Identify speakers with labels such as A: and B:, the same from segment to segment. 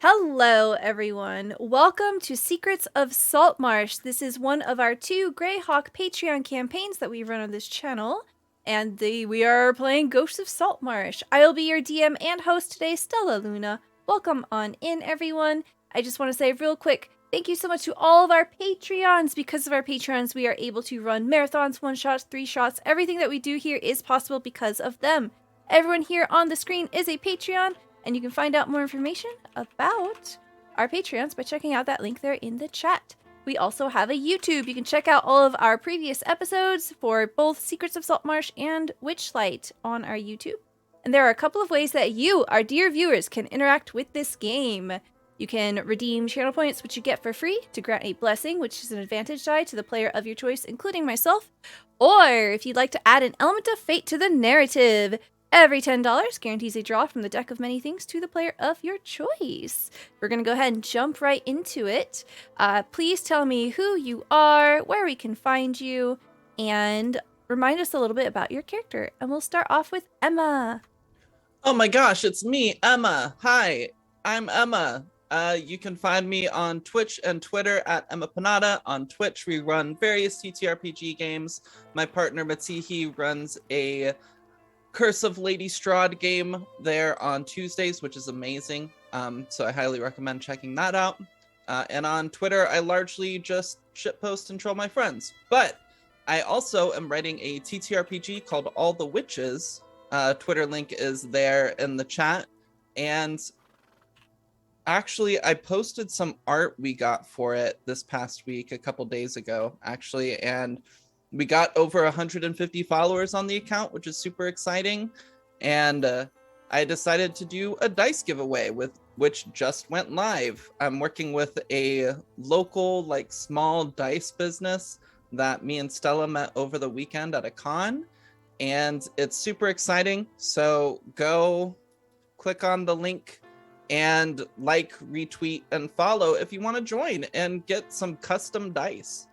A: Hello, everyone. Welcome to Secrets of Saltmarsh. This is one of our 2 Greyhawk Patreon campaigns that we run on this channel, and we are playing Ghosts of Saltmarsh. I will be your DM and host today, Stella Luna. Welcome on in, everyone. I just want to say real quick, thank you so much to all of our Patreons. Because of our Patreons, we are able to run marathons, one-shots, 3-shots. Everything that we do here is possible because of them. Everyone here on the screen is a Patreon, and you can find out more information about our Patreons by checking out that link there in the chat. We also have a YouTube. You can check out all of our previous episodes for both Secrets of Saltmarsh and Witchlight on our YouTube. And there are a couple of ways that you, our dear viewers, can interact with this game. You can redeem channel points, which you get for free, to grant a blessing, which is an advantage die to the player of your choice, including myself. Or if you'd like to add an element of fate to the narrative, every $10 guarantees a draw from the deck of many things to the player of your choice. We're going to go ahead and jump right into it. Please tell me who you are, where we can find you, and remind us a little bit about your character. And we'll start off with Emma.
B: Oh my gosh, it's me, Emma. Hi, I'm Emma. You can find me on Twitch and Twitter at Emma Panada. On Twitch, we run various TTRPG games. My partner, Matihi, runs a Curse of Lady Strahd game there on Tuesdays, which is amazing. So I highly recommend checking that out. And on Twitter, I largely just shitpost and troll my friends. But I also am writing a TTRPG called All the Witches. Twitter link is there in the chat. And actually, I posted some art we got for it this past week, a couple days ago, actually. And we got over 150 followers on the account, which is super exciting. And I decided to do a dice giveaway, which just went live. I'm working with a local, small dice business that me and Stella met over the weekend at a con. And it's super exciting. So go click on the link and retweet, and follow if you want to join and get some custom dice.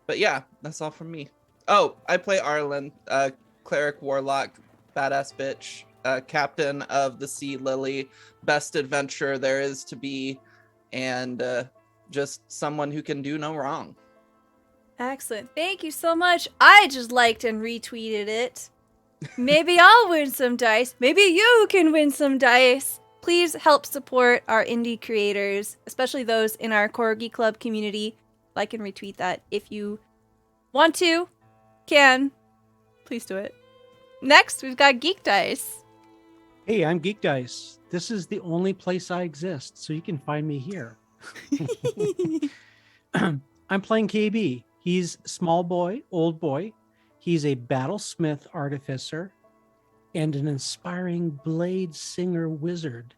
B: But yeah, that's all from me. Oh, I play Arlen, cleric warlock, badass bitch, captain of the Sea Lily, best adventurer there is to be, and just someone who can do no wrong.
A: Excellent. Thank you so much. I just liked and retweeted it. Maybe I'll win some dice. Maybe you can win some dice. Please help support our indie creators, especially those in our Corgi Club community. Like and retweet that if you want to, can. Please do it. Next, we've got Geek Dice.
C: Hey, I'm Geek Dice. This is the only place I exist, so you can find me here. I'm playing KayBee. He's small boy, old boy. He's a battlesmith artificer and an inspiring blade singer wizard.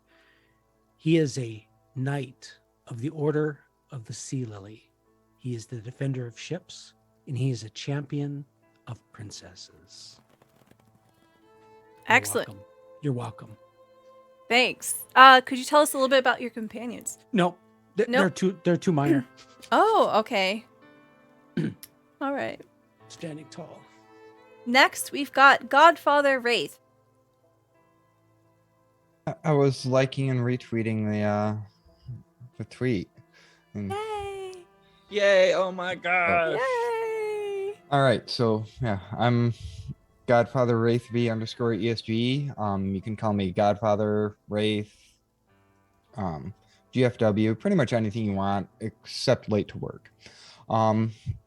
C: He is a knight of the Order of the Sea Lily. He is the defender of ships, and he is a champion of princesses.
A: Excellent.
C: You're welcome.
A: Thanks. Could you tell us a little bit about your companions?
C: No, they're too minor.
A: Oh, okay. All right.
C: Standing tall.
A: Next, we've got Godfather Race.
D: I was liking and retweeting the tweet. And...
A: Yay!
B: Oh my gosh!
A: Yay!
D: All right, so yeah, I'm GodfatherWraith V_ESG. You can call me GodfatherWraith, GFW, pretty much anything you want except late to work.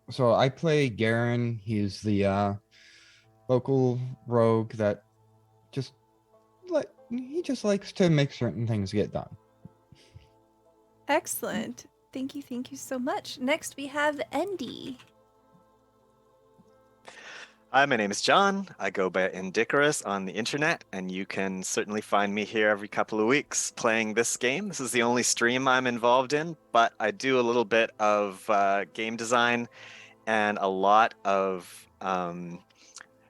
D: So I play Garen. He's the local rogue that he just likes to make certain things get done.
A: Excellent. Thank you so much. Next, we have Andy.
E: Hi, my name is John. I go by Indicarus on the internet, and you can certainly find me here every couple of weeks playing this game. This is the only stream I'm involved in, but I do a little bit of game design and a lot of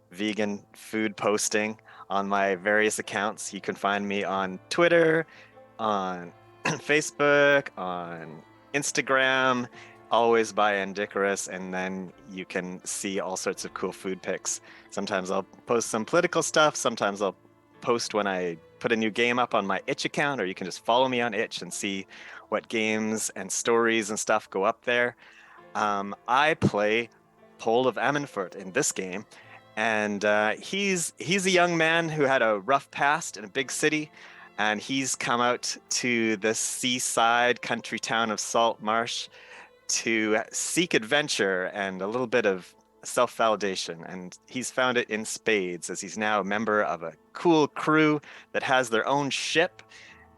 E: vegan food posting on my various accounts. You can find me on Twitter, on Facebook, on Instagram, always by Indicarus, and then you can see all sorts of cool food pics. Sometimes I'll post some political stuff, sometimes I'll post when I put a new game up on my Itch account, or you can just follow me on Itch and see what games and stories and stuff go up there. I play Pole of Ammonfort in this game, and he's a young man who had a rough past in a big city, and he's come out to the seaside country town of Saltmarsh to seek adventure and a little bit of self-validation, and he's found it in spades, as he's now a member of a cool crew that has their own ship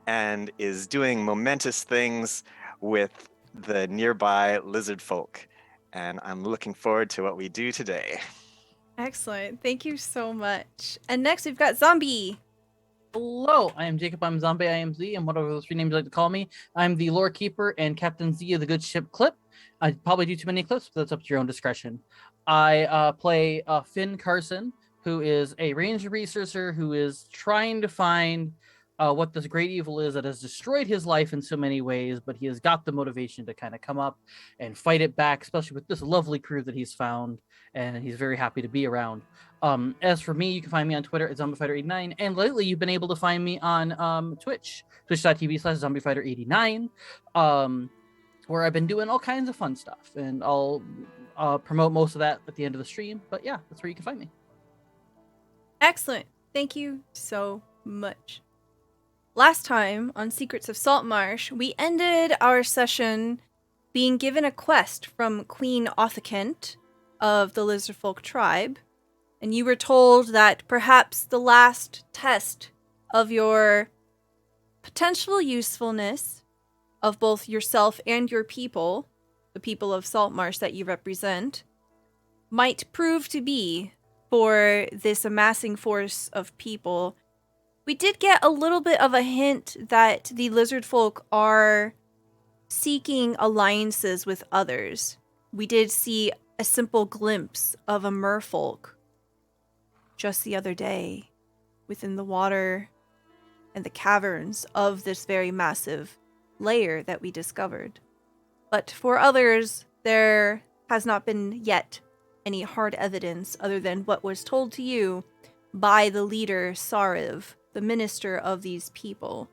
E: and is doing momentous things with the nearby lizard folk. And I'm looking forward to what we do today.
A: Excellent. Thank you so much. And next we've got Zombie.
F: Hello, I am Jacob. I'm Zombie. I am Z, and whatever those three names you like to call me. I'm the lore keeper and Captain Z of the Good Ship Clip. I probably do too many clips, but that's up to your own discretion. I play Finn Carson, who is a ranger researcher who is trying to find what this great evil is that has destroyed his life in so many ways, but he has got the motivation to kind of come up and fight it back, especially with this lovely crew that he's found, and he's very happy to be around. As for me, you can find me on Twitter at ZombieFighter89, and lately you've been able to find me on Twitch, twitch.tv/ZombieFighter89, where I've been doing all kinds of fun stuff, and I'll promote most of that at the end of the stream, but yeah, that's where you can find me.
A: Excellent. Thank you so much. Last time on Secrets of Saltmarsh, we ended our session being given a quest from Queen Othakent of the Lizardfolk tribe, and you were told that perhaps the last test of your potential usefulness of both yourself and your people, the people of Saltmarsh that you represent, might prove to be for this amassing force of people. We did get a little bit of a hint that the lizard folk are seeking alliances with others. We did see a simple glimpse of a merfolk just the other day within the water and the caverns of this very massive layer that we discovered. But for others, there has not been yet any hard evidence other than what was told to you by the leader, Sariv, the minister of these people.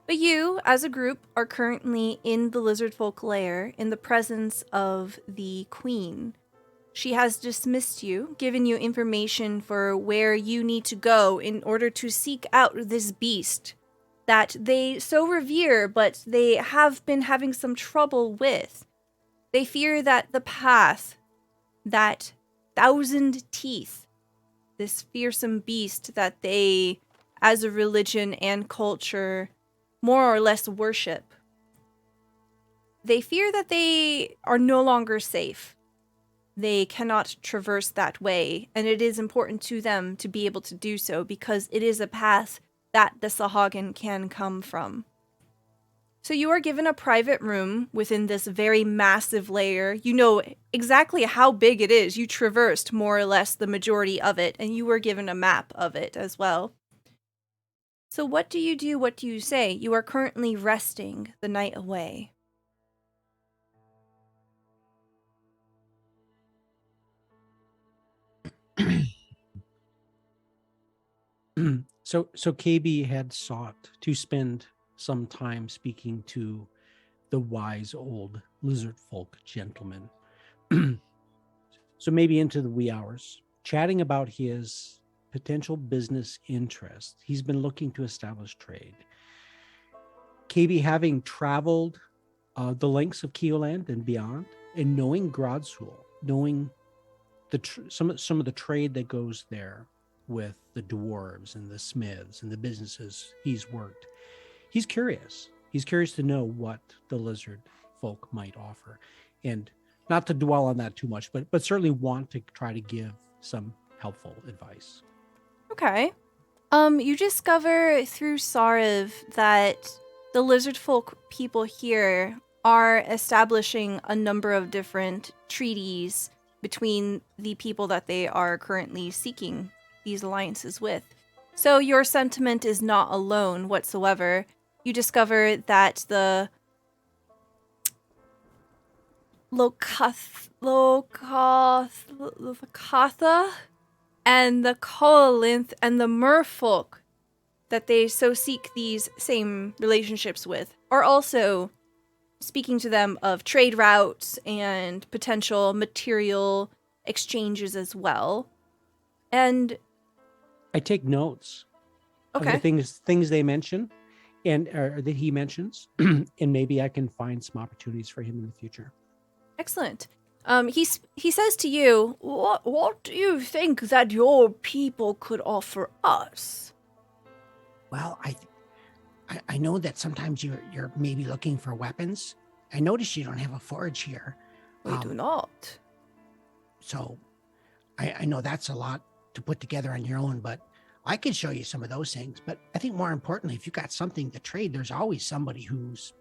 A: But you, as a group, are currently in the Lizardfolk lair in the presence of the Queen. She has dismissed you, given you information for where you need to go in order to seek out this beast that they so revere, but they have been having some trouble with. They fear that the path, that 1,000 teeth, this fearsome beast that they, as a religion and culture, more or less worship, they fear that they are no longer safe. They cannot traverse that way, and it is important to them to be able to do so because it is a path that the Sahagin can come from. So you are given a private room within this very massive layer. You know exactly how big it is. You traversed more or less the majority of it, and you were given a map of it as well. So what do you do? What do you say? You are currently resting the night away.
C: So KayBee had sought to spend some time speaking to the wise old lizard folk gentleman. So maybe into the wee hours, chatting about his potential business interest. He's been looking to establish trade. KayBee, having traveled the lengths of Keoland and beyond, and knowing Grodsul, knowing some of the trade that goes there with the dwarves and the smiths and the businesses he's worked, he's curious. He's curious to know what the lizard folk might offer, and not to dwell on that too much, but certainly want to try to give some helpful advice.
A: Okay. You discover through Sariv that the lizard folk people here are establishing a number of different treaties between the people that they are currently seeking these alliances with. So your sentiment is not alone whatsoever. You discover that the Lokatha and the Koalinth and the Merfolk, that they so seek these same relationships with are also speaking to them of trade routes and potential material exchanges as well. And
C: I take notes of
A: okay,
C: the things they mention and that he mentions, and maybe I can find some opportunities for him in the future.
A: excellent. He says to you, what do you think that your people could offer us?
G: Well, I know that sometimes you're maybe looking for weapons. I notice you don't have a forge here.
A: We do not.
G: So I know that's a lot to put together on your own, but I could show you some of those things. But I think more importantly, if you got something to trade, there's always somebody who's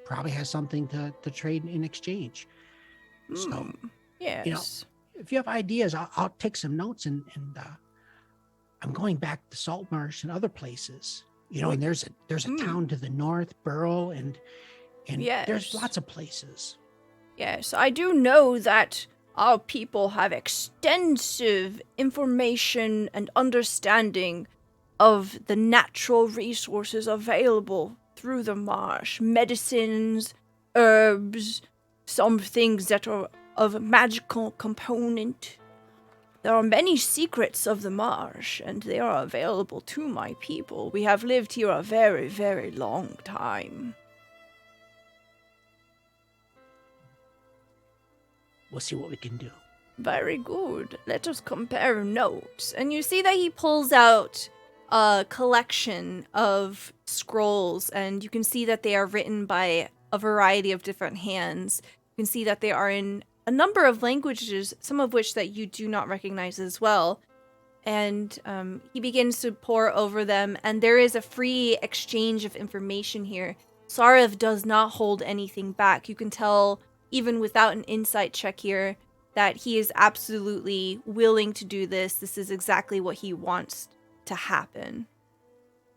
G: probably has something to trade in exchange. So,
A: yes.
G: you know, if you have ideas, I'll take some notes and I'm going back to Saltmarsh and other places. You know, and there's a town to the north, Burrow, and there's lots of places.
A: Yes, I do know that our people have extensive information and understanding of the natural resources available through the marsh. Medicines, herbs, some things that are of a magical component. There are many secrets of the marsh, and they are available to my people. We have lived here a very, very long time.
G: We'll see what we can do.
A: Very good. Let us compare notes. And you see that he pulls out a collection of scrolls, and you can see that they are written by a variety of different hands. You can see that they are in a number of languages, some of which that you do not recognize as well. And he begins to pore over them, and there is a free exchange of information here. Sarav does not hold anything back. You can tell, even without an insight check here, that he is absolutely willing to do this. This is exactly what he wants to happen.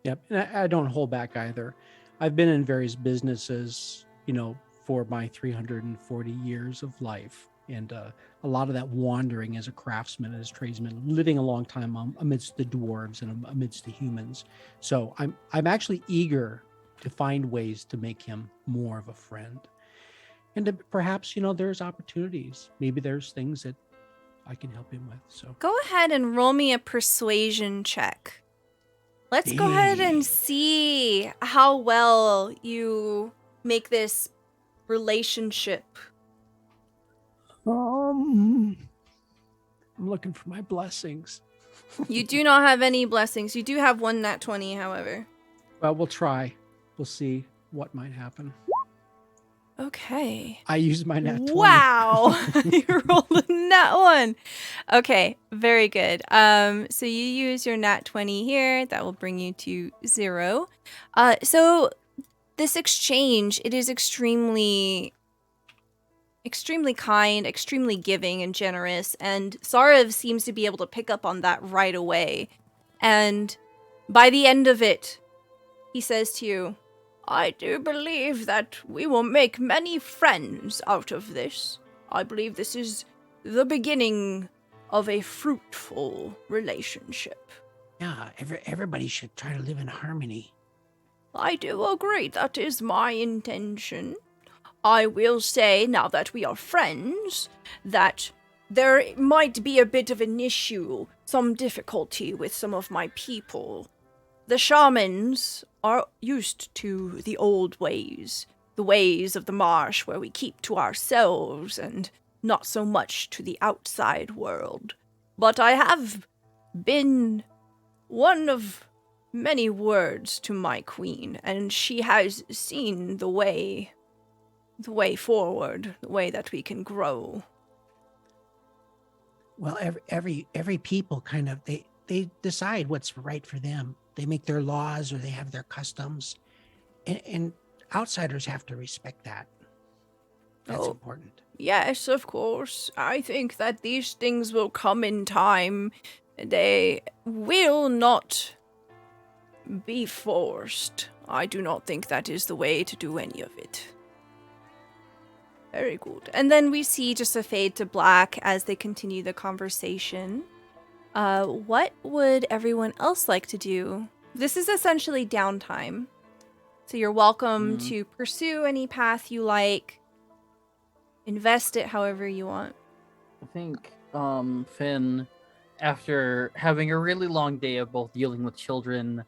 C: Yep, and I don't hold back either. I've been in various businesses, you know, for my 340 years of life, and a lot of that wandering as a craftsman, as a tradesman, living a long time amidst the dwarves and amidst the humans. So I'm actually eager to find ways to make him more of a friend, and to, perhaps, you know, there's opportunities. Maybe there's things that I can help him with. So
A: Go ahead and roll me a persuasion check. Let's go ahead and see how well you make this relationship.
C: I'm looking for my blessings.
A: You do not have any blessings. You do have one nat 20, however.
C: Well, we'll try. We'll see what might happen.
A: Okay.
C: I used my nat 20.
A: Wow. You rolled a nat 1. Okay, very good. So you use your nat 20 here. That will bring you to 0. So this exchange, it is extremely kind, extremely giving and generous, and Sarav seems to be able to pick up on that right away. And by the end of it, he says to you, I do believe that we will make many friends out of this. I believe this is the beginning of a fruitful relationship.
G: Yeah, everybody should try to live in harmony.
A: I do agree. That is my intention. I will say, now that we are friends, that there might be a bit of an issue, some difficulty with some of my people. The shamans are used to the old ways, the ways of the marsh where we keep to ourselves and not so much to the outside world. But I have been one of many words to my queen, and she has seen the way forward, the way that we can grow.
G: Well, every people kind of they decide what's right for them. They make their laws or they have their customs, and outsiders have to respect that. That's important.
A: Yes, of course. I think that these things will come in time. They will not be forced. I do not think that is the way to do any of it. Very good. And then we see just a fade to black as they continue the conversation. What would everyone else like to do this is essentially downtime. So you're welcome
F: Mm.
A: to pursue any path you like, invest it however you want.
F: I think Finn, after having a really long day of both dealing with children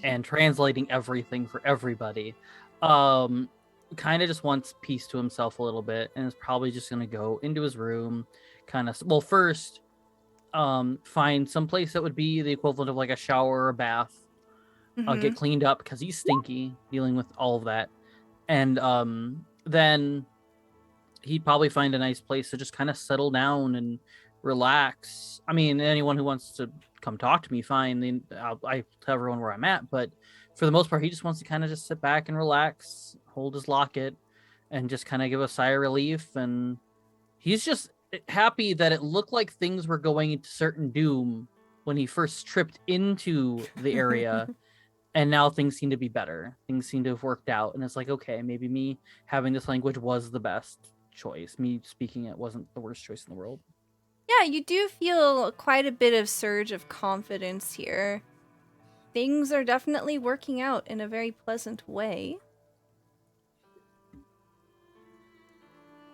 F: and translating everything for everybody, kind of just wants peace to himself a little bit, and is probably just gonna go into his room, first find some place that would be the equivalent of like a shower or a bath, get cleaned up because he's stinky, dealing with all of that, and then he'd probably find a nice place to just kind of settle down and relax. I mean, anyone who wants to come talk to me, fine. I tell everyone where I'm at, but for the most part, he just wants to kind of just sit back and relax, hold his locket, and just kind of give a sigh of relief. And he's just happy that it looked like things were going into certain doom when he first tripped into the area. And now things seem to be better. Things seem to have worked out. And it's like, okay, maybe me having this language was the best choice. Me speaking it wasn't the worst choice in the world.
A: Yeah, you do feel quite a bit of surge of confidence here. Things are definitely working out in a very pleasant way.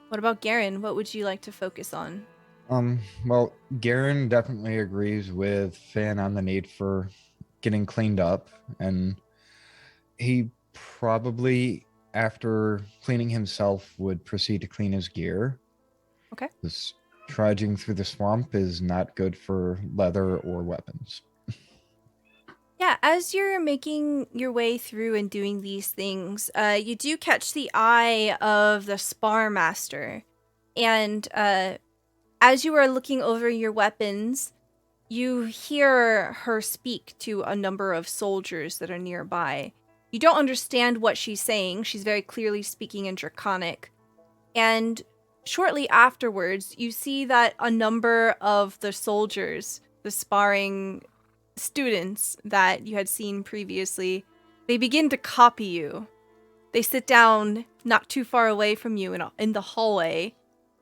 A: What about Garen? What would you like to focus on?
D: Well, Garen definitely agrees with Finn on the need for getting cleaned up, and he probably, after cleaning himself, would proceed to clean his gear.
A: Okay.
D: This trudging through the swamp is not good for leather or weapons.
A: Yeah, as you're making your way through and doing these things, you do catch the eye of the spar master. And as you are looking over your weapons, you hear her speak to a number of soldiers that are nearby. You don't understand what she's saying. She's very clearly speaking in Draconic. And shortly afterwards, you see that a number of the soldiers, the sparring students that you had seen previously, they begin to copy you. They sit down not too far away from you in the hallway,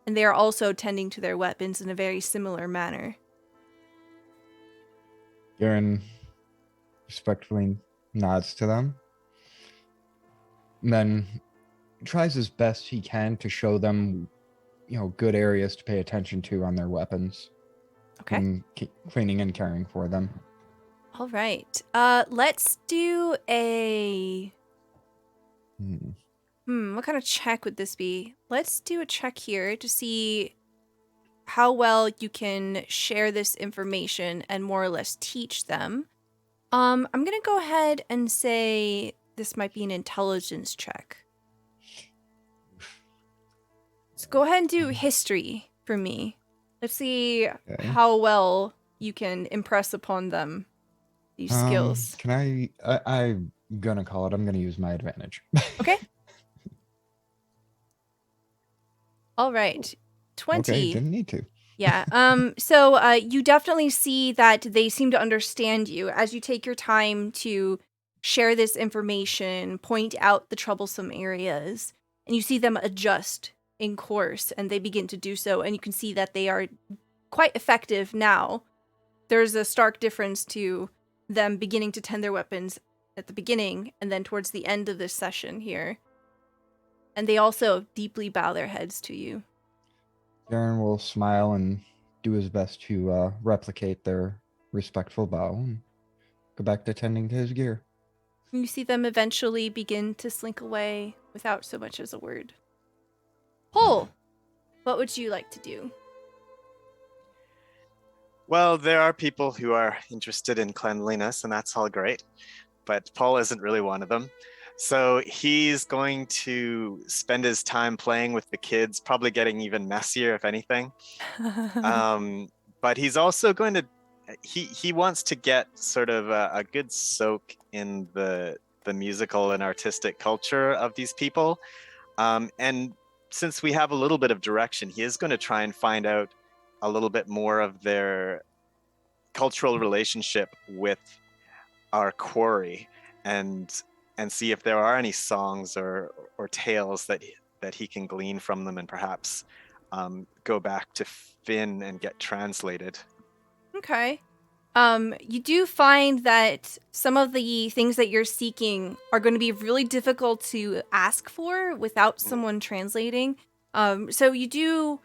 A: and they are also tending to their weapons in a very similar manner.
D: Garen respectfully nods to them, and then tries as best he can to show them, good areas to pay attention to on their weapons.
A: Okay.
D: And cleaning and caring for them.
A: All right. Let's do a... what kind of check would this be? Let's do a check here to see how well you can share this information and more or less teach them. I'm going to go ahead and say this might be an intelligence check. So go ahead and do history for me. Let's see how well you can impress upon them these skills.
D: Can I'm gonna call it. I'm gonna use my advantage.
A: Okay. All right. 20.
D: Okay, didn't need to.
A: Yeah. So you definitely see that they seem to understand you as you take your time to share this information, point out the troublesome areas, and you see them adjust in course, and they begin to do so, and you can see that they are quite effective now. There's a stark difference to them beginning to tend their weapons at the beginning and then towards the end of this session here. And they also deeply bow their heads to you.
D: Garen will smile and do his best to replicate their respectful bow and go back to tending to his gear.
A: You see them eventually begin to slink away without so much as a word. Paul, what would you like to do?
E: Well, there are people who are interested in cleanliness, and that's all great. But Paul isn't really one of them. So he's going to spend his time playing with the kids, probably getting even messier, if anything. But he's also going to, he wants to get sort of a good soak in the musical and artistic culture of these people. And since we have a little bit of direction, he is going to try and find out a little bit more of their cultural relationship with our quarry, and see if there are any songs or tales that he can glean from them, and perhaps go back to Finn and get translated.
A: Okay. You do find that some of the things that you're seeking are going to be really difficult to ask for without someone translating. So you do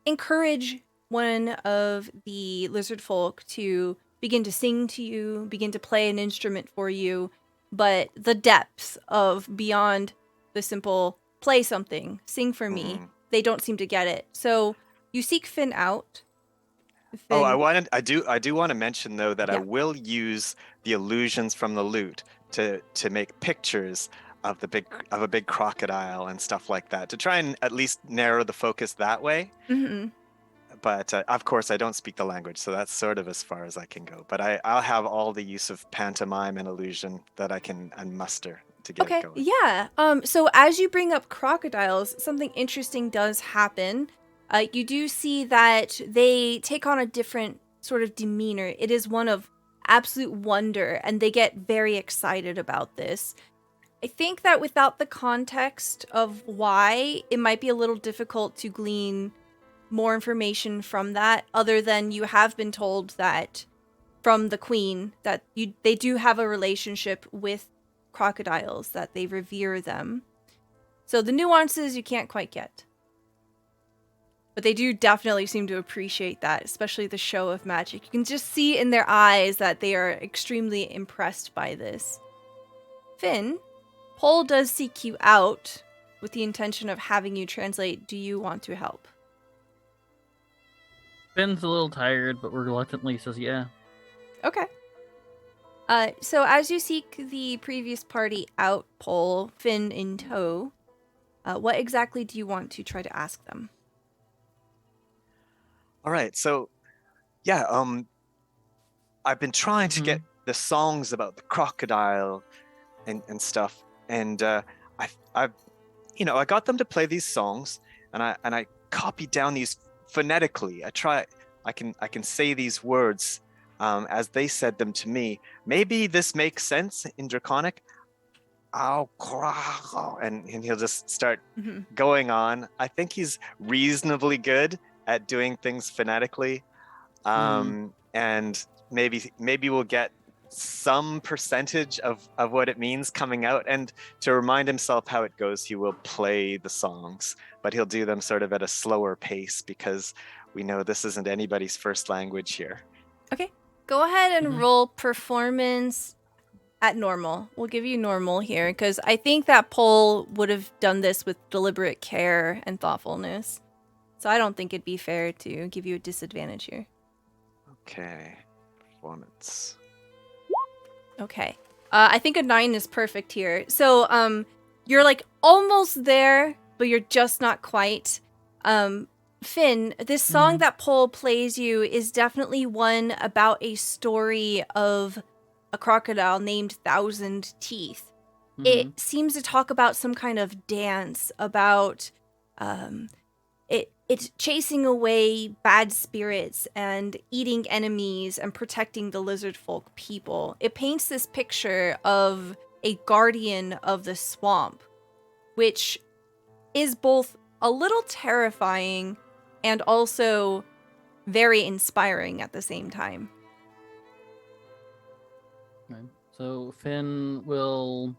A: encourage one of the lizard folk to begin to sing to you, begin to play an instrument for you, but the depths of beyond the simple play something, sing for me, they don't seem to get it. So you seek Finn out.
E: Oh,
A: Finn,
E: I do want to mention though that I
A: Yeah.
E: will use the illusions from the lute to make pictures of a big crocodile and stuff like that to try and at least narrow the focus that way.
A: Mhm.
E: But of course, I don't speak the language, so that's sort of as far as I can go. But I'll have all the use of pantomime and illusion that I can muster to get it
A: Okay,
E: going.
A: yeah. So as you bring up crocodiles, something interesting does happen. You do see that they take on a different sort of demeanor. It is one of absolute wonder, and they get very excited about this. I think that without the context of why, it might be a little difficult to glean more information from that, other than you have been told that from the queen that they do have a relationship with crocodiles, that they revere them. So the nuances you can't quite get. But they do definitely seem to appreciate that, especially the show of magic. You can just see in their eyes that they are extremely impressed by this. Finn, Paul does seek you out with the intention of having you translate. Do you want to help?
F: Finn's a little tired, but reluctantly says yeah.
A: Okay. So as you seek the previous party out, Paul, Finn in tow, what exactly do you want to try to ask them?
E: All right, so yeah, I've been trying to get the songs about the crocodile and stuff, and I've I got them to play these songs, and I copied down these phonetically. I can say these words as they said them to me. Maybe this makes sense in Draconic. Ow, and he'll just start going on. I think he's reasonably good at doing things phonetically, and maybe we'll get some percentage of what it means coming out. And to remind himself how it goes, he will play the songs, but he'll do them sort of at a slower pace because we know this isn't anybody's first language here.
A: Okay. Go ahead and roll performance at normal. We'll give you normal here because I think that Paul would have done this with deliberate care and thoughtfulness. So I don't think it'd be fair to give you a disadvantage here.
E: Okay. Performance.
A: Okay. I think a 9 is perfect here. So you're like almost there, but you're just not quite. Finn, this song that Paul plays you is definitely one about a story of a crocodile named Thousand Teeth. It seems to talk about some kind of dance, about it's chasing away bad spirits and eating enemies and protecting the lizard folk people. It paints this picture of a guardian of the swamp, which is both a little terrifying and also very inspiring at the same time.
F: Okay. So Finn will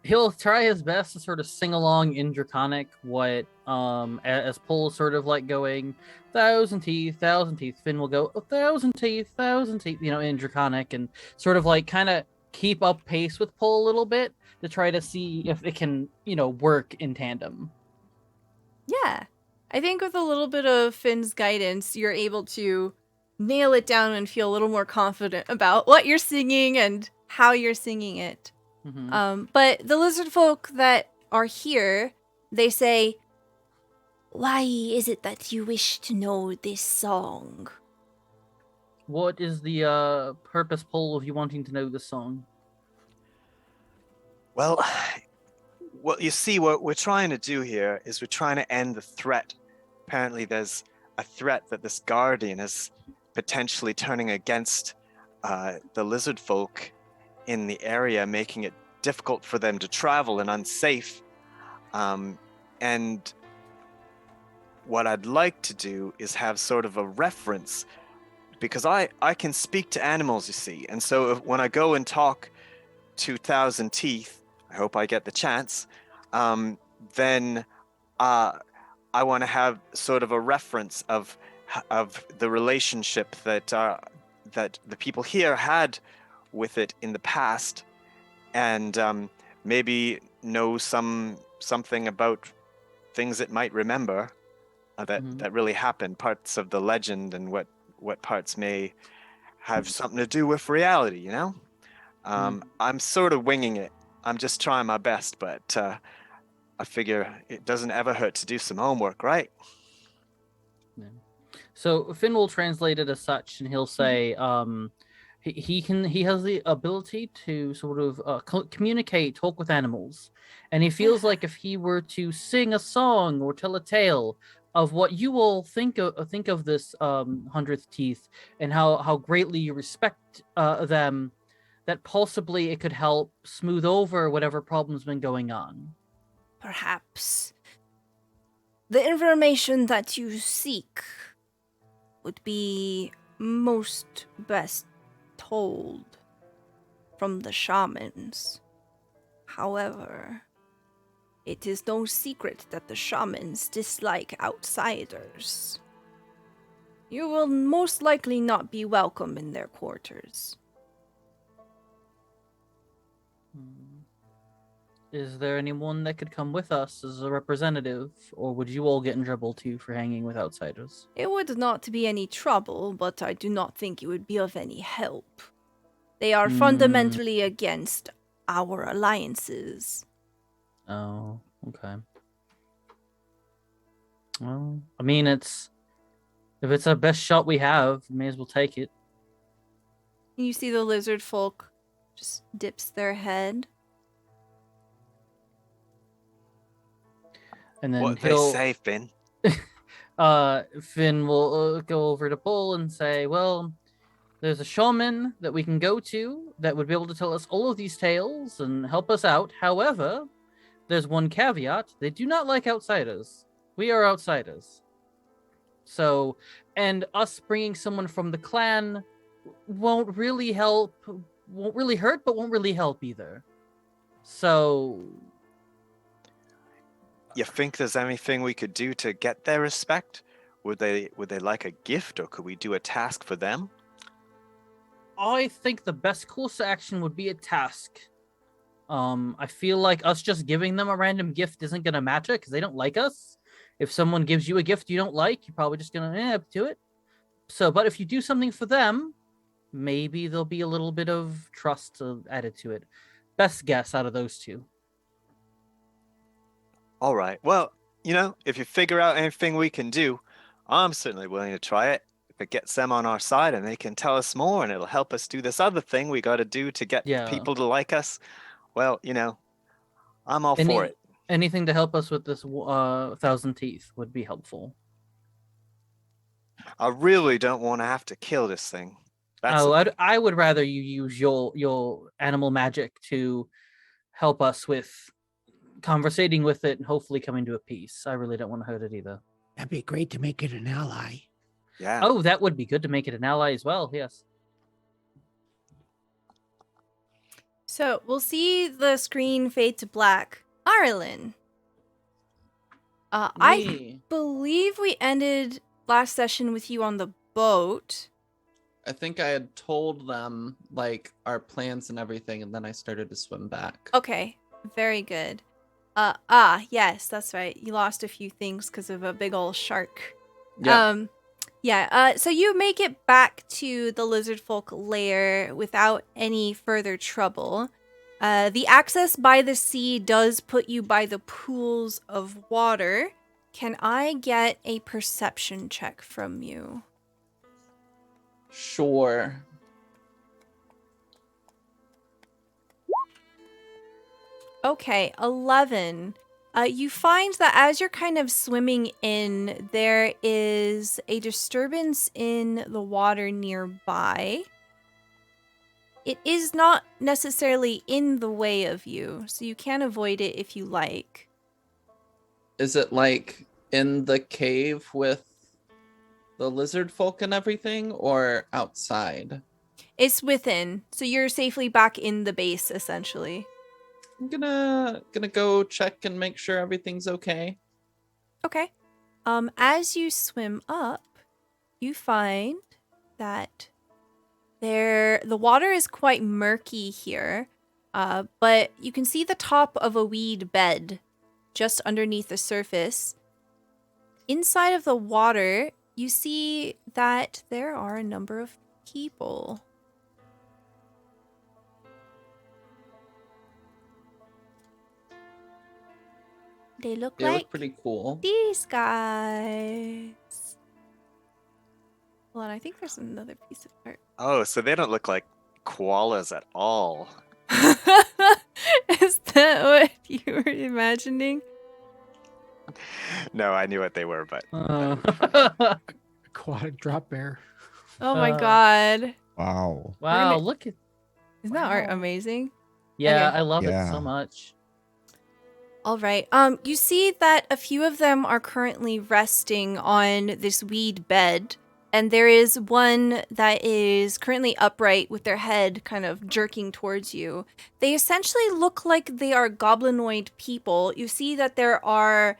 F: he'll try his best to sort of sing along in Draconic what as Paul is sort of like going thousand teeth. Finn will go 1,000 teeth, in Draconic, and sort of like kind of keep up pace with Paul a little bit to try to see if it can, work in tandem.
A: Yeah. I think with a little bit of Finn's guidance, you're able to nail it down and feel a little more confident about what you're singing and how you're singing it. But the lizard folk that are here, they say, "Why is it that you wish to know this song?"
F: What is the purpose, Paul, of you wanting to know this song?
E: Well, you see, what we're trying to do here is we're trying to end the threat. Apparently, there's a threat that this guardian is potentially turning against the lizard folk in the area, making it difficult for them to travel and unsafe. And what I'd like to do is have sort of a reference because I can speak to animals, you see. And so when I go and talk to Thousand Teeth, I hope I get the chance, then I want to have sort of a reference of the relationship that the people here had with it in the past, and maybe know something about things it might remember that really happened, parts of the legend, and what parts may have something to do with reality, you know? I'm sort of winging it. I'm just trying my best, but I figure it doesn't ever hurt to do some homework, right?
F: Yeah. So Finn will translate it as such, and he'll say, he has the ability to sort of communicate, talk with animals, and he feels like if he were to sing a song or tell a tale of what you all think of this 100th Teeth and how greatly you respect them, that possibly it could help smooth over whatever problem's been going on.
A: Perhaps the information that you seek would be most best told from the shamans. However, it is no secret that the shamans dislike outsiders. You will most likely not be welcome in their quarters.
F: Is there anyone that could come with us as a representative, or would you all get in trouble too for hanging with outsiders?
A: It would not be any trouble, but I do not think it would be of any help. They are fundamentally against our alliances.
F: Oh, okay. Well, I mean, if it's our best shot we have, we may as well take it.
A: You see the lizard folk just dips their head.
F: And then
E: What they say, Finn?
F: Finn will go over to Bull and say, well, there's a shaman that we can go to that would be able to tell us all of these tales and help us out. However, there's one caveat. They do not like outsiders. We are outsiders. So, and us bringing someone from the clan won't really help, won't really hurt, but won't really help either. So...
E: You think there's anything we could do to get their respect? Would they like a gift, or could we do a task for them?
F: I think the best course of action would be a task. I feel like us just giving them a random gift isn't going to matter because they don't like us. If someone gives you a gift you don't like, you're probably just going to do it. So, but if you do something for them, maybe there'll be a little bit of trust added to it. Best guess out of those two.
E: All right. Well, you know, if you figure out anything we can do, I'm certainly willing to try it. If it gets them on our side and they can tell us more and it'll help us do this other thing we got to do to get people to like us, well, you know, I'm all for it.
F: Anything to help us with this 1,000 Teeth would be helpful.
E: I really don't want to have to kill this thing.
F: I would rather you use your animal magic to help us with conversating with it and hopefully coming to a peace. I really don't want to hurt it either.
G: That'd be great to make it an ally.
E: Yeah.
F: Oh, that would be good to make it an ally as well. Yes.
A: So we'll see the screen fade to black. Ireland. I believe we ended last session with you on the boat.
B: I think I had told them like our plans and everything, and then I started to swim back.
A: Okay, very good. Yes, that's right. You lost a few things because of a big old shark.
B: Yeah.
A: So you make it back to the lizard folk lair without any further trouble. The access by the sea does put you by the pools of water. Can I get a perception check from you?
B: Sure.
A: Okay, 11. You find that as you're kind of swimming in, there is a disturbance in the water nearby. It is not necessarily in the way of you, so you can avoid it if you like.
B: Is it like in the cave with the lizard folk and everything, or outside?
A: It's within, so you're safely back in the base, essentially.
B: I'm gonna go check and make sure everything's okay.
A: Okay. As you swim up, you find that the water is quite murky here, but you can see the top of a weed bed just underneath the surface. Inside of the water, you see that there are a number of people. They look
B: They
A: like
B: look pretty cool.
A: these guys. Hold on, I think there's another piece of art.
E: Oh, so they don't look like koalas at all.
A: Is that what you were imagining?
E: No, I knew what they were, but
C: Aquatic drop bear.
A: Oh my
F: Uh,
A: god.
D: Wow.
F: wow,
A: gonna-
F: look at
A: Isn't that art
F: wow.
A: amazing?
F: yeah,
A: Okay.
F: I love it
D: Yeah.
F: so much.
A: All right. You see that a few of them are currently resting on this weed bed, and there is one that is currently upright with their head kind of jerking towards you. They essentially look like they are goblinoid people. You see that there are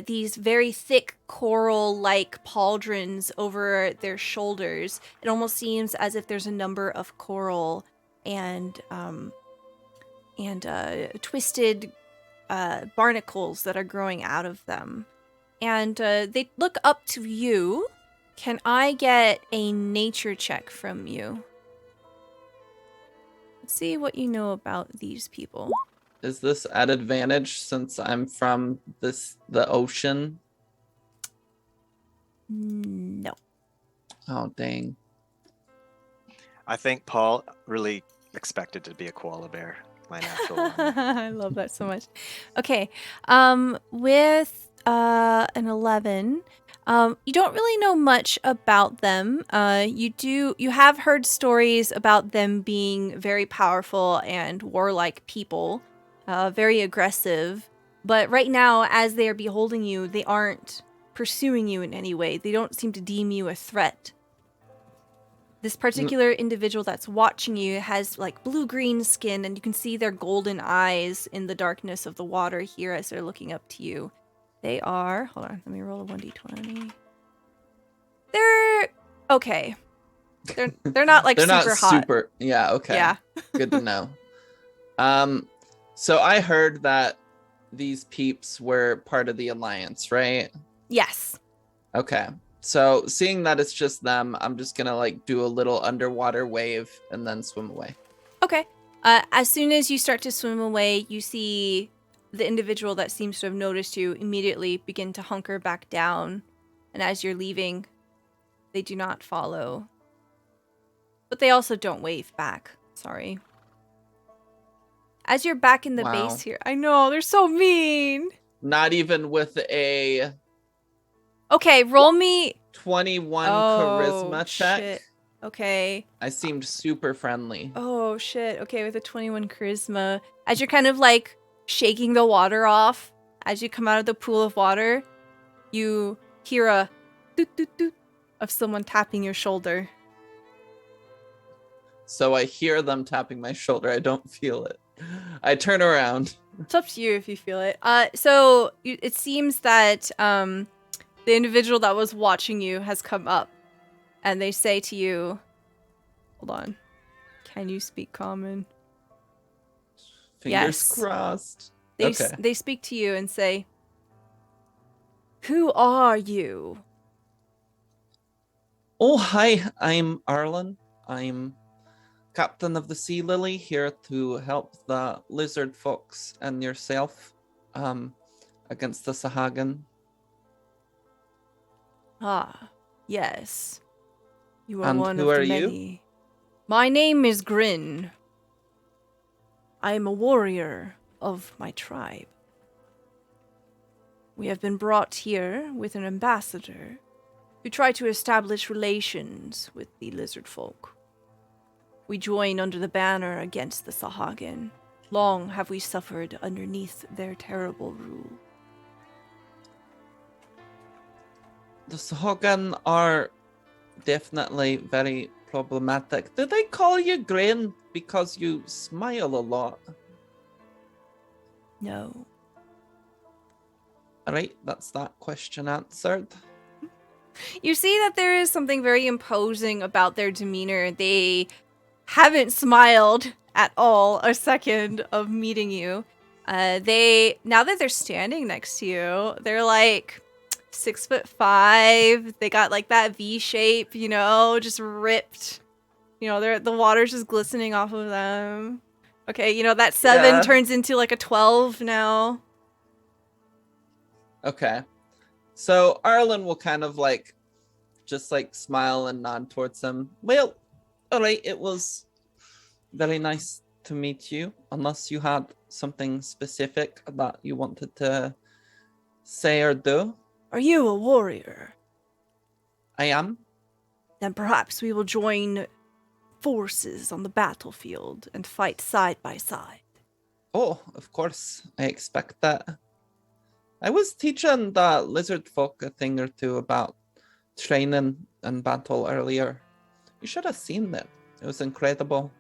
A: these very thick coral-like pauldrons over their shoulders. It almost seems as if there's a number of coral and twisted barnacles that are growing out of them. And they look up to you. Can I get a nature check from you? Let's see what you know about these people.
B: Is this at advantage since I'm from the ocean?
A: No.
B: Oh dang.
E: I think Paul really expected to be a koala bear. My natural one.
A: I love that so much. Okay. With an 11, you don't really know much about them. You have heard stories about them being very powerful and warlike people, very aggressive. But right now, as they are beholding you, they aren't pursuing you in any way. They don't seem to deem you a threat. This particular individual that's watching you has like blue-green skin, and you can see their golden eyes in the darkness of the water here as they're looking up to you. They are, hold on, let me roll a 1d20. They're okay. They're not like
B: They're
A: super
B: not
A: hot.
B: super. Yeah, okay.
A: Yeah.
B: Good to know. So I heard that these peeps were part of the Alliance, right?
A: Yes.
B: Okay. So seeing that it's just them, I'm just gonna like do a little underwater wave and then swim away.
A: Okay. As soon as you start to swim away, you see the individual that seems to have noticed you immediately begin to hunker back down. And as you're leaving, they do not follow. But they also don't wave back. Sorry. As you're back in the
B: Wow.
A: base here. I know, they're so mean.
B: Not even with a
A: Okay, roll me.
B: 21
A: Oh,
B: charisma check.
A: shit. Okay.
B: I seemed super friendly.
A: Oh, shit. Okay, with a 21 charisma. As you're kind of like shaking the water off, as you come out of the pool of water, you hear a doot doot doot of someone tapping your shoulder.
B: So I hear them tapping my shoulder. I don't feel it. I turn around.
A: It's up to you if you feel it. It seems that the individual that was watching you has come up, and they say to you, "Hold on, can you speak common?"
B: Fingers
A: Yes.
B: crossed.
A: They they speak to you and say, "Who are you?"
B: Oh, hi. I'm Arlen. I'm captain of the Sea Lily, here to help the lizard folks and yourself against the Sahagan.
A: Ah, yes. You are
B: And
A: one
B: who
A: of
B: are
A: the
B: you?
A: many. My name is Grin. I am a warrior of my tribe. We have been brought here with an ambassador to try to establish relations with the lizard folk. We join under the banner against the Sahagan. Long have we suffered underneath their terrible rule.
B: The Sohogan are definitely very problematic. Did they call you Grain because you smile a lot?
A: No.
B: Alright, that's that question answered.
A: You see that there is something very imposing about their demeanor. They haven't smiled at all a second of meeting you. Now that they're standing next to you, they're like 6'5". They got like that V shape, you know, just ripped. You know, the water's just glistening off of them. Okay, you know, that 7
B: Yeah.
A: turns into like a 12 now.
B: Okay. So Arlen will kind of like just like smile and nod towards him. Well, alright, it was very nice to meet you. Unless you had something specific that you wanted to say or do.
A: Are you a warrior?
B: I am.
A: Then perhaps we will join forces on the battlefield and fight side by side.
B: Oh, of course. I expect that. I was teaching the lizard folk a thing or two about training and battle earlier. You should have seen it. It was incredible.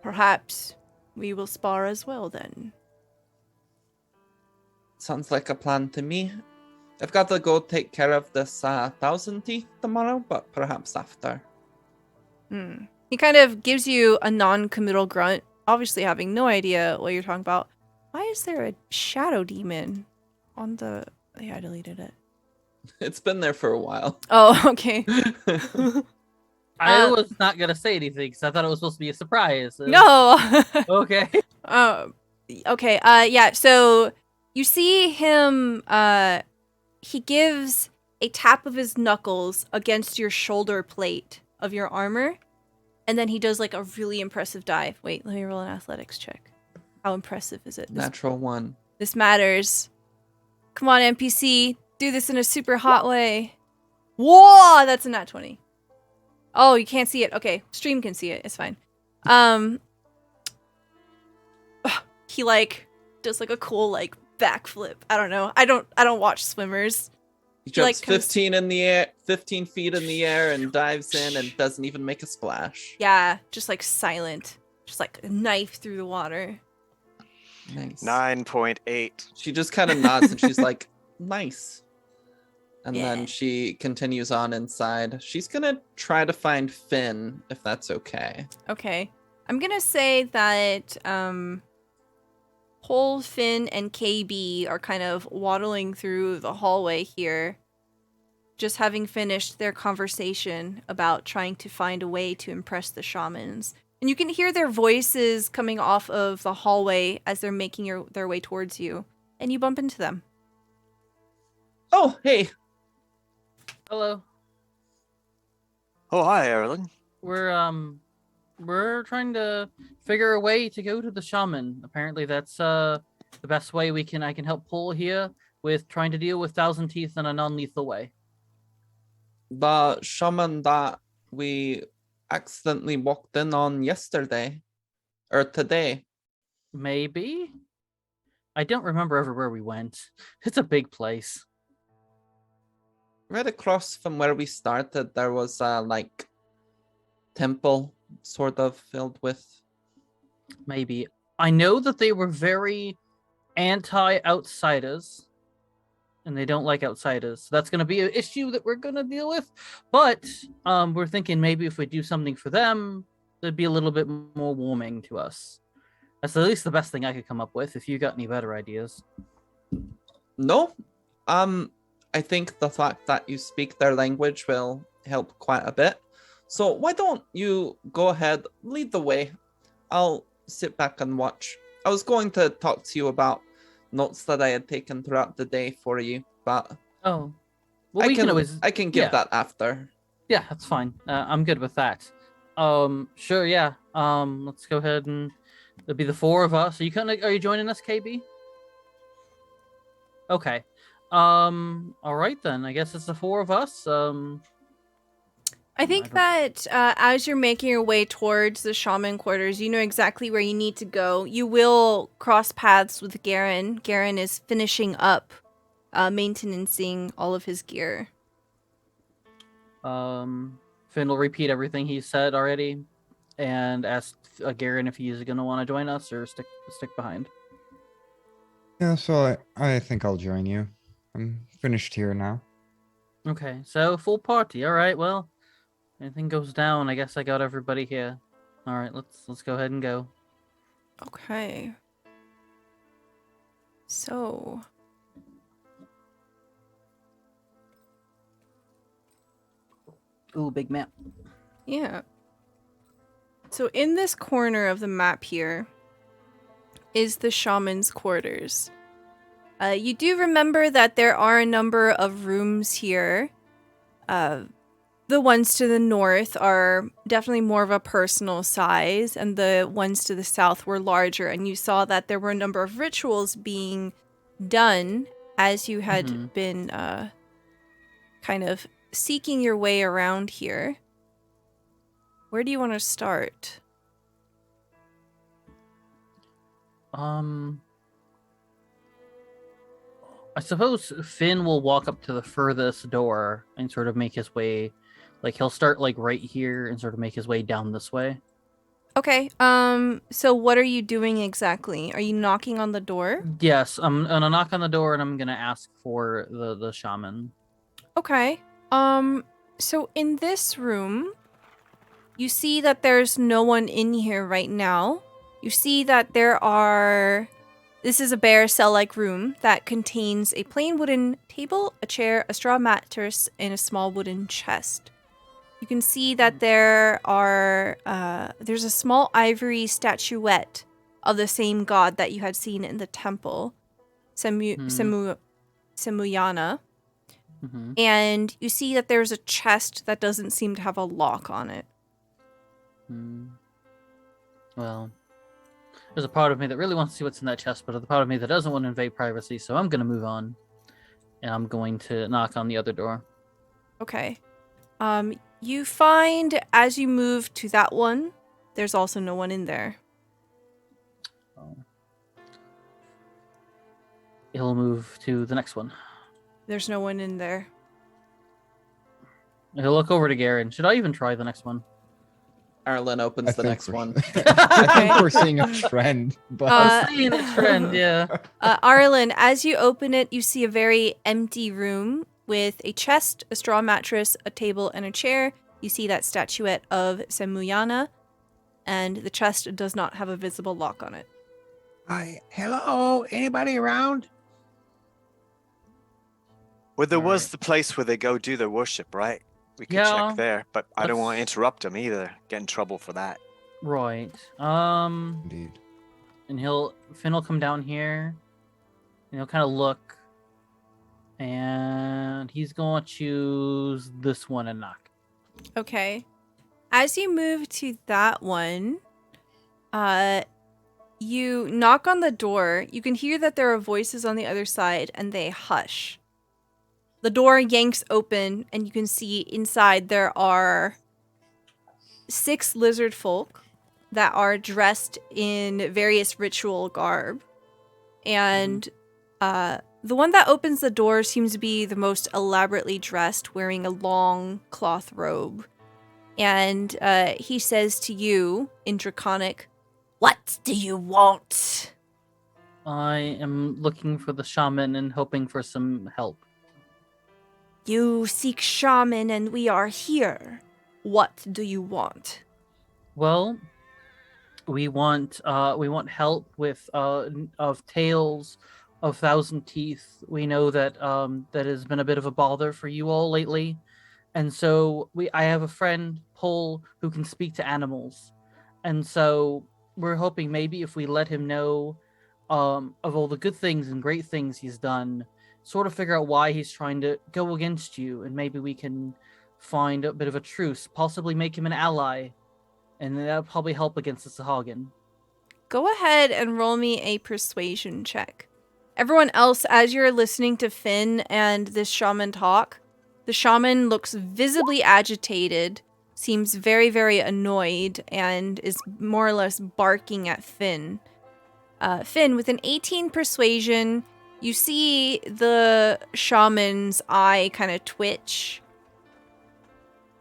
A: Perhaps we will spar as well then.
B: Sounds like a plan to me. I've got to go take care of this 1,000 teeth tomorrow, but perhaps after.
A: He kind of gives you a non-committal grunt, obviously having no idea what you're talking about. Why is there a shadow demon on the... Yeah, I deleted it.
B: It's been there for a while.
A: Oh, okay.
F: I was not gonna say anything because I thought it was supposed to be a surprise.
A: No!
F: Okay.
A: Okay, yeah, so you see him, he gives a tap of his knuckles against your shoulder plate of your armor, and then he does like a really impressive dive. Wait, let me roll an athletics check. How impressive is it?
B: Natural 1.
A: This matters. Come on, NPC, do this in a super hot way. Whoa, that's a nat 20. Oh, you can't see it. Okay, stream can see it. It's fine. He like does like a cool like backflip. I don't know. I don't watch swimmers.
B: He jumps
A: like, kinda
B: 15 feet in the air and dives in and doesn't even make a splash.
A: Yeah, just like silent. Just like a knife through the water.
B: Nice.
E: 9.8.
B: She just kind of nods and she's like, nice. And
A: Yeah.
B: then she continues on inside. She's gonna try to find Finn, if that's okay.
A: Okay. I'm gonna say that Pole, Finn, and KayBee are kind of waddling through the hallway here, just having finished their conversation about trying to find a way to impress the shamans. And you can hear their voices coming off of the hallway as they're making their way towards you. And you bump into them.
B: Oh, hey.
F: Hello.
E: Oh, hi, Erlen.
F: We're trying to figure a way to go to the shaman. Apparently that's the best way I can help Pull here with trying to deal with Thousand Teeth in a non-lethal way.
B: The shaman that we accidentally walked in on yesterday. Or today.
F: Maybe? I don't remember everywhere we went. It's a big place.
B: Right across from where we started, there was a, like, temple sort of filled with...
F: Maybe. I know that they were very anti-outsiders, and they don't like outsiders. So that's going to be an issue that we're going to deal with. But we're thinking maybe if we do something for them, it'd be a little bit more warming to us. That's at least the best thing I could come up with. If you got any better ideas.
B: No. I think the fact that you speak their language will help quite a bit. So why don't you go ahead, lead the way. I'll sit back and watch. I was going to talk to you about notes that I had taken throughout the day for you, but
F: Oh, well, we can always.
B: I can give
F: yeah.
B: that after.
F: Yeah, that's fine. I'm good with that. Sure, yeah. Let's go ahead and it'll be the 4 of us. Are you joining us, KayBee? Okay. All right then. I guess it's the 4 of us.
A: I think that as you're making your way towards the shaman quarters, you know exactly where you need to go. You will cross paths with Garen. Garen is finishing up maintenancing all of his gear.
F: Finn will repeat everything he said already, and ask Garen if he's gonna want to join us or stick behind.
D: Yeah, so I think I'll join you. I'm finished here now.
F: Okay, so full party. All right, well, anything goes down, I guess I got everybody here. All right, let's go ahead and go.
A: Okay. So.
F: Ooh, big map.
A: Yeah. So in this corner of the map here is the shaman's quarters. You do remember that there are a number of rooms here. The ones to the north are definitely more of a personal size, and the ones to the south were larger. And you saw that there were a number of rituals being done as you had been kind of seeking your way around here. Where do you want to start?
F: I suppose Finn will walk up to the furthest door and sort of make his way, like he'll start like right here and sort of make his way down this way.
A: Okay. So what are you doing exactly? Are you knocking on the door?
F: Yes, I'm gonna knock on the door and I'm gonna ask for the shaman.
A: Okay. So in this room, you see that there's no one in here right now. You see that this is a bare cell-like room that contains a plain wooden table, a chair, a straw mattress, and a small wooden chest. You can see that there's a small ivory statuette of the same god that you had seen in the temple, Semuyana.
F: Mm-hmm.
A: And you see that there's a chest that doesn't seem to have a lock on it.
F: Well, there's a part of me that really wants to see what's in that chest, but there's a part of me that doesn't want to invade privacy, so I'm going to move on. And I'm going to knock on the other door.
A: Okay. You find as you move to that one, there's also no one in there.
F: Oh. He'll move to the next one.
A: There's no one in there.
F: He'll look over to Garen. Should I even try the next one?
B: Arlen opens the next one.
D: I think we're seeing a trend, but
F: I'm seeing a trend, yeah.
A: Arlen, as you open it, you see a very empty room with a chest, a straw mattress, a table, and a chair. You see that statuette of Semuyana, and the chest does not have a visible lock on it.
G: Hi, hello, anybody around?
E: Well, there was the place where they go do their worship, right? We could check there, but I don't want to interrupt them either. Get in trouble for that.
F: Right.
D: indeed.
F: And Finn will come down here, and he'll kind of look, and he's going to choose this one and knock.
A: Okay. As you move to that one, you knock on the door. You can hear that there are voices on the other side, and they hush. The door yanks open, and you can see inside there are 6 lizard folk that are dressed in various ritual garb. And the one that opens the door seems to be the most elaborately dressed, wearing a long cloth robe. And he says to you in Draconic, "What do you want?"
F: I am looking for the shaman and hoping for some help.
A: "You seek shaman and we are here. What do you want?"
F: Well, we want help with of Tales of Thousand Teeth. We know that that has been a bit of a bother for you all lately. And so I have a friend, Paul, who can speak to animals. And so we're hoping maybe if we let him know of all the good things and great things he's done, sort of figure out why he's trying to go against you, and maybe we can find a bit of a truce, possibly make him an ally, and that'll probably help against the Sahagin.
A: Go ahead and roll me a persuasion check. Everyone else, as you're listening to Finn and this shaman talk, the shaman looks visibly agitated, seems very, very annoyed, and is more or less barking at Finn. Finn, with an 18 persuasion, you see the shaman's eye kind of twitch.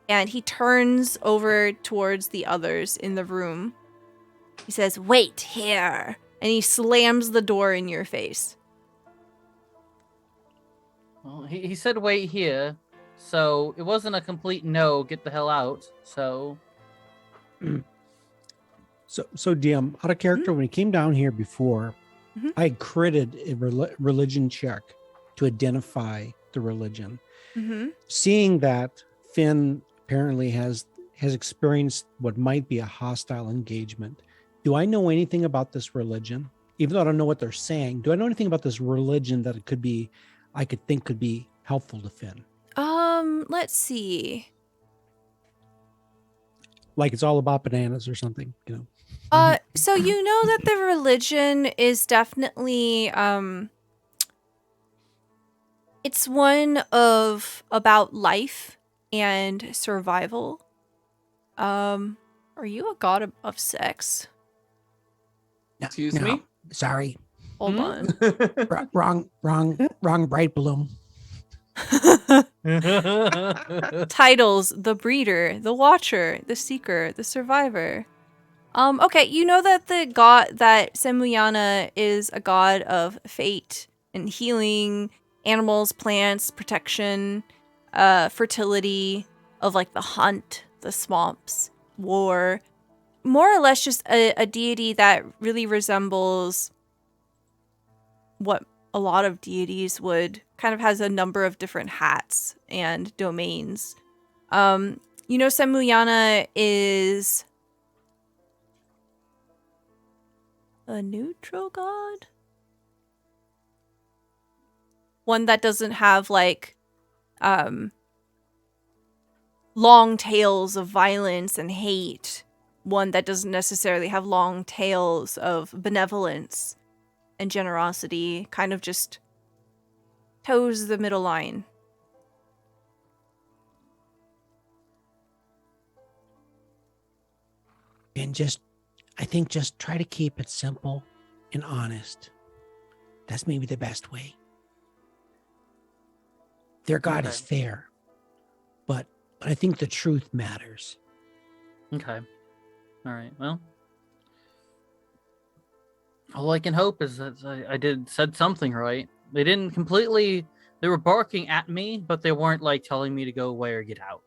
A: and he turns over towards the others in the room. He says, "Wait here," and he slams the door in your face.
F: Well, he said wait here, so it wasn't a complete no, get the hell out. So
C: So DM, out of character, when he came down here before,
A: Mhm.
C: I had critted a religion check to identify the religion.
A: Mm-hmm.
C: Seeing that Finn apparently has experienced what might be a hostile engagement, do I know anything about this religion? Even though I don't know what they're saying, do I know anything about this religion that I could think could be helpful to Finn?
A: Let's see.
C: Like it's all about bananas or something, you know?
A: So you know that the religion is definitely, it's one about life and survival. Are you a god of sex?
G: No,
B: Excuse
G: no,
B: me?
G: Sorry.
A: Hold
F: Hmm?
A: on.
G: Wrong bright bloom.
A: Titles: the breeder, the watcher, the seeker, the survivor. Okay, you know that that Semuyana is a god of fate and healing, animals, plants, protection, fertility, of like the hunt, the swamps, war. More or less just a deity that really resembles what a lot of deities would, kind of has a number of different hats and domains. You know, Semuyana is a neutral god? One that doesn't have like long tales of violence and hate. One that doesn't necessarily have long tales of benevolence and generosity, kind of just toes the middle line.
G: And I think just try to keep it simple and honest. That's maybe the best way. Their God is fair, but I think the truth matters.
F: Okay. All right. Well, all I can hope is that I said something right. They didn't completely. They were barking at me, but they weren't like telling me to go away or get out.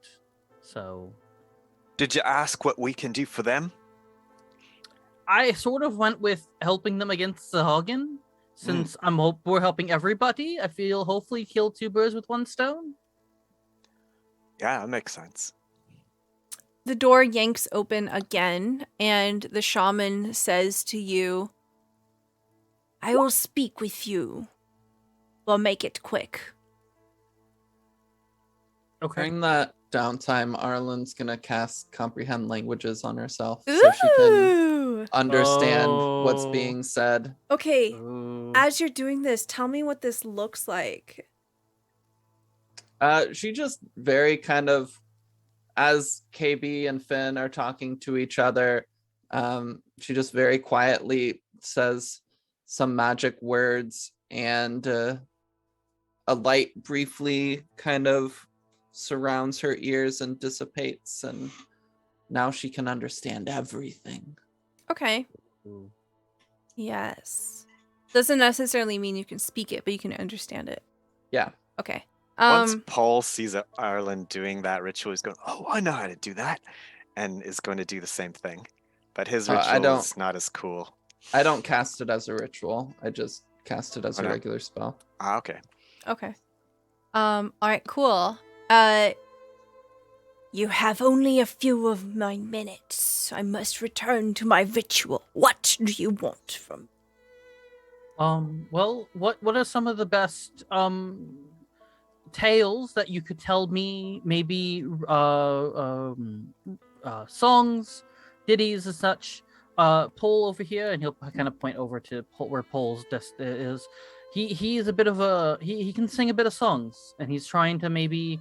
F: So,
E: Did you ask what we can do for them?
F: I sort of went with helping them against the Hagen. Since we're helping everybody, I feel hopefully kill two birds with one stone.
E: Yeah, that makes sense.
A: The door yanks open again, and the shaman says to you, "I will speak with you. We'll make it quick."
F: Okay.
B: During that downtime, Arlen's gonna cast Comprehend Languages on herself so she can
A: Ooh!
B: understand what's
F: Oh.
B: being said.
A: Okay,
F: Ooh.
A: as you're doing this, tell me what this looks like.
B: She just very kind of, as KayBee and Finn are talking to each other, she just very quietly says some magic words, and a light briefly kind of surrounds her ears and dissipates, and now she can understand everything.
A: Okay.
F: Ooh.
A: Yes. Doesn't necessarily mean you can speak it, but you can understand it.
B: Yeah.
A: Okay.
E: Once Paul sees Arlen doing that ritual, he's going, "Oh, I know how to do that," and is going to do the same thing. But his ritual is not as cool.
B: I don't cast it as a ritual. I just cast it as a
E: Okay.
B: regular spell.
E: Ah, okay.
A: Okay. All right, cool. You have only a few of my minutes. I must return to my ritual. What do you want from?
F: Well, what are some of the best tales that you could tell me? Maybe songs, ditties, and such. Paul over here, and he'll kind of point over to where Paul's desk is. He is a bit of a he can sing a bit of songs, and he's trying to maybe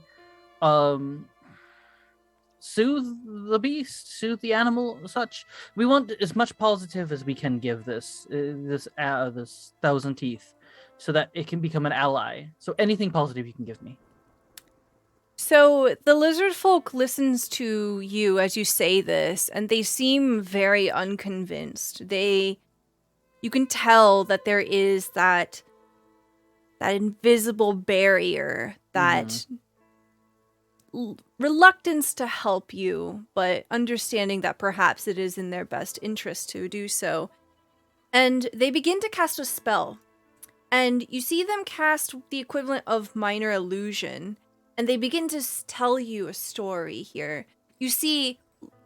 F: soothe the beast, soothe the animal, such. We want as much positive as we can give this thousand teeth, so that it can become an ally. So anything positive you can give me.
A: So the lizard folk listens to you as you say this, and they seem very unconvinced. You can tell that there is that invisible barrier, that reluctance to help you, but understanding that perhaps it is in their best interest to do so. And they begin to cast a spell. And you see them cast the equivalent of minor illusion, and they begin to tell you a story here. You see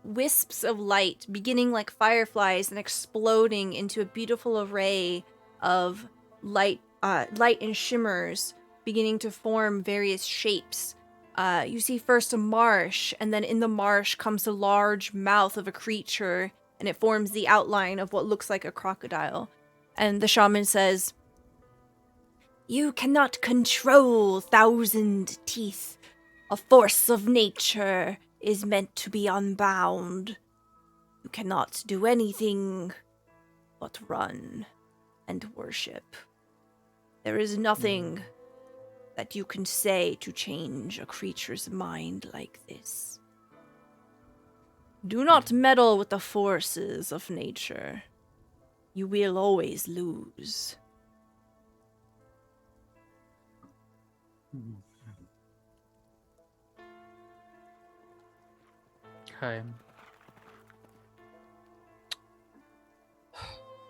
A: wisps of light beginning like fireflies and exploding into a beautiful array of light and shimmers, beginning to form various shapes. You see first a marsh, and then in the marsh comes the large mouth of a creature, and it forms the outline of what looks like a crocodile. And the shaman says, "You cannot control thousand teeth. A force of nature is meant to be unbound. You cannot do anything but run and worship. There is nothing that you can say to change a creature's mind like this. Do not meddle with the forces of nature. You will always lose."
F: Okay.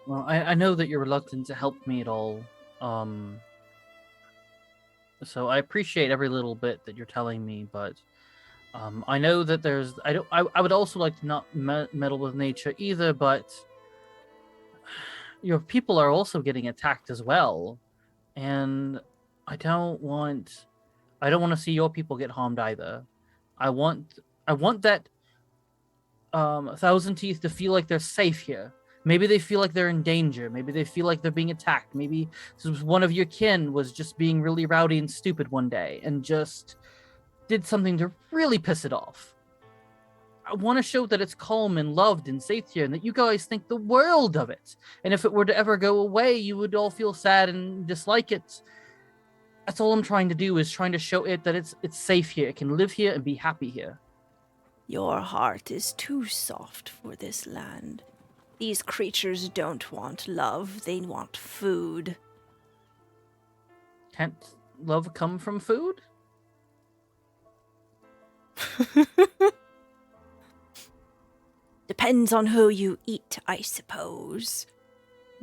F: Well, I know that you're reluctant to help me at all. So I appreciate every little bit that you're telling me, but I know that there's I would also like to not meddle with nature either, but your people are also getting attacked as well, and I don't want to see your people get harmed either. I want that Thousand Teeth to feel like they're safe here. Maybe they feel like they're in danger. Maybe they feel like they're being attacked. Maybe one of your kin was just being really rowdy and stupid one day and just did something to really piss it off. I want to show that it's calm and loved and safe here, and that you guys think the world of it. And if it were to ever go away, you would all feel sad and dislike it. That's all I'm trying to do, is trying to show it that it's safe here. It can live here and be happy here.
A: Your heart is too soft for this land. These creatures don't want love, they want food.
F: Can't love come from food?
A: Depends on who you eat, I suppose.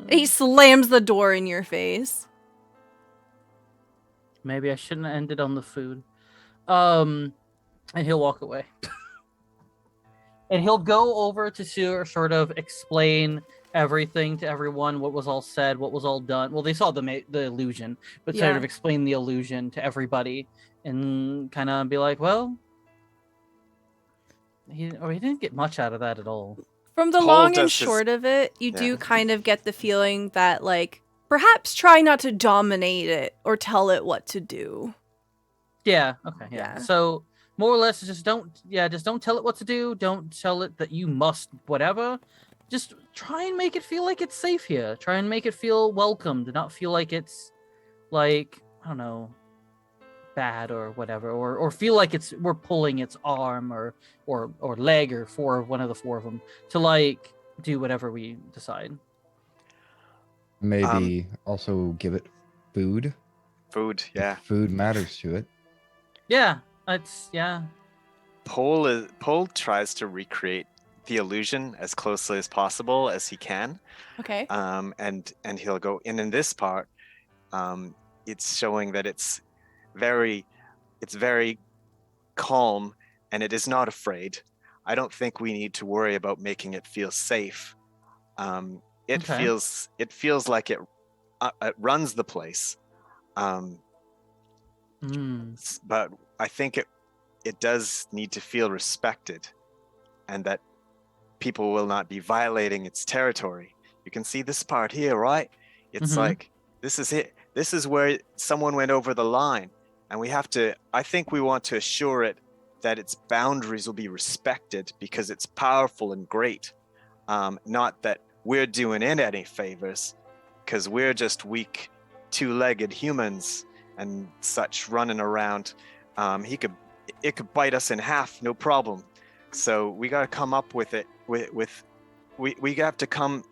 A: He slams the door in your face.
F: Maybe I shouldn't have ended on the food. And he'll walk away. And he'll go over to sort of explain everything to everyone, what was all said, what was all done. Well, they saw the illusion, but sort of explain the illusion to everybody and kind of be like, well, he didn't get much out of that at all.
A: From the long and short of it, you do kind of get the feeling that, like, perhaps try not to dominate it or tell it what to do.
F: Yeah, okay, yeah. So more or less, just don't tell it what to do. Don't tell it that you must whatever. Just try and make it feel like it's safe here. Try and make it feel welcome. Do not feel like it's, like, I don't know, bad or whatever, or feel like we're pulling its arm or leg or one of the four of them to, like, do whatever we decide.
D: Maybe also give it food.
E: Food, yeah.
D: Food matters to it.
F: Yeah.
E: Paul tries to recreate the illusion as closely as possible as he can.
A: Okay.
E: And he'll go in this part. It's showing that it's very calm and it is not afraid. I don't think we need to worry about making it feel safe. It feels like it runs the place. But I think it does need to feel respected, and that people will not be violating its territory. You can see this part here, right? It's like, this is it. This is where someone went over the line, and I think we want to assure it that its boundaries will be respected because it's powerful and great. Not that we're doing it any favors, because we're just weak, two-legged humans and such running around. He could it could bite us in half, no problem. So we got to come up with it. We have to come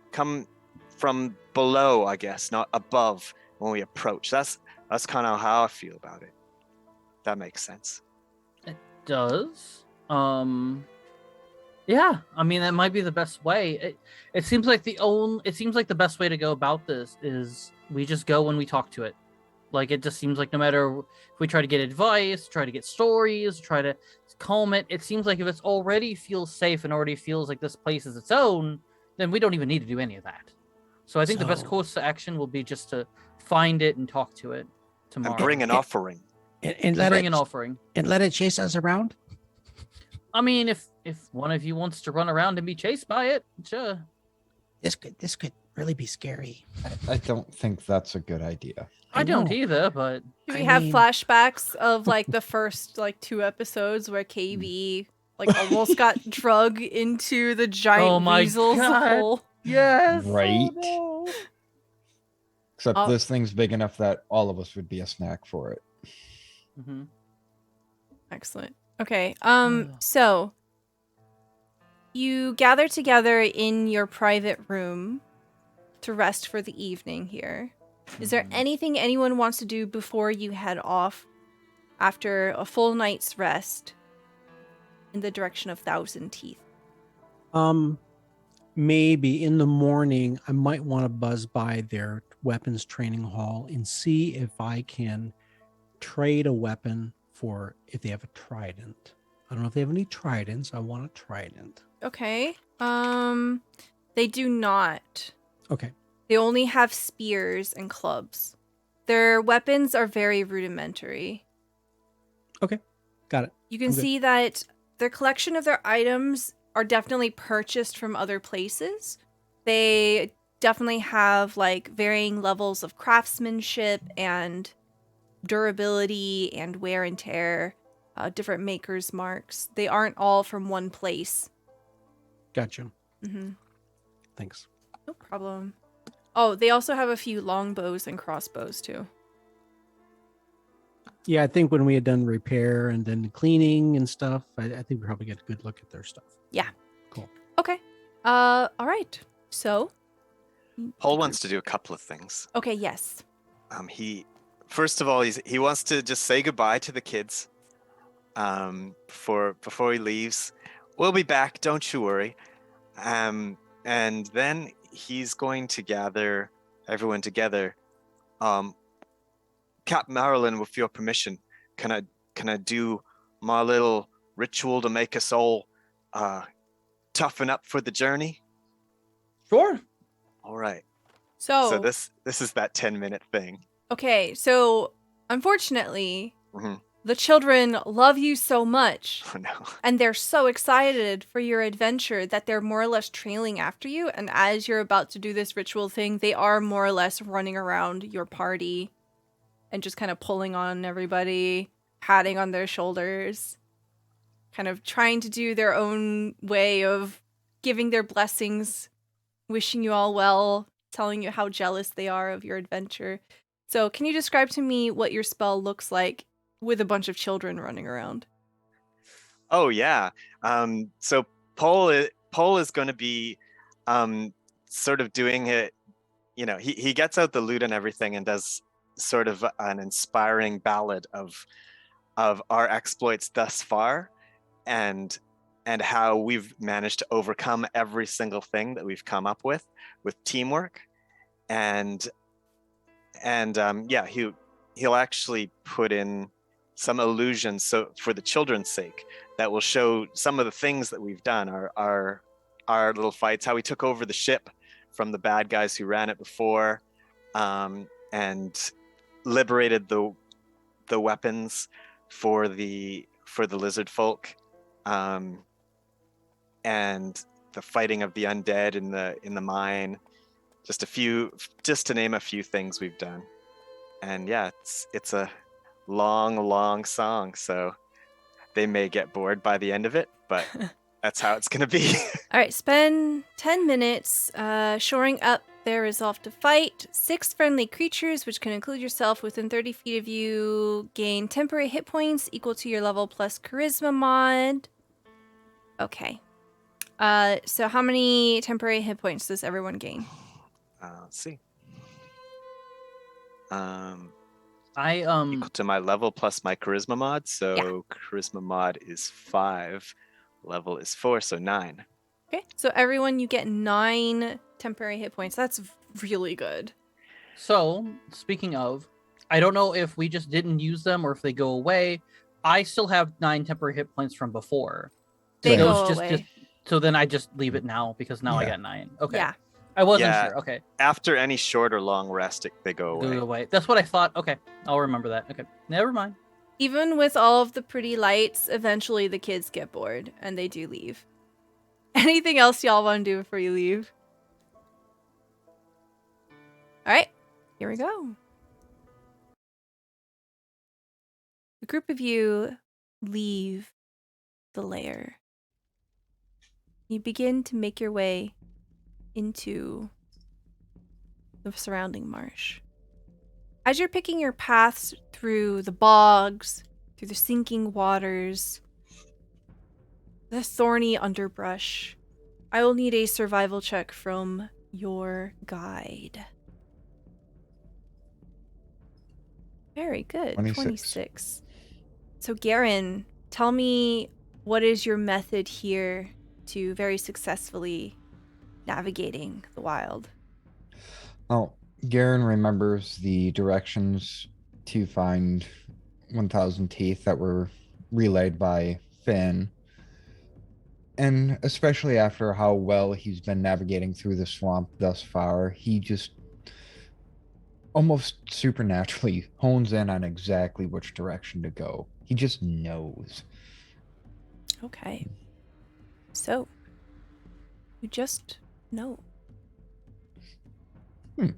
E: from below, I guess, not above when we approach. That's kind of how I feel about it. That makes sense.
F: It does. Yeah, I mean that might be the best way. It seems like the best way to go about this is we just go when we talk to it. Like it just seems like no matter if we try to get advice, try to get stories, try to calm it, it seems like if it's already feels safe and already feels like this place is its own, then we don't even need to do any of that. So I think the best course of action will be just to find it and talk to it tomorrow.
E: And bring an offering.
G: And let
F: bring
G: it
F: an offering.
G: and let it chase us around.
F: I mean, if one of you wants to run around and be chased by it, sure.
G: This could really be scary.
D: I don't think that's a good idea.
F: I don't
G: know.
F: either, but
A: Do we
G: I
A: have
G: mean-
A: flashbacks of like the first like 2 episodes where KayBee like almost got drug into the giant
F: Oh my
A: weasel's
F: God.
A: hole?
F: yes,
D: Right?
F: oh no.
D: Except
A: Oh.
D: this thing's big enough that all of us would be a snack for it.
F: Mhm.
A: Excellent. Okay. So you gather together in your private room to rest for the evening here. Is there anything anyone wants to do before you head off after a full night's rest in the direction of Thousand Teeth?
C: Maybe in the morning I might want to buzz by their weapons training hall and see if I can trade a weapon for if they have a trident. I don't know if they have any tridents. I want a trident.
A: Okay. They do not.
C: Okay.
A: They only have spears and clubs. Their weapons are very rudimentary.
C: Got it.
A: You can
C: I'm good.
A: see that their collection of their items are definitely purchased from other places. They definitely have like varying levels of craftsmanship and durability and wear and tear, different makers' marks. They aren't all from one place.
C: Gotcha.
A: Mm-hmm.
C: Thanks.
A: No problem. Oh, they also have a few longbows and crossbows too.
C: Yeah, I think when we had done repair and then cleaning and stuff, I think we probably get a good look at their stuff.
A: Okay. All right. So.
E: Paul wants to do a couple of things.
A: Okay. Yes.
E: He first of all he wants to just say goodbye to the kids before he leaves. We'll be back, don't you worry. And then he's going to gather everyone together. Cap Marilyn, with your permission, can I do my little ritual to make us all toughen up for the journey?
B: Sure.
E: All right.
A: So.
E: So this is that 10-minute thing.
A: Okay. So, unfortunately,
E: Mhm.
A: the children love you so much.
E: Oh no.
A: And they're so excited for your adventure that they're more or less trailing after you. And as you're about to do this ritual thing, they are more or less running around your party and just kind of pulling on everybody, patting on their shoulders, kind of trying to do their own way of giving their blessings, wishing you all well, telling you how jealous they are of your adventure. So can you describe to me what your spell looks like with a bunch of children running around?
E: Oh yeah. So Paul is going to be sort of doing it. You know, he gets out the lute and everything and does sort of an inspiring ballad of our exploits thus far, and how we've managed to overcome every single thing that we've come up with teamwork, and yeah, he'll actually put in some illusions so for the children's sake that will show some of the things that we've done, our little fights, how we took over the ship from the bad guys who ran it before, and liberated the weapons for the lizard folk, and the fighting of the undead in the mine. Just to name a few things we've done. And yeah, it's a long song, so they may get bored by the end of it, but that's how it's gonna be.
A: All right, spend 10 minutes shoring up Their resolve to fight. 6 friendly creatures, which can include yourself within 30 feet of you, gain temporary hit points equal to your level plus charisma mod. Okay. So how many temporary hit points does everyone gain?
E: Let's see.
F: I
E: Equal to my level plus my charisma mod. So charisma mod is 5. Level is 4, so 9.
A: Okay. So everyone, you get 9 temporary hit points. That's really good.
F: So, speaking of, I don't know if we just didn't use them or if they go away. I still have 9 temporary hit points from before.
A: They
F: Those
A: go
F: just,
A: away.
F: so then I just leave it now because now I
D: Yeah.
F: got 9. Okay.
A: Yeah.
F: I wasn't
E: Yeah.
F: sure. Okay.
E: After any short or long rest, they go away.
F: Go away. That's what I thought. Okay. I'll remember that. Okay. Never mind.
A: Even with all of the pretty lights, eventually the kids get bored and they do leave. Anything else y'all want to do before you leave? All right, here we go. A group of you leave the lair. You begin to make your way into the surrounding marsh. As you're picking your paths through the bogs, through the sinking waters, the thorny underbrush, I will need a survival check from your guide. Very good. 26. So Garen, tell me, what is your method here to very successfully navigating the wild?
D: Oh, Garen remembers the directions to find 1,000 teeth that were relayed by Finn. And especially after how well he's been navigating through the swamp thus far, he just almost supernaturally hones in on exactly which direction to go. He just knows.
A: Okay. So, you just know.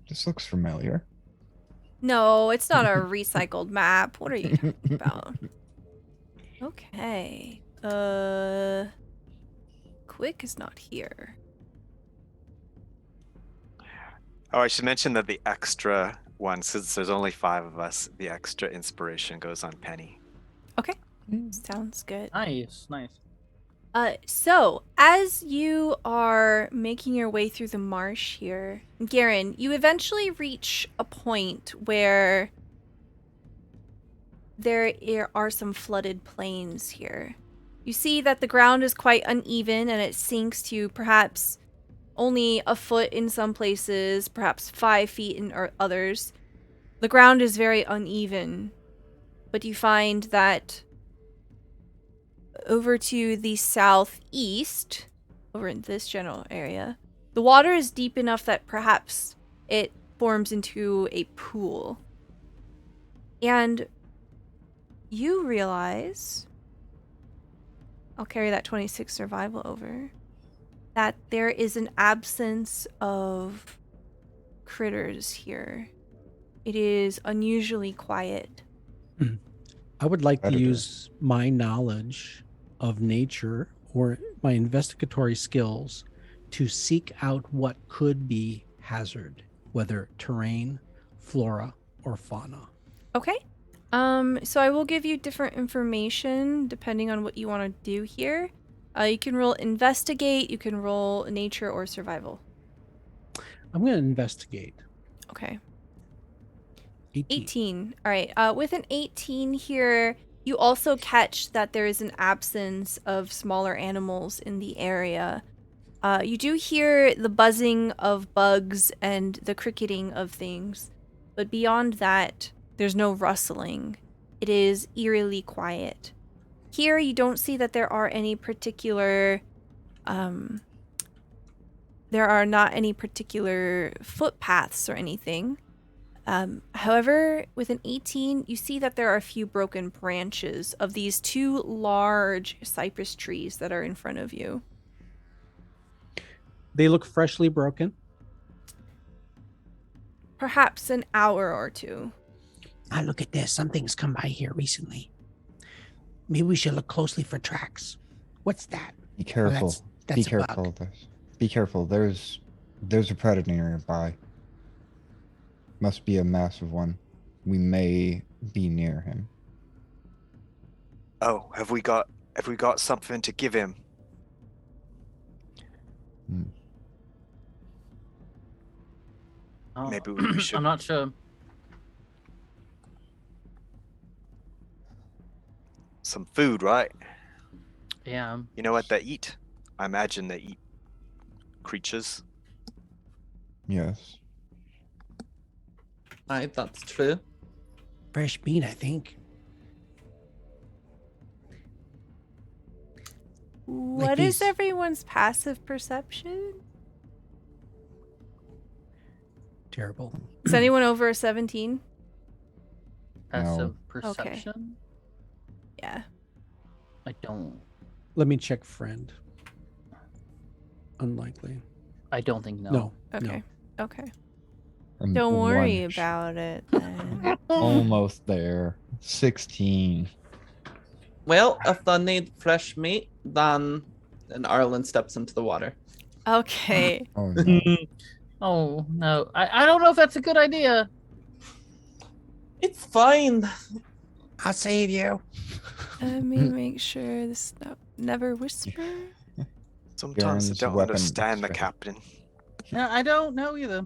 D: This looks familiar.
A: No, it's not a recycled map. What are you talking about? Okay. Quick is not here.
E: Oh, I should mention that the extra one, since there's only 5 of us, the extra inspiration goes on Penny.
A: Okay. Sounds good.
F: Nice.
A: So as you are making your way through the marsh here, Garen, you eventually reach a point where there are some flooded plains here. You see that the ground is quite uneven and it sinks to perhaps only a foot in some places, perhaps 5 feet in others. The ground is very uneven, but you find that over to the southeast, over in this general area, the water is deep enough that perhaps it forms into a pool. And you realize, I'll carry that 26 survival over, that there is an absence of critters here. It is unusually quiet.
C: I would like to
D: Predator.
C: use my knowledge of nature or my investigatory skills to seek out what could be hazard, whether terrain, flora, or fauna.
A: Okay. So I will give you different information depending on what you want to do here. You can roll investigate, you can roll nature or survival.
C: I'm going to investigate.
A: Okay.
C: 18.
A: 18. All right. With an 18 here, you also catch that there is an absence of smaller animals in the area. You do hear the buzzing of bugs and the cricketing of things, but beyond that, there's no rustling. It is eerily quiet. Here, you don't see that there are any particular, there are not any particular footpaths or anything. However, with an 18, you see that there are a few broken branches of these 2 large cypress trees that are in front of you.
C: They look freshly broken.
A: Perhaps an hour or 2.
G: Ah, look at this. Something's come by here recently. Maybe we should look closely for tracks. What's that?
D: Be careful.
G: that's
D: Be
G: a bug.
D: careful. Be careful. There's There's a predator nearby. Must be a massive one. We may be near him.
E: Oh, have we got something to give him?
D: Hmm.
F: Oh,
E: Maybe we should.
F: I'm not sure.
E: Some food, right?
F: Yeah.
E: You know what they eat? I imagine they eat creatures.
D: Yes.
B: That's true.
G: Fresh meat, I think.
A: What is
G: these-
A: everyone's passive perception?
G: Terrible.
A: Is anyone over a 17?
F: Passive perception?
A: Yeah.
F: I don't.
C: Let me check friend. Unlikely.
F: I don't think no.
C: No.
A: Okay. Okay.
D: I'm
A: Don't worry
D: one-
A: about it then.
D: Almost there. 16.
B: Well, if they need fresh meat, then Arlen steps into the water.
A: Okay.
D: Oh no.
F: Oh no. I don't know if that's a good idea.
B: It's fine.
G: I'll save you.
A: Let me make sure this never whisper.
E: Sometimes
D: Garen's
E: I don't
D: weapon
E: understand the
D: strength.
E: captain.
F: Yeah, I don't know either.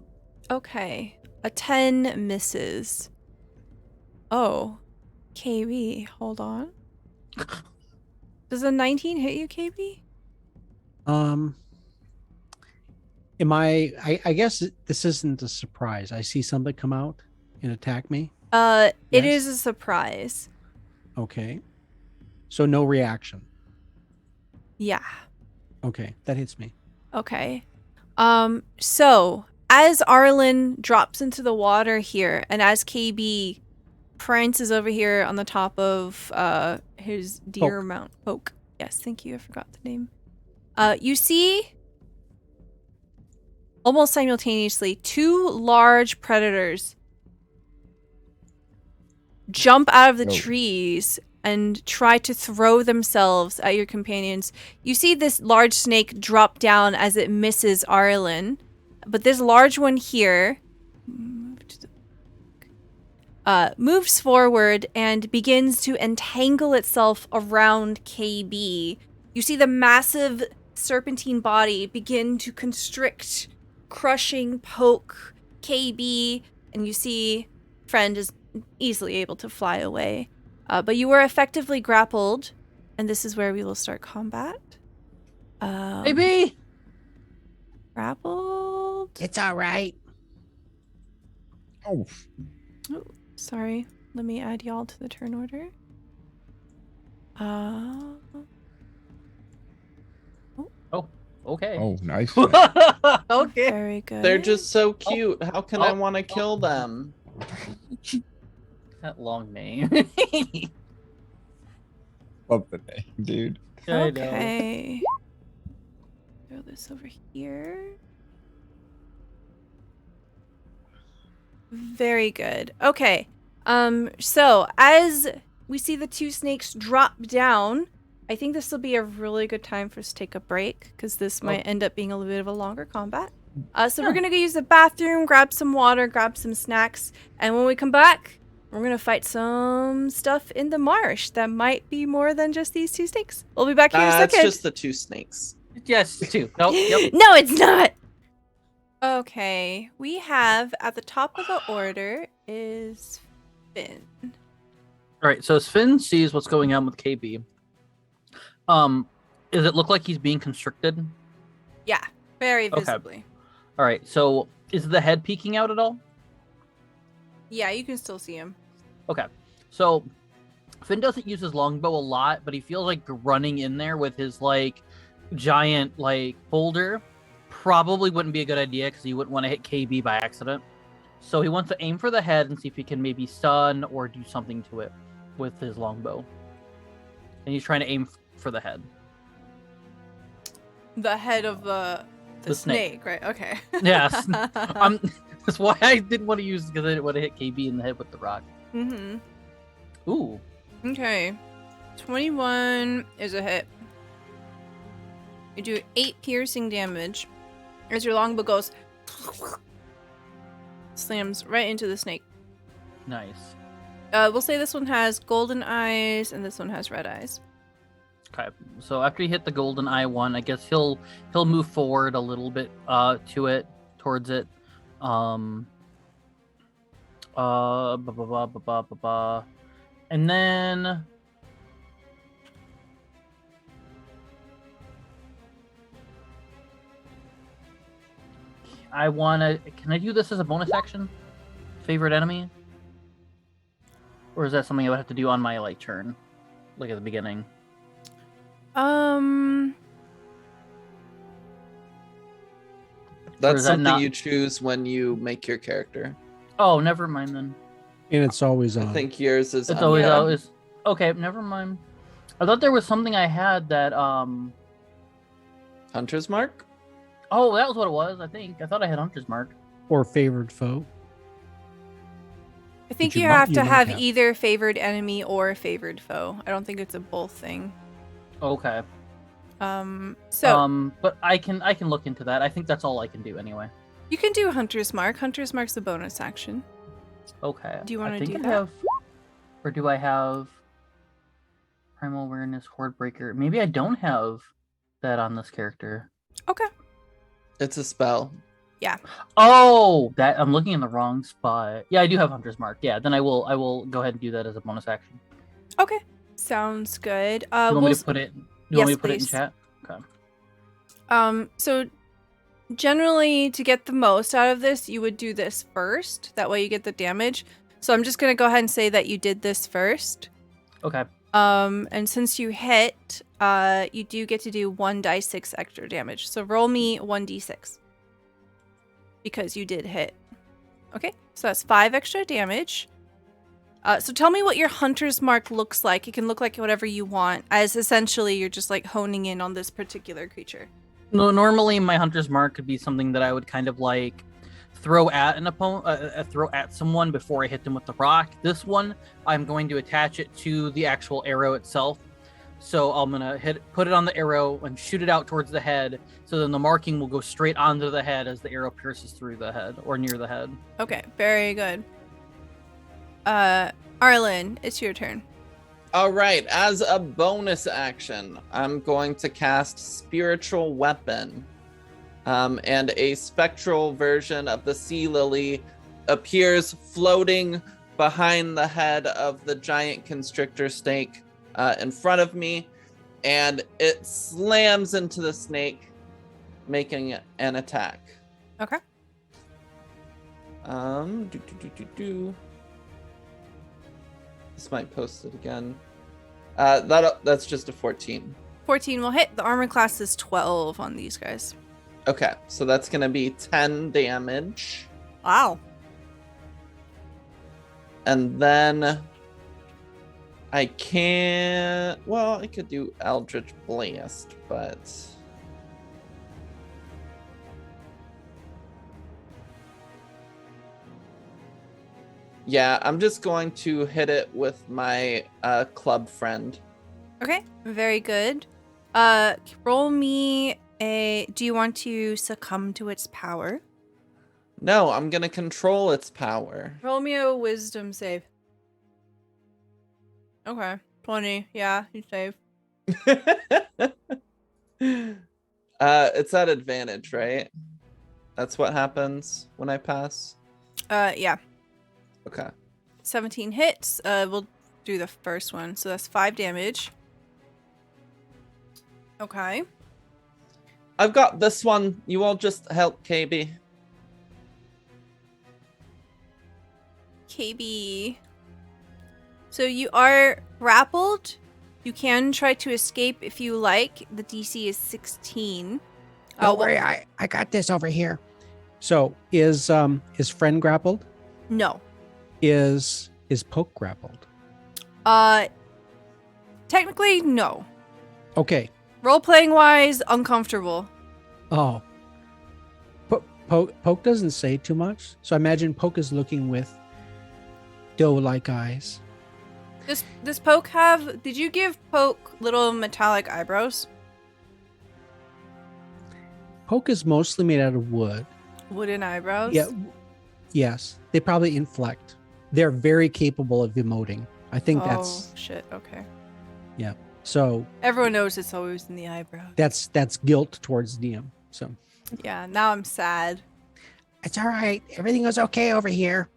A: Okay. A 10 misses. Oh. KayBee, hold on. Does a 19 hit you, KayBee?
C: Am I guess this isn't a surprise. I see something come out and attack me.
A: It
C: Yes.
A: is a surprise.
C: Okay. So no reaction.
A: Yeah.
C: Okay, that hits me.
A: Okay. So as Arlen drops into the water here, and as KayBee prances over here on the top of his deer
C: Poke.
A: mount. Poke. Yes, thank you. I forgot the name. You see almost simultaneously 2 large predators jump out of the
D: Oh.
A: trees and try to throw themselves at your companions. You see this large snake drop down as it misses Arlen, but this large one here moves forward and begins to entangle itself around KayBee. You see the massive serpentine body begin to constrict, crushing, poke KayBee, and you see friend is easily able to fly away. But you were effectively grappled, and this is where we will start combat.
F: Maybe.
A: Grappled.
G: It's all right.
D: Oh,
A: Sorry, let me add y'all to the turn order.
F: Okay.
D: oh, nice.
F: Okay.
A: Very good.
B: They're just so cute. How can I want to kill them?
F: That long name.
D: Love the name, dude.
F: I know.
A: Okay. Throw this over here. Very good. Okay. So as we see the 2 snakes drop down, I think this will be a really good time for us to take a break, because this might end up being a little bit of a longer combat. So we're gonna go use the bathroom, grab some water, grab some snacks, and when we come back, we're gonna fight some stuff in the marsh that might be more than just these 2 snakes. We'll be back here in a
B: It's
A: second.
B: just the 2 snakes.
F: Yes, 2. Nope. Yep.
A: No, it's not. Okay, we have at the top of the order is Finn.
F: All right. So Sven sees what's going on with KayBee. Does it look like he's being constricted?
A: Yeah, very
F: Okay.
A: visibly.
F: All right. So is the head peeking out at all?
A: Yeah, you can still see him.
F: Okay. So Finn doesn't use his longbow a lot, but he feels like running in there with his like giant like boulder probably wouldn't be a good idea, because he wouldn't want to hit KayBee by accident. So he wants to aim for the head and see if he can maybe stun or do something to it with his longbow. And he's trying to aim for the head.
A: The head of the
F: The snake.
A: right? Okay.
F: Yes. That's why I didn't want to use, because I didn't want to hit KayBee in the head with the rock.
A: Mm-hmm.
F: Ooh.
A: Okay. 21 is a hit. You do 8 piercing damage as your longbow goes Slams right into the snake.
F: Nice.
A: We'll say this one has golden eyes and this one has red eyes.
F: Okay. So after you hit the golden eye one, I guess he'll move forward a little bit towards it. And then can I do this as a bonus action? Favorite enemy? Or is that something I would have to do on my turn? Like at the beginning?
B: That's
F: is that
B: something
F: not-
B: you choose when you make your character.
F: Oh, never mind then.
C: And it's always on.
B: I think yours is.
F: It's
B: on-
F: always okay, never mind. I thought there was something I had that
B: Hunter's Mark.
F: oh, that was what it was, I think. I thought I had Hunter's Mark.
C: Or favored foe.
A: I think
C: But you
A: you
C: might-
A: have
C: you
A: to
C: might
A: have
C: have.
A: either favored enemy or favored foe. I don't think it's a both thing.
F: Okay.
A: So
F: But I can look into that. I think that's all I can do anyway.
A: you can do Hunter's Mark. Hunter's Mark's a bonus action.
F: Okay.
A: Do you wanna
F: I think
A: do
F: I
A: that?
F: have, or do I have Primal Awareness, Horde Breaker? Maybe I don't have that on this character.
A: Okay.
B: It's a spell.
F: Oh, that I'm looking in the wrong spot. Yeah, I do have Hunter's Mark. Yeah, then I will go ahead and do that as a bonus action.
A: Okay. Sounds good.
F: Do you want me
A: we'll
F: to put it? Do you want me
A: yes,
F: to put it in
A: please.
F: chat? Okay.
A: So generally to get the most out of this, you would do this first. That way you get the damage. So I'm just gonna go ahead and say that you did this first.
F: Okay.
A: And since you hit, you do get to do 1d6 extra damage. So roll me 1d6. Because you did hit. Okay, so that's 5 extra damage. So tell me what your Hunter's Mark looks like. It can look like whatever you want, as essentially you're just like honing in on this particular creature.
F: No, normally my Hunter's Mark could be something that I would kind of like throw at an opponent, throw at someone before I hit them with the rock. This one, I'm going to attach it to the actual arrow itself. So I'm gonna put it on the arrow and shoot it out towards the head. So then the marking will go straight onto the head as the arrow pierces through the head or near the head.
A: Okay, very good. Arlen, it's your turn.
B: All right. As a bonus action, I'm going to cast Spiritual Weapon. And a spectral version of the sea lily appears floating behind the head of the giant constrictor snake in front of me, and it slams into the snake, making an attack.
A: Okay.
B: This might post it again. That's just a 14.
A: 14 will hit. The armor class is 12 on these guys.
B: Okay, so that's gonna be 10 damage.
A: Wow.
B: And then I can't. Well, I could do Eldritch Blast, but yeah, I'm just going to hit it with my club friend.
A: Okay, very good. Roll me a. Do you want to succumb to its power?
B: No, I'm gonna control its power.
A: Roll me a wisdom save. Okay, 20. Yeah, you save.
B: It's at advantage, right? That's what happens when I pass.
A: Yeah.
B: Okay.
A: 17 hits. We'll do the first one. So that's 5 damage. Okay.
B: I've got this one. You all just help KayBee.
A: KayBee. So you are grappled. You can try to escape if you like. The DC is 16.
G: Don't worry, I got this over here.
C: So is friend grappled?
A: No.
C: Is Poke grappled?
A: Technically, no.
C: Okay.
A: Role-playing wise, uncomfortable.
C: Oh. Poke doesn't say too much. So I imagine Poke is looking with doe-like eyes.
A: Does Poke have... Did you give Poke little metallic eyebrows?
C: Poke is mostly made out of wood.
A: Wooden eyebrows?
C: Yeah. Yes. They probably inflect. They're very capable of emoting. I think that's
A: shit. Okay.
C: so.
A: Everyone knows it's always in the eyebrows.
C: That's guilt towards DM. So
A: Yeah, now I'm sad.
G: It's all right. Everything goes okay over here.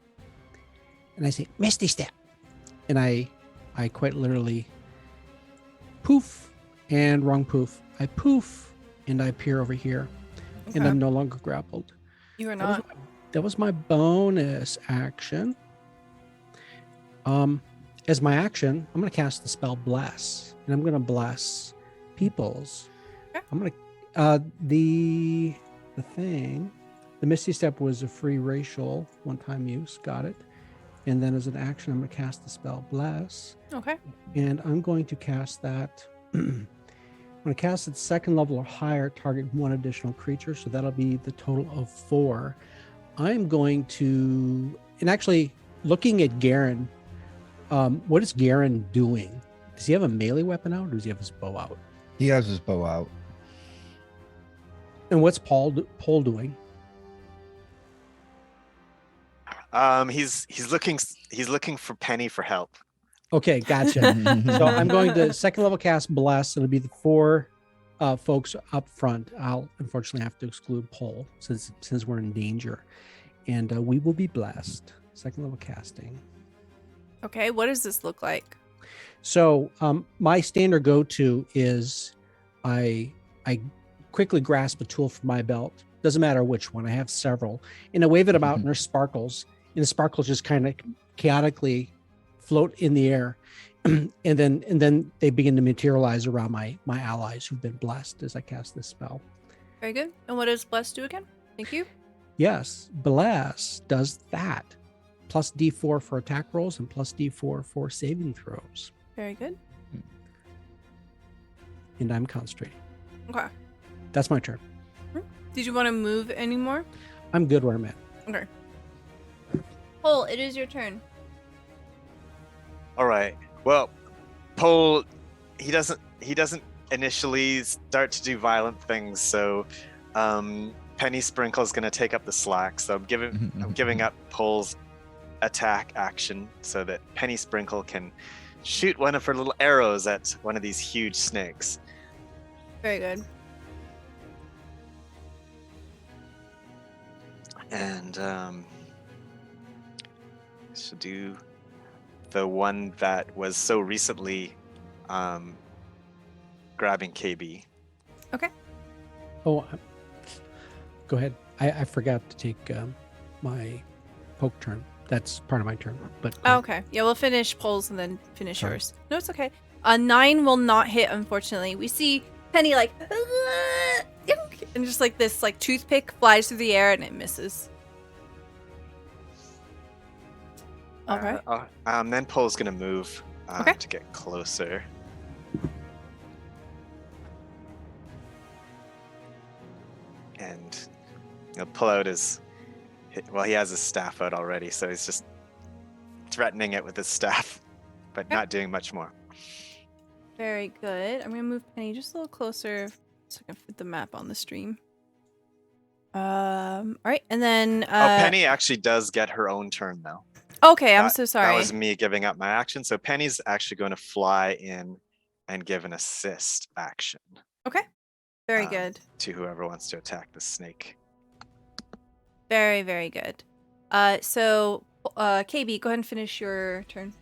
G: And I say, Misty Step.
C: and I quite literally poof and wrong poof. I poof and I appear over here, and
A: Okay.
C: I'm no longer grappled.
A: You are
C: That was
A: not.
C: That was my bonus action. As my action, I'm gonna cast the spell Bless, and I'm gonna bless peoples.
A: Okay.
C: I'm gonna the thing. The Misty Step was a free racial one-time use. Got it. And then as an action, I'm gonna cast the spell Bless,
A: Okay.
C: and I'm going to cast that. I'm gonna cast it second level or higher. Target one additional creature, so that'll be the total of 4. I'm going to, and actually looking at Garen, what is Garen doing? Does he have a melee weapon out, or does he have his bow out?
D: He has his bow out.
C: And what's Paul doing?
E: He's looking for Penny for help.
C: Okay, gotcha. So I'm going to second level cast Bless. It'll be the 4 folks up front. I'll unfortunately have to exclude Paul since we're in danger, and we will be blessed. Second level casting.
A: Okay, what does this look like?
C: So my standard go-to is I quickly grasp a tool from my belt. Doesn't matter which one. I have several, and I wave it about, and there's sparkles, and the sparkles just kind of chaotically float in the air, and then they begin to materialize around my allies who've been blessed as I cast this spell.
A: Very good. And what does Bless do again? Thank you.
C: Yes, Bless does that. Plus D4 for attack rolls and plus D4 for saving throws.
A: Very good.
C: And I'm concentrating.
A: Okay.
C: That's my turn.
A: Did you want to move anymore?
C: I'm good where I'm at.
A: Okay. Paul, it is your turn.
E: All right. Well, Pole, he doesn't initially start to do violent things, so Penny Sprinkle is going to take up the slack. So I'm giving up Pole's attack action so that Penny Sprinkle can shoot one of her little arrows at one of these huge snakes.
A: Very good.
E: And she'll do the one that was so recently grabbing KayBee.
C: Oh, go ahead. I forgot to take my poke turn. That's part of my turn. But
A: Okay. Yeah, we'll finish Paul's and then finish
C: Sorry.
A: yours. No, it's okay. A 9 will not hit, unfortunately. We see Penny like, and just like this, like toothpick flies through the air and it misses. Okay.
E: Then Pole's gonna move
A: Okay.
E: to get closer. And he'll pull out he has his staff out already, so he's just threatening it with his staff, but
A: Okay.
E: not doing much more.
A: Very good. I'm gonna move Penny just a little closer so I can fit the map on the stream. All right, and then
E: Penny actually does get her own turn now.
A: Okay, I'm
E: That-
A: so sorry.
E: That was me giving up my action. So Penny's actually going to fly in and give an assist action
A: Very
E: um,
A: good.
E: to whoever wants to attack the snake.
A: Very, very good. So KayBee, go ahead and finish your turn.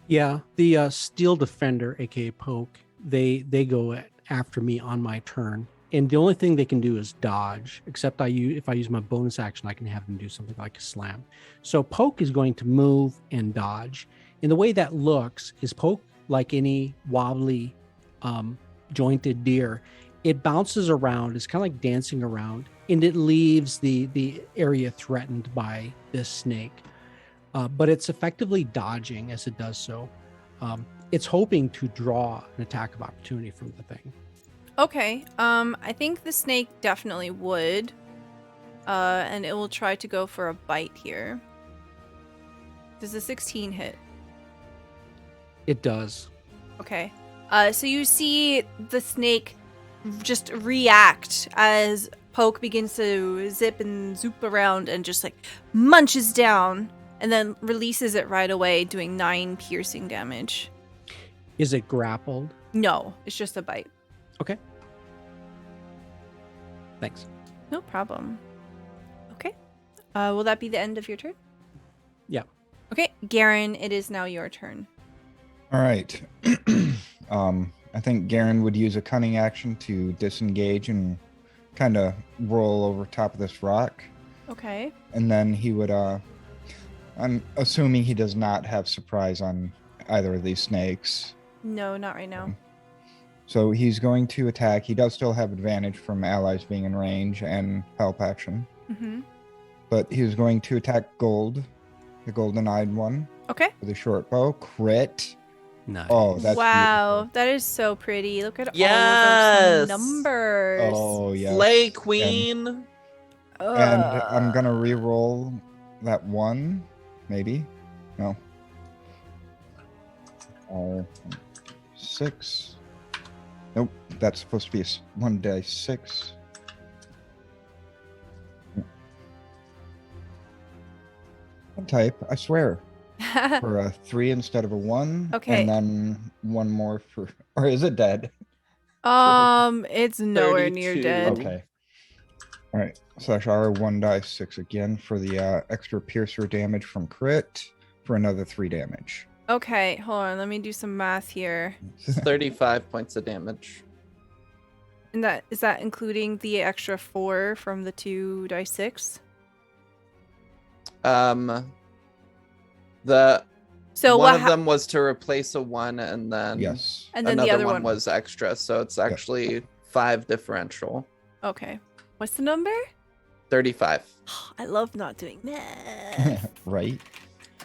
C: yeah, the Steel Defender, aka Poke, they go after me on my turn, and the only thing they can do is dodge. Except if I use my bonus action, I can have them do something like a slam. So Poke is going to move and dodge, and the way that looks is Poke, like any wobbly, jointed deer, it bounces around. It's kind of like dancing around, and it leaves the area threatened by this snake. But it's effectively dodging as it does so. It's hoping to draw an attack of opportunity from the thing.
A: Okay. I think the snake definitely would. And it will try to go for a bite here. Does the 16 hit?
C: It does.
A: Okay. So you see the snake just react as poke begins to zip and zoop around and just like munches down and then releases it right away, doing 9 piercing damage.
C: Is it grappled?
A: No, it's just a bite.
C: Okay. Thanks.
A: No problem. Okay. Will that be the end of your turn?
C: Yeah.
A: Okay, Garen, it is now your turn.
D: All right. I think Garen would use a cunning action to disengage and kind of roll over top of this rock.
A: Okay.
D: And then he would, I'm assuming he does not have surprise on either of these snakes.
A: No, not right now.
D: So he's going to attack. He does still have advantage from allies being in range and help action.
A: Mm-hmm.
D: But he's going to attack Gold, the golden-eyed one,
A: Okay.
D: with a short bow. Crit.
C: Nice.
D: Oh, that's
A: wow,
D: beautiful.
A: that is so pretty. Look at all of
B: Yes!
A: those numbers.
D: Oh, yeah.
B: Slay Queen.
D: And I'm going to re-roll that one, maybe. No. 6. Nope, that's supposed to be 1d6. Type, I swear, for a 3 instead of a 1.
A: Okay.
D: And then one more for, or is it dead?
A: It's nowhere near
B: 32.
A: dead.
D: Okay. All right, /R 1d6 again for the extra piercer damage from crit for another 3 damage.
A: Okay, hold on. Let me do some math here.
B: 35 points of damage.
A: And is that including the extra 4 from the 2d6?
B: The
A: So
B: one
A: what?
B: of them was to replace a 1, and then
D: Yes.
A: And then the
B: another
A: other
B: one
A: one
B: was extra, so it's actually 5 differential.
A: Okay. What's the number?
B: 35.
A: I love not doing math.
D: Right?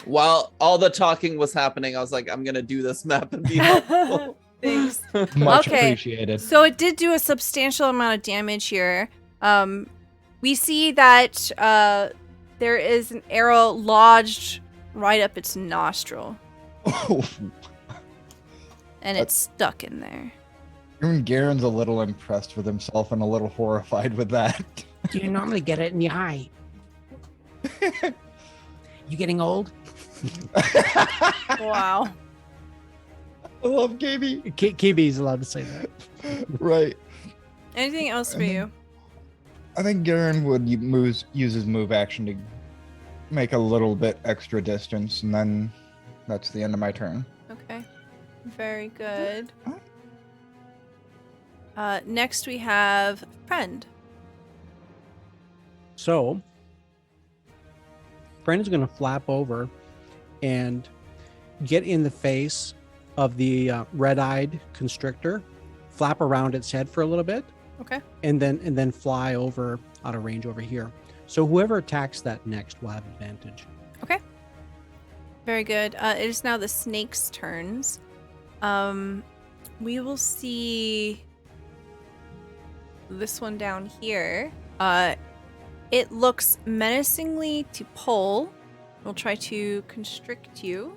B: While all the talking was happening, I was like, I'm gonna do this map and be helpful.
A: Thanks.
D: Much
A: Okay.
D: appreciated.
A: So it did do a substantial amount of damage here. We see that there is an arrow lodged right up its nostril,
D: Oh,
A: and it's stuck in there.
D: even Garen's a little impressed with himself and a little horrified with that.
G: Do you normally get it in the eye? You getting old?
A: Wow.
D: I love KayBee.
C: KayBee's allowed to say that.
D: Right.
A: Anything else for you?
D: I think Garen would use his move action to make a little bit extra distance, and then that's the end of my turn.
A: Okay. Very good. Next we have Friend.
C: So, Friend is going to flap over and get in the face of the red-eyed constrictor, flap around its head for a little bit,
A: Okay.
C: and then fly over out of range over here. So whoever attacks that next will have advantage.
A: Okay. Very good. It is now the snake's turns. We will see this one down here. It looks menacingly to pull. We'll try to constrict you.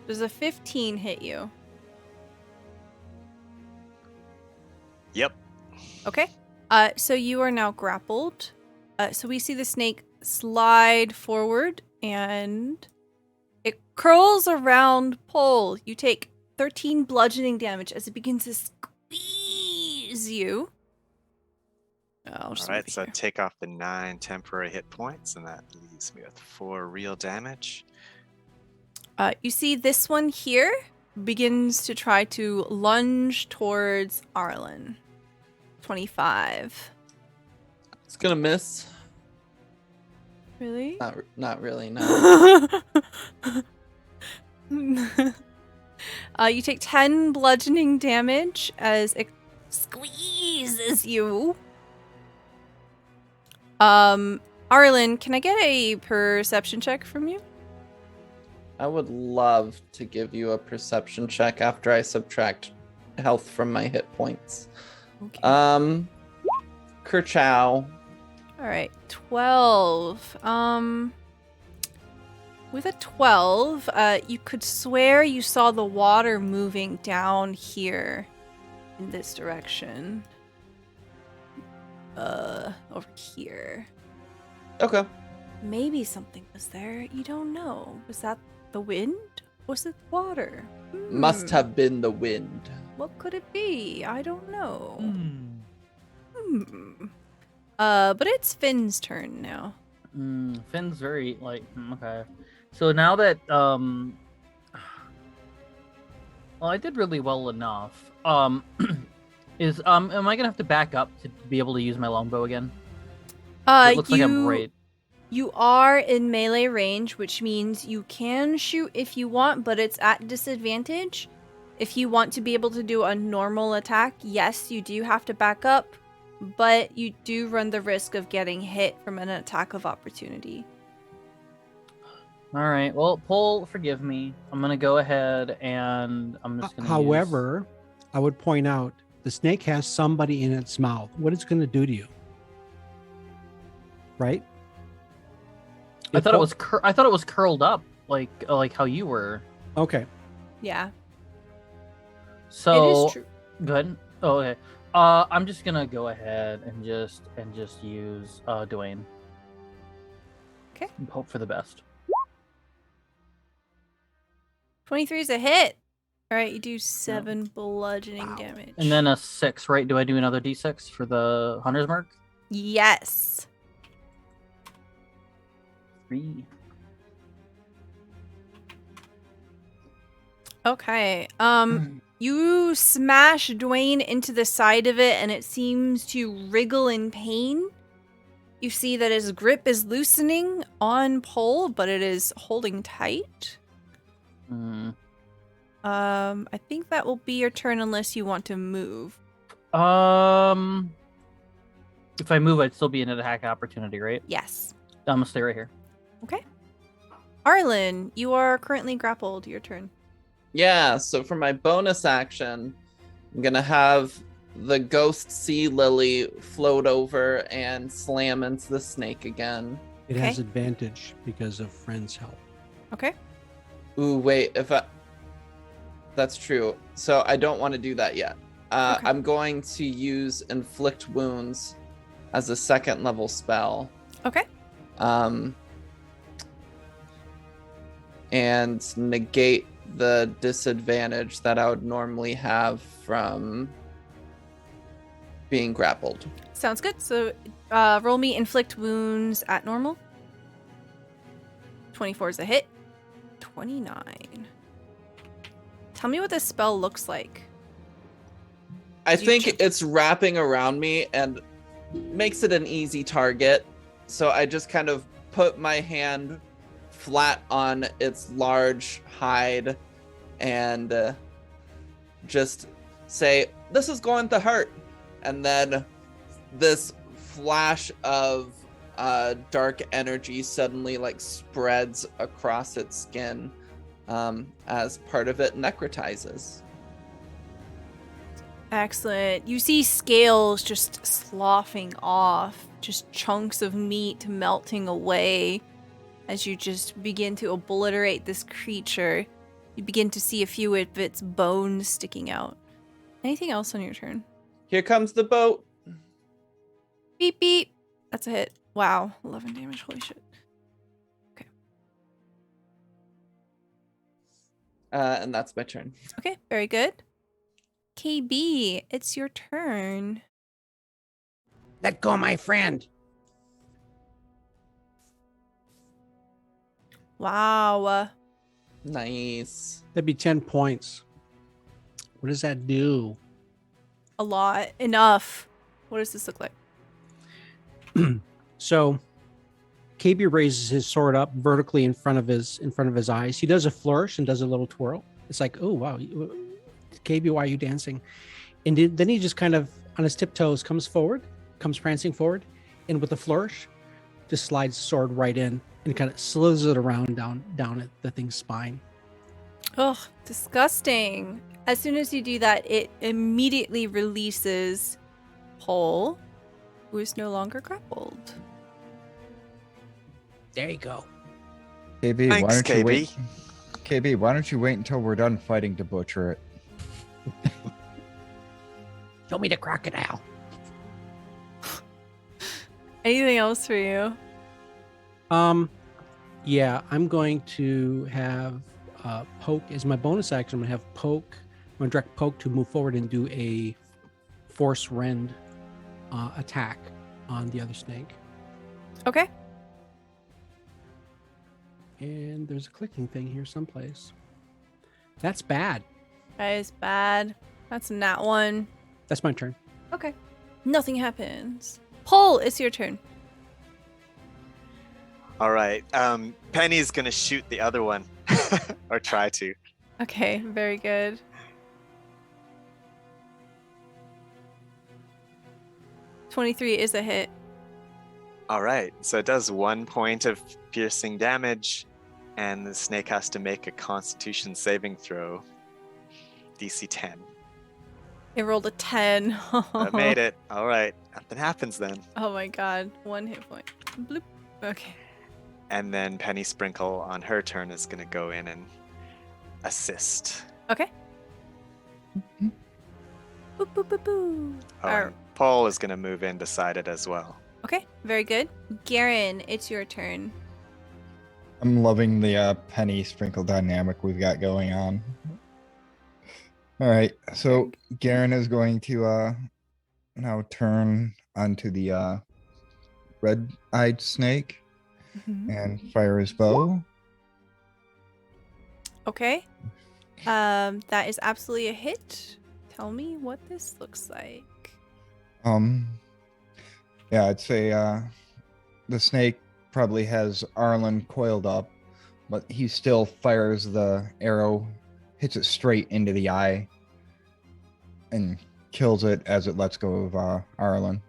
A: Does a 15 hit you?
E: Yep.
A: Okay. So you are now grappled. So we see the snake slide forward and it curls around Pole. You take 13 bludgeoning damage as it begins to squeeze you.
E: All right, so take off the 9 temporary hit points, and that leaves me with 4 real damage.
A: You see this one here begins to try to lunge towards Arlen. 25.
B: It's gonna miss.
A: Really?
B: Not really, no.
A: You take 10 bludgeoning damage as it squeezes you. Arlen, can I get a perception check from you?
B: I would love to give you a perception check after I subtract health from my hit points.
A: Okay.
B: Kerchow.
A: All right, 12. With a 12, you could swear you saw the water moving down here in this direction. over here.
B: Okay.
A: Maybe something was there. You don't know. Was that the wind? Was it water?
B: Must have been the wind.
A: What could it be? I don't know.
F: Hmm.
A: But it's Finn's turn now.
F: Finn's very okay. So now that well, I did really well enough. Am I gonna have to back up to be able to use my longbow again? It looks like I'm right.
A: You are in melee range, which means you can shoot if you want, but it's at disadvantage. If you want to be able to do a normal attack, yes, you do have to back up, but you do run the risk of getting hit from an attack of opportunity.
F: All right. Well, Paul, forgive me. I'm gonna go ahead and I'm just gonna.
C: However, I would point out the snake has somebody in its mouth. What it's going to do to you, right?
F: I thought it was. I thought it was curled up, like how you were.
C: Okay.
A: Yeah.
F: So
A: it is true.
F: good. Oh, okay. I'm just gonna go ahead and just use Dwayne.
A: Okay.
F: And hope for the best.
A: 23 is a hit. All right, you do 7 bludgeoning damage.
F: And then a 6, right? Do I do another d6 for the hunter's mark?
A: Yes.
F: 3.
A: Okay. You smash Dwayne into the side of it and it seems to wriggle in pain. You see that his grip is loosening on pole, but it is holding tight. I think that will be your turn unless you want to move.
F: If I move, I'd still be in an attack opportunity, right?
A: Yes.
F: I'm gonna stay right here.
A: Okay. Arlen, you are currently grappled. Your turn.
B: Yeah, so for my bonus action, I'm gonna have the ghost sea lily float over and slam into the snake again.
C: It has advantage because of friend's help.
A: Okay.
B: Ooh, wait, that's true. So I don't want to do that yet.
A: Okay.
B: I'm going to use Inflict Wounds as a 2nd level spell.
A: Okay.
B: And negate the disadvantage that I would normally have from being grappled.
A: Sounds good. So roll me Inflict Wounds at normal. 24 is a hit. 29. Tell me what this spell looks like.
B: I think it's wrapping around me and makes it an easy target. So I just kind of put my hand flat on its large hide and just say, "This is going to hurt." And then this flash of dark energy suddenly spreads across its skin as part of it necrotizes.
A: Excellent. You see scales just sloughing off, just chunks of meat melting away as you just begin to obliterate this creature. You begin to see a few of its bones sticking out. Anything else on your turn?
B: Here comes the boat.
A: Beep, beep. That's a hit. Wow. 11 damage. Holy shit. Okay.
B: And that's my turn.
A: Okay. Very good. KayBee, it's your turn.
G: Let go, my friend.
A: Wow.
B: Nice.
C: That'd be 10 points. What does that do?
A: A lot. Enough. What does this look like?
C: So KayBee raises his sword up vertically in front of his eyes. He does a flourish and does a little twirl. It's like, oh wow, KayBee, why are you dancing? And then he just kind of on his tiptoes comes prancing forward, and with a flourish, just slides the sword right in and kind of slithers it around down at the thing's spine.
A: Ugh, disgusting. As soon as you do that, it immediately releases Pole, who is no longer grappled.
G: There you go.
D: KayBee,
E: Thanks,
D: why don't you wait?
E: KayBee.
D: KayBee, why don't you wait until we're done fighting to butcher it?
G: Show me the crocodile.
A: Anything else for you?
C: Yeah, I'm going to have poke as my bonus action. I'm gonna have poke. I'm gonna direct poke to move forward and do a force rend attack on the other snake.
A: Okay.
C: And there's a clicking thing here someplace. That's bad.
A: That is bad. That's a nat one.
C: That's my turn.
A: Okay. Nothing happens. Paul, it's your turn.
E: All right. Penny's gonna shoot the other one, or try to.
A: Okay, very good. $23 is a hit.
E: All right. So it does 1 point of piercing damage, and the snake has to make a Constitution saving throw. DC 10.
A: It rolled a 10.
E: I made it. All right. Nothing happens then.
A: Oh my god. 1 hit point. Bloop. Okay.
E: And then Penny Sprinkle on her turn is going to go in and assist.
A: Okay. Boop, boop, boop, boop.
E: Oh, and Paul is going to move in beside it as well.
A: Okay, very good. Garen, it's your turn.
D: I'm loving the penny sprinkle dynamic we've got going on. All right, so Garen is going to now turn onto the red-eyed snake and fire his bow.
A: Okay. That is absolutely a hit. Tell me what this looks like.
D: Yeah, I'd say the snake probably has Arlen coiled up, but he still fires the arrow, hits it straight into the eye, and kills it as it lets go of Arlen.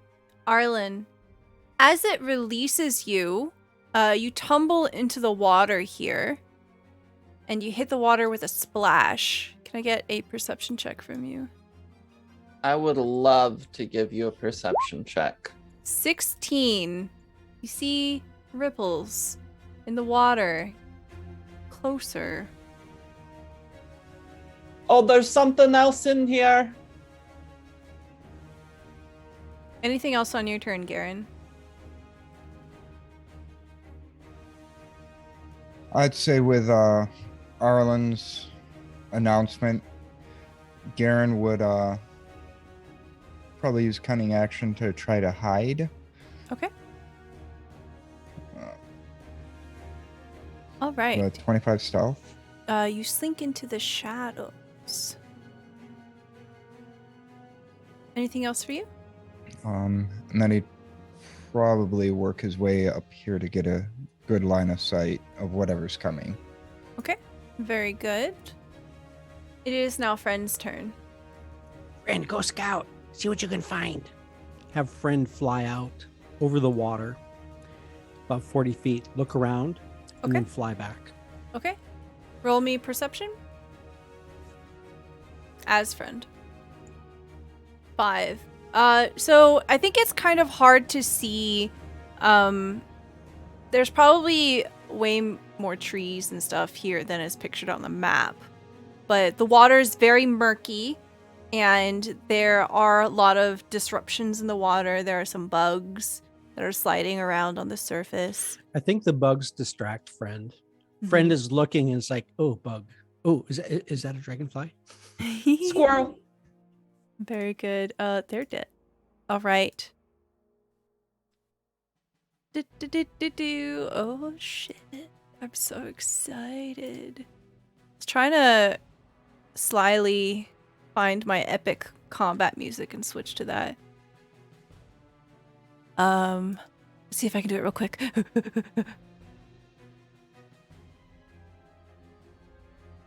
A: Arlen, as it releases you, you tumble into the water here, and you hit the water with a splash. Can I get a perception check from you?
B: I would love to give you a perception check.
A: 16. You see ripples in the water. Closer.
B: Oh, there's something else in here.
A: Anything else on your turn, Garen?
D: I'd say with Arlen's announcement, Garen would probably use cunning action to try to hide.
A: Okay. All right.
D: 25 stealth.
A: You slink into the shadows. Anything else for you?
D: And then he'd probably work his way up here to get a good line of sight of whatever's coming.
A: Okay. Very good. It is now Friend's turn.
G: Friend, go scout. See what you can find.
C: Have friend fly out over the water about 40 feet. Look around and
A: Okay.
C: then fly back.
A: Okay. Roll me perception. As Friend. 5. So I think it's kind of hard to see. There's probably way more trees and stuff here than is pictured on the map. But the water is very murky, and there are a lot of disruptions in the water. There are some bugs that are sliding around on the surface.
C: I think the bugs distract friend. Friend is looking and it's like, oh, bug. Oh, is that a dragonfly?
B: Squirrel.
A: Very good. They're dead. All right. Oh shit! I'm so excited. I was trying to slyly find my epic combat music and switch to that. Let's see if I can do it real quick.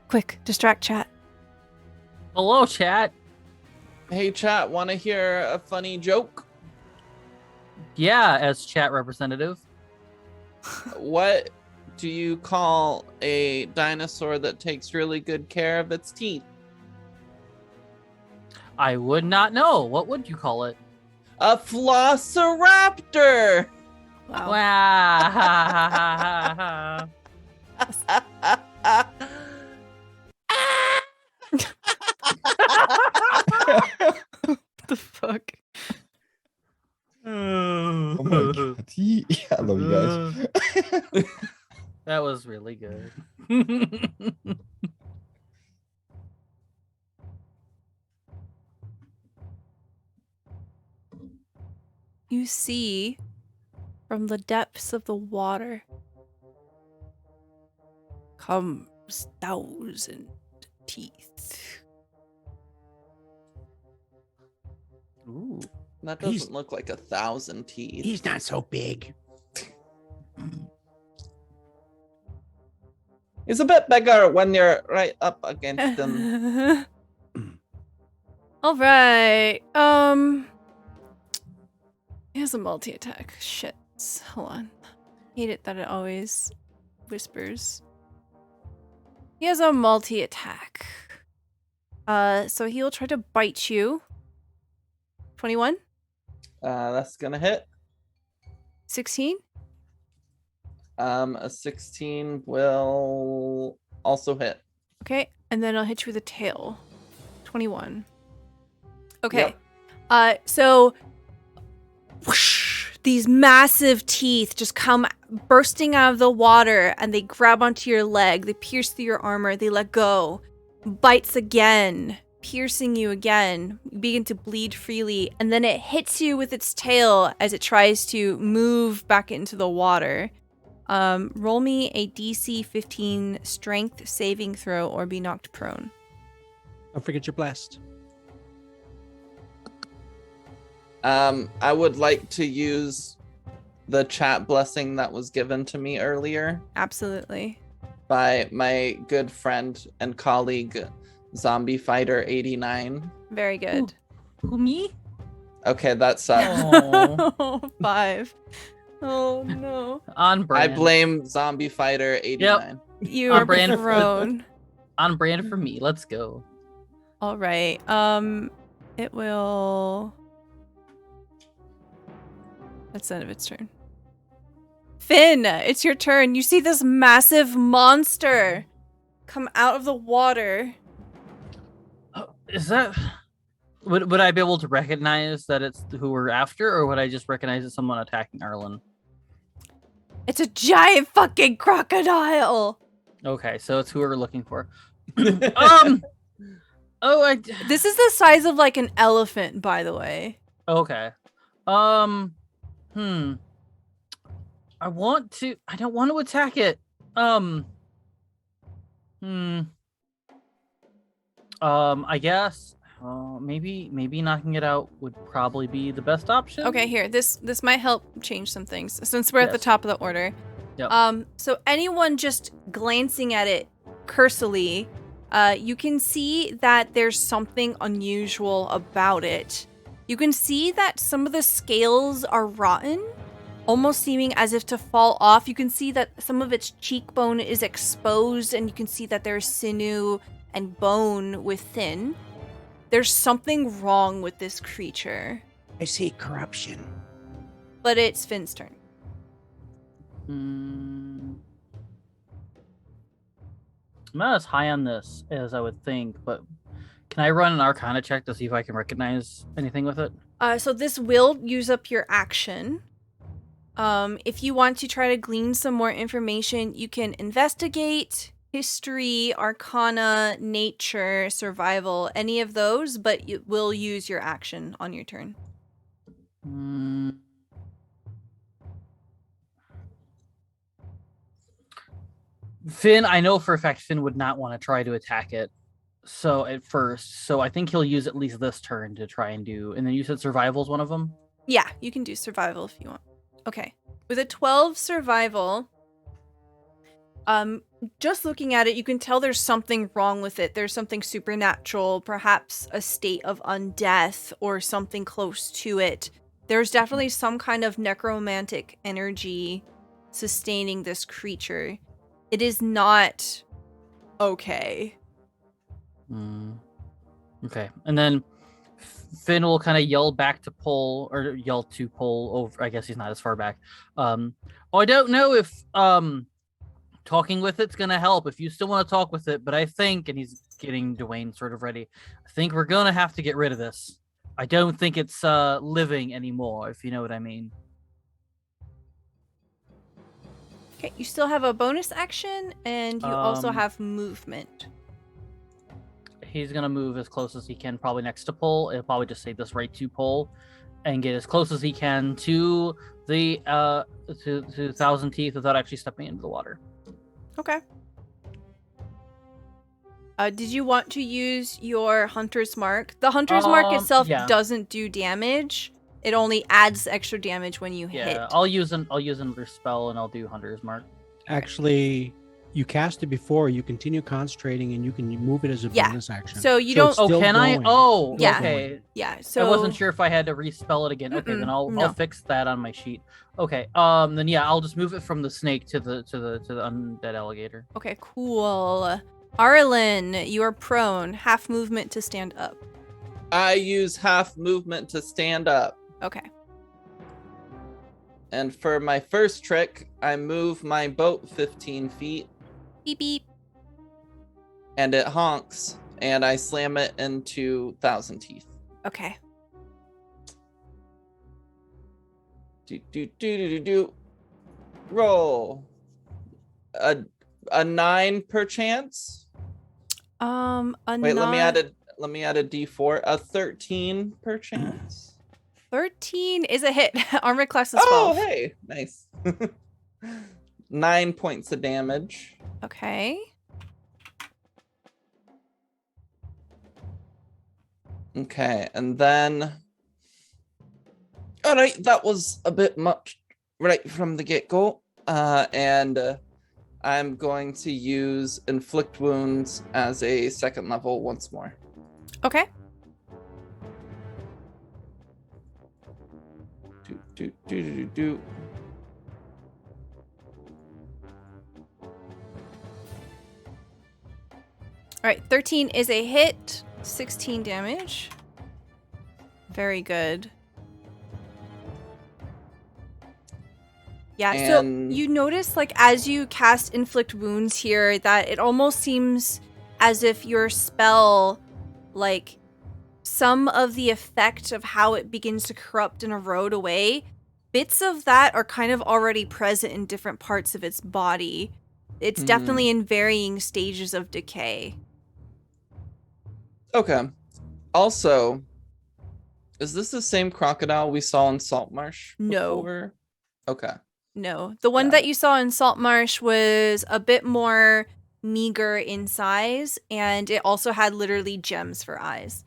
A: Quick, distract chat.
F: Hello, chat.
B: Hey, chat, want to hear a funny joke?
F: Yeah, as chat representative.
B: What do you call a dinosaur that takes really good care of its teeth?
F: I would not know. What would you call it?
B: A Flossiraptor!
A: Wow.
F: Wow.
A: The fuck?
D: Oh my God.
F: really good.
A: You see from the depths of the water comes 1,000 teeth.
F: Ooh.
B: That
G: He's-
B: doesn't look like 1,000 teeth.
G: He's not so big.
B: He's a bit bigger when you're right up against him.
A: All right. He has a multi-attack. Shit. Hold on. Hate it that it always whispers. He has a multi-attack. So he'll try to bite you. 21?
B: That's gonna hit.
A: 16?
B: A 16 will also hit.
A: Okay, and then I'll hit you with a tail. 21. Okay.
B: Yep.
A: So whoosh, these massive teeth just come bursting out of the water and they grab onto your leg. They pierce through your armor. They let go. Bites again, piercing you again. You begin to bleed freely, and then it hits you with its tail as it tries to move back into the water. Roll me a DC 15 strength saving throw or be knocked prone.
C: Don't forget your blessed.
B: I would like to use the chat blessing that was given to me earlier
A: Absolutely.
B: by my good friend and colleague, Zombie Fighter 89.
A: Very good.
F: Who, me?
B: Okay, that sucks.
F: Oh,
A: 5. Oh no.
F: on brand.
B: I blame Zombie Fighter 89.
A: You
F: On
A: are
F: brand.
A: prone.
F: On brand for me. Let's go.
A: All right. It will. That's the end of its turn. Finn, it's your turn. You see this massive monster come out of the water.
F: Oh, is that? Would I be able to recognize that it's who we're after, or would I just recognize it's someone attacking Arlen?
A: It's a giant fucking crocodile.
F: Okay, so it's who we're looking for. Oh,
A: This is the size of like an elephant, by the way.
F: Okay. I don't want to attack it. I guess maybe knocking it out would probably be the best option.
A: Okay, here. This might help change some things since we're at the
F: Yes.
A: top of the order.
F: Yep.
A: So anyone just glancing at it cursily, you can see that there's something unusual about it. You can see that some of the scales are rotten, almost seeming as if to fall off. You can see that some of its cheekbone is exposed, and you can see that there's sinew and bone within. There's something wrong with this creature.
G: I see corruption.
A: But it's Finn's turn.
F: I'm not as high on this as I would think, but can I run an Arcana check to see if I can recognize anything with it?
A: So this will use up your action. If you want to try to glean some more information, you can investigate, history, arcana, nature, survival, any of those, but you will use your action on your turn.
F: Finn, I know for a fact Finn would not want to try to attack it. So at first, so I think he'll use at least this turn to try and do. And then you said survival is one of them?
A: Yeah, you can do survival if you want. Okay. With a 12 survival, just looking at it, you can tell there's something wrong with it. There's something supernatural, perhaps a state of undeath or something close to it. There's definitely some kind of necromantic energy sustaining this creature. It is not okay.
F: Okay. And then Finn will kind of yell to pull over. I guess he's not as far back. I don't know if talking with it's gonna help. If you still want to talk with it, but I think, and he's getting Dwayne sort of ready, I think we're gonna have to get rid of this. I don't think it's living anymore, if you know what I mean.
A: Okay, you still have a bonus action, and you also have movement.
F: He's gonna move as close as he can, probably next to Pole. It'll probably just say this right to Pole, and get as close as he can to the to Thousand Teeth without actually stepping into the water.
A: Okay. Did you want to use your Hunter's Mark? The Hunter's Mark itself doesn't do damage. It only adds extra damage when you hit.
F: Yeah, I'll use another spell and I'll do Hunter's Mark.
C: Actually, you cast it before. You continue concentrating, and you can move it as a bonus action.
A: So you don't.
C: It's still
F: can I?
C: going.
F: Oh,
A: Yeah.
F: okay.
A: Yeah. So
F: I wasn't sure if I had to respell it again. Okay, then I'll fix that on my sheet. Okay. Then yeah, I'll just move it from the snake to the undead alligator.
A: Okay. Cool. Arlen, you are prone. Half movement to stand up.
B: I use half movement to stand up.
A: Okay.
B: And for my first trick, I move my boat 15 feet.
A: Beep beep.
B: And it honks, and I slam it into Thousand Teeth.
A: Okay.
B: Do. Roll. A 9 per chance.
A: A
B: Wait,
A: 9...
B: let me add a D4. A 13 per chance.
A: 13 is a hit. Armor class is 12.
B: Oh, hey, nice. 9 points of damage.
A: Okay.
B: Okay, and then... Alright, that was a bit much right from the get-go. And I'm going to use Inflict Wounds as a second level once more.
A: Okay.
B: Do.
A: All right, 13 is a hit, 16 damage. Very good. Yeah, so you notice, like, as you cast Inflict Wounds here, that it almost seems as if your spell, like, some of the effect of how it begins to corrupt and erode away, bits of that are kind of already present in different parts of its body. It's definitely in varying stages of decay.
B: Okay. Also, is this the same crocodile we saw in Saltmarsh before? No. Okay.
A: No. The one that you saw in Saltmarsh was a bit more meager in size, and it also had literally gems for eyes.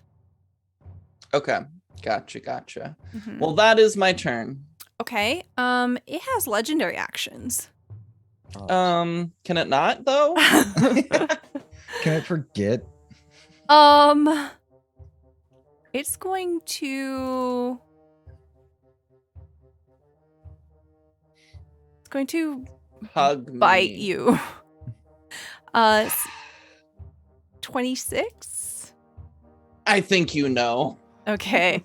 B: Okay. Gotcha. Mm-hmm. Well, that is my turn.
A: Okay. It has legendary actions.
B: Can it not, though?
D: Can I forget?
A: It's going to
B: hug
A: bite
B: me.
A: you. 26?
B: I think you know.
A: Okay.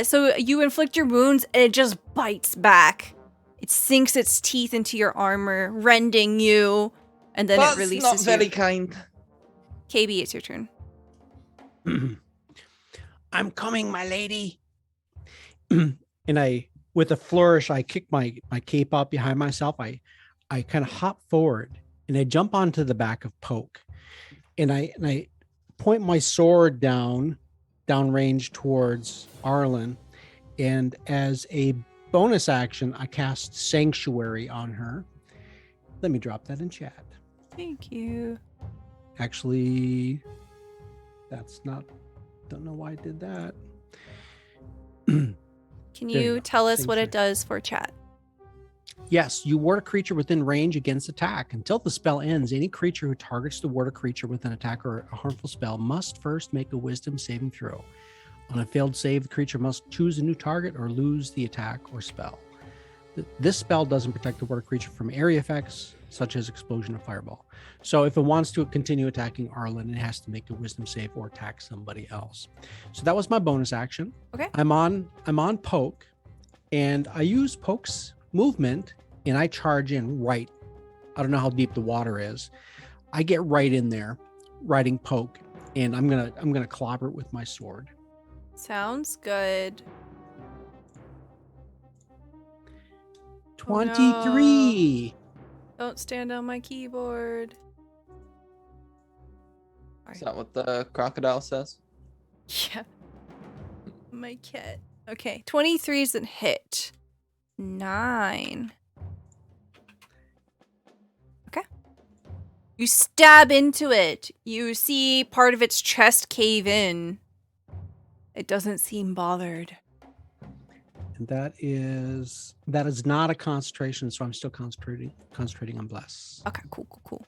A: So you inflict your wounds and it just bites back. It sinks its teeth into your armor, rending you, and then it releases you.
B: That's not very kind.
A: KayBee, it's your turn.
G: I'm coming, my lady.
C: And with a flourish, I kick my cape up behind myself. I kind of hop forward and I jump onto the back of Poke, and I point my sword downrange towards Arlen, and as a bonus action, I cast Sanctuary on her. Let me drop that in chat.
A: Thank you.
C: Actually, that's not. Don't know why I did that.
A: Can you tell us what it does for chat?
C: Yes, you ward a creature within range against attack. Until the spell ends, any creature who targets the ward a creature with an attack or a harmful spell must first make a wisdom saving throw. On a failed save, the creature must choose a new target or lose the attack or spell. This spell doesn't protect the ward a creature from area effects, such as explosion or fireball. So if it wants to continue attacking Arlen, it has to make a wisdom save or attack somebody else. So that was my bonus action.
A: Okay.
C: I'm on Poke, and I use Poke's movement, and I charge in right. I don't know how deep the water is. I get right in there, riding Poke, and I'm gonna clobber it with my sword.
A: Sounds good.
C: 23.
A: Don't stand on my keyboard.
B: Is that what the crocodile says?
A: Yeah. My cat. Okay, 23 is a hit. 9. Okay. You stab into it. You see part of its chest cave in. It doesn't seem bothered.
C: And that is not a concentration, so I'm still concentrating on bless.
A: Okay, cool.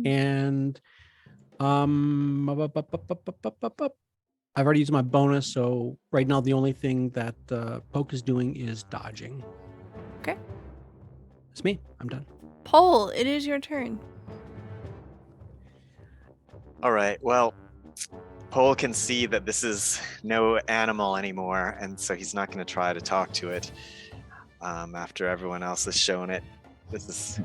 C: And I've already used my bonus, so right now the only thing that Poke is doing is dodging.
A: Okay.
C: It's me. I'm done.
A: Paul, it is your turn.
E: All right. Well, Pole can see that this is no animal anymore, and so he's not going to try to talk to it after everyone else has shown it. This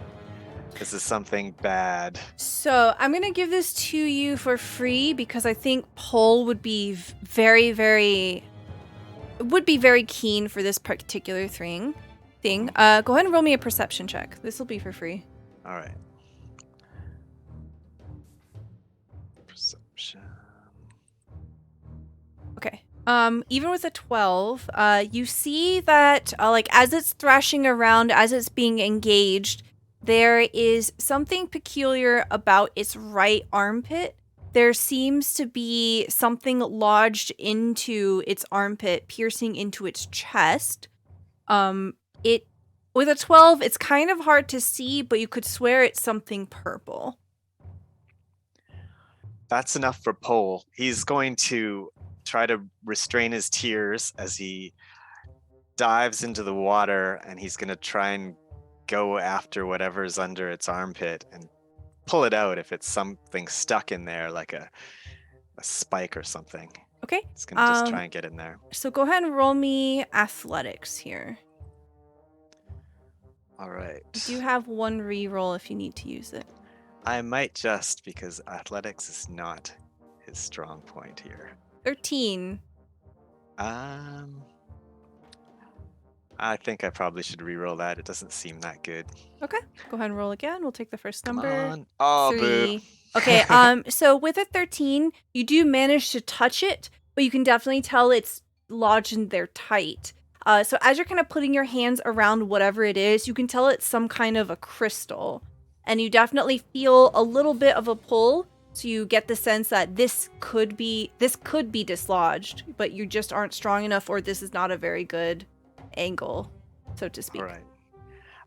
E: is something bad.
A: So I'm going to give this to you for free because I think Paul would be very keen for this particular thing. Go ahead and roll me a perception check. This will be for free.
E: All right. Perception.
A: Okay. Even with a 12, you see that like as it's thrashing around, as it's being engaged, there is something peculiar about its right armpit. There seems to be something lodged into its armpit, piercing into its chest. With a 12, it's kind of hard to see, but you could swear it's something purple.
E: That's enough for Pole. He's going to try to restrain his tears as he dives into the water, and he's going to try and go after whatever's under its armpit and pull it out if it's something stuck in there, like a spike or something.
A: Okay.
E: He's going to just try and get in there.
A: So go ahead and roll me athletics here.
E: All right.
A: You have one reroll if you need to use it.
E: I might just, because athletics is not his strong point here.
A: 13.
E: I think I probably should reroll that. It doesn't seem that good.
A: Okay. Go ahead and roll again. We'll take the first number.
E: Come on. Oh,
A: 3.
E: boo.
A: Okay. So with a 13, you do manage to touch it, but you can definitely tell it's lodged in there tight. So as you're kind of putting your hands around whatever it is, you can tell it's some kind of a crystal. And you definitely feel a little bit of a pull. So you get the sense that this could be dislodged, but you just aren't strong enough, or this is not a very good angle, so to speak.
E: All right.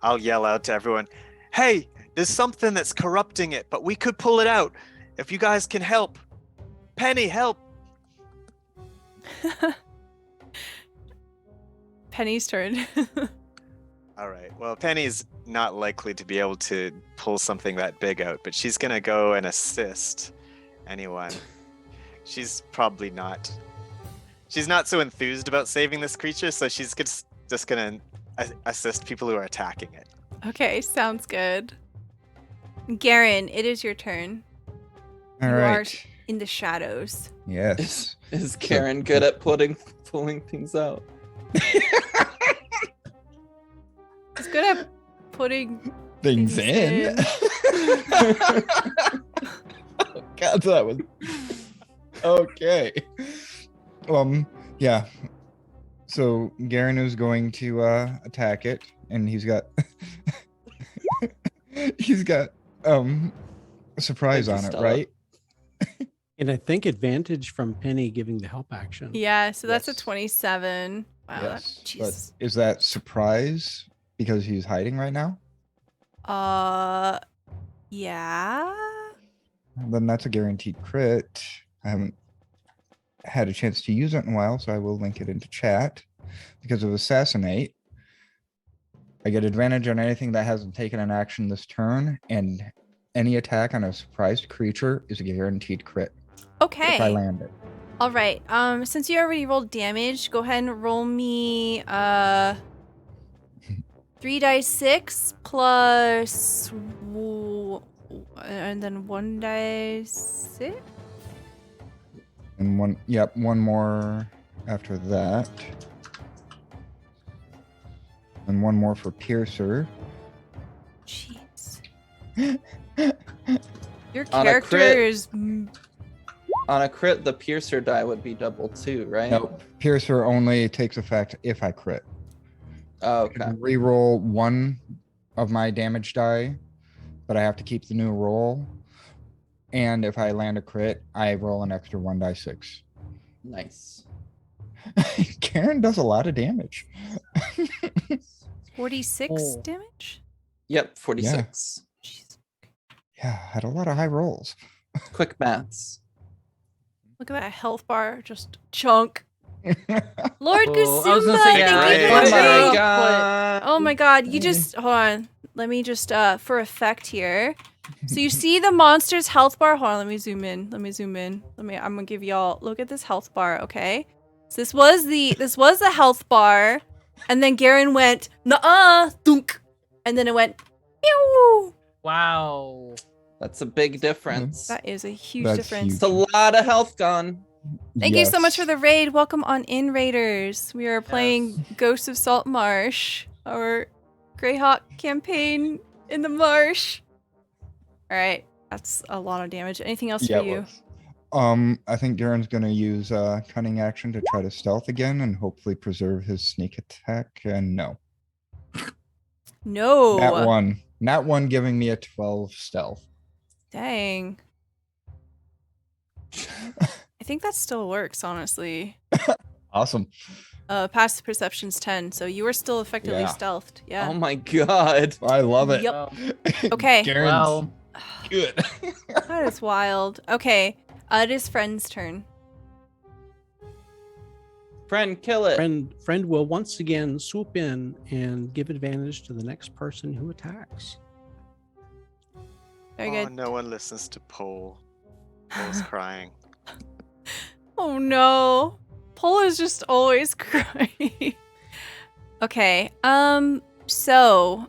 E: I'll yell out to everyone, hey, there's something that's corrupting it, but we could pull it out. If you guys can help. Penny, help.
A: Penny's turn.
E: All right. Well, Penny's not likely to be able to pull something that big out, but she's going to go and assist anyone. She's probably not. She's not so enthused about saving this creature, so she's just going to assist people who are attacking it.
A: Okay, sounds good. Garen, it is your turn.
D: All
A: you
D: right.
A: are in the shadows.
D: Yes.
B: Is Karen good at pulling things out?
A: It's good at putting
D: Things in. God, that was okay. Yeah. So Garen is going to attack it, and he's got a surprise on it, right?
C: And I think advantage from Penny giving the help action.
A: Yeah, so that's
D: Yes.
A: a 27. Wow,
D: Yes. But
A: Jesus.
D: is that surprise because he's hiding right now?
A: Yeah.
D: Then that's a guaranteed crit. I haven't had a chance to use it in a while, so I will link it into chat. Because of Assassinate, I get advantage on anything that hasn't taken an action this turn, and any attack on a surprised creature is a guaranteed crit
A: Okay.
D: if I land it.
A: All right. Since you already rolled damage, go ahead and roll me 3 dice 6 plus and then 1 dice 6.
D: And one more after that. And one more for Piercer.
A: Jeez. Your
B: On a
A: character
B: crit-
A: is.
B: On a crit, the piercer die would be double too, right?
D: Nope. Piercer only takes effect if I crit.
B: Oh,
D: I
B: okay.
D: can reroll one of my damage die, but I have to keep the new roll. And if I land a crit, I roll an extra 1d6.
B: Nice.
D: Garen does a lot of damage.
A: 46
F: Oh.
A: damage?
B: Yep, 46.
A: Jeez.
D: Yeah, had a lot of high rolls.
B: Quick maths.
A: Look at that health bar, just chunk. Lord
F: Oh, I was gonna
A: Kusumba,
F: say,
A: thank
E: yeah,
A: you for
E: I-
A: the
E: Oh my
A: raid.
B: god.
A: Oh my god, you just, hold on. Let me just, for effect here. So you see the monster's health bar? Hold on, let me zoom in. I'm gonna give y'all, look at this health bar, okay? So this was the health bar, and then Garen went, nuh-uh, thunk. And then it went, pew.
F: Wow.
B: That's a big difference.
A: That is a huge
D: That's
A: difference.
B: It's a lot of health gone.
A: Thank you so much for
D: Yes.
A: the raid. Welcome on in, Raiders. We are playing Ghosts of Saltmarsh, our Greyhawk campaign in the marsh. All right, that's a lot of damage. Anything else
D: Yeah,
A: for
D: it
A: you?
D: was. I think Garen's gonna use cunning action to try to stealth again and hopefully preserve his sneak attack. And no,
A: No.
D: not one giving me a 12 stealth.
A: Dang. I think that still works, honestly.
D: Awesome.
A: Passive perception's 10, so you are still effectively
D: Yeah.
A: stealthed. Yeah.
B: Oh my god.
D: I love it.
A: Yep.
F: Wow.
A: Okay.
D: Garen's
F: Wow.
D: good.
A: That is wild. Okay, it is Friend's turn.
B: Friend, kill it.
C: Friend will once again swoop in and give advantage to the next person who attacks.
A: Very
E: Oh,
A: good.
E: no one listens to Pole. Pole's crying.
A: Oh no. Pole is just always crying. Okay. So,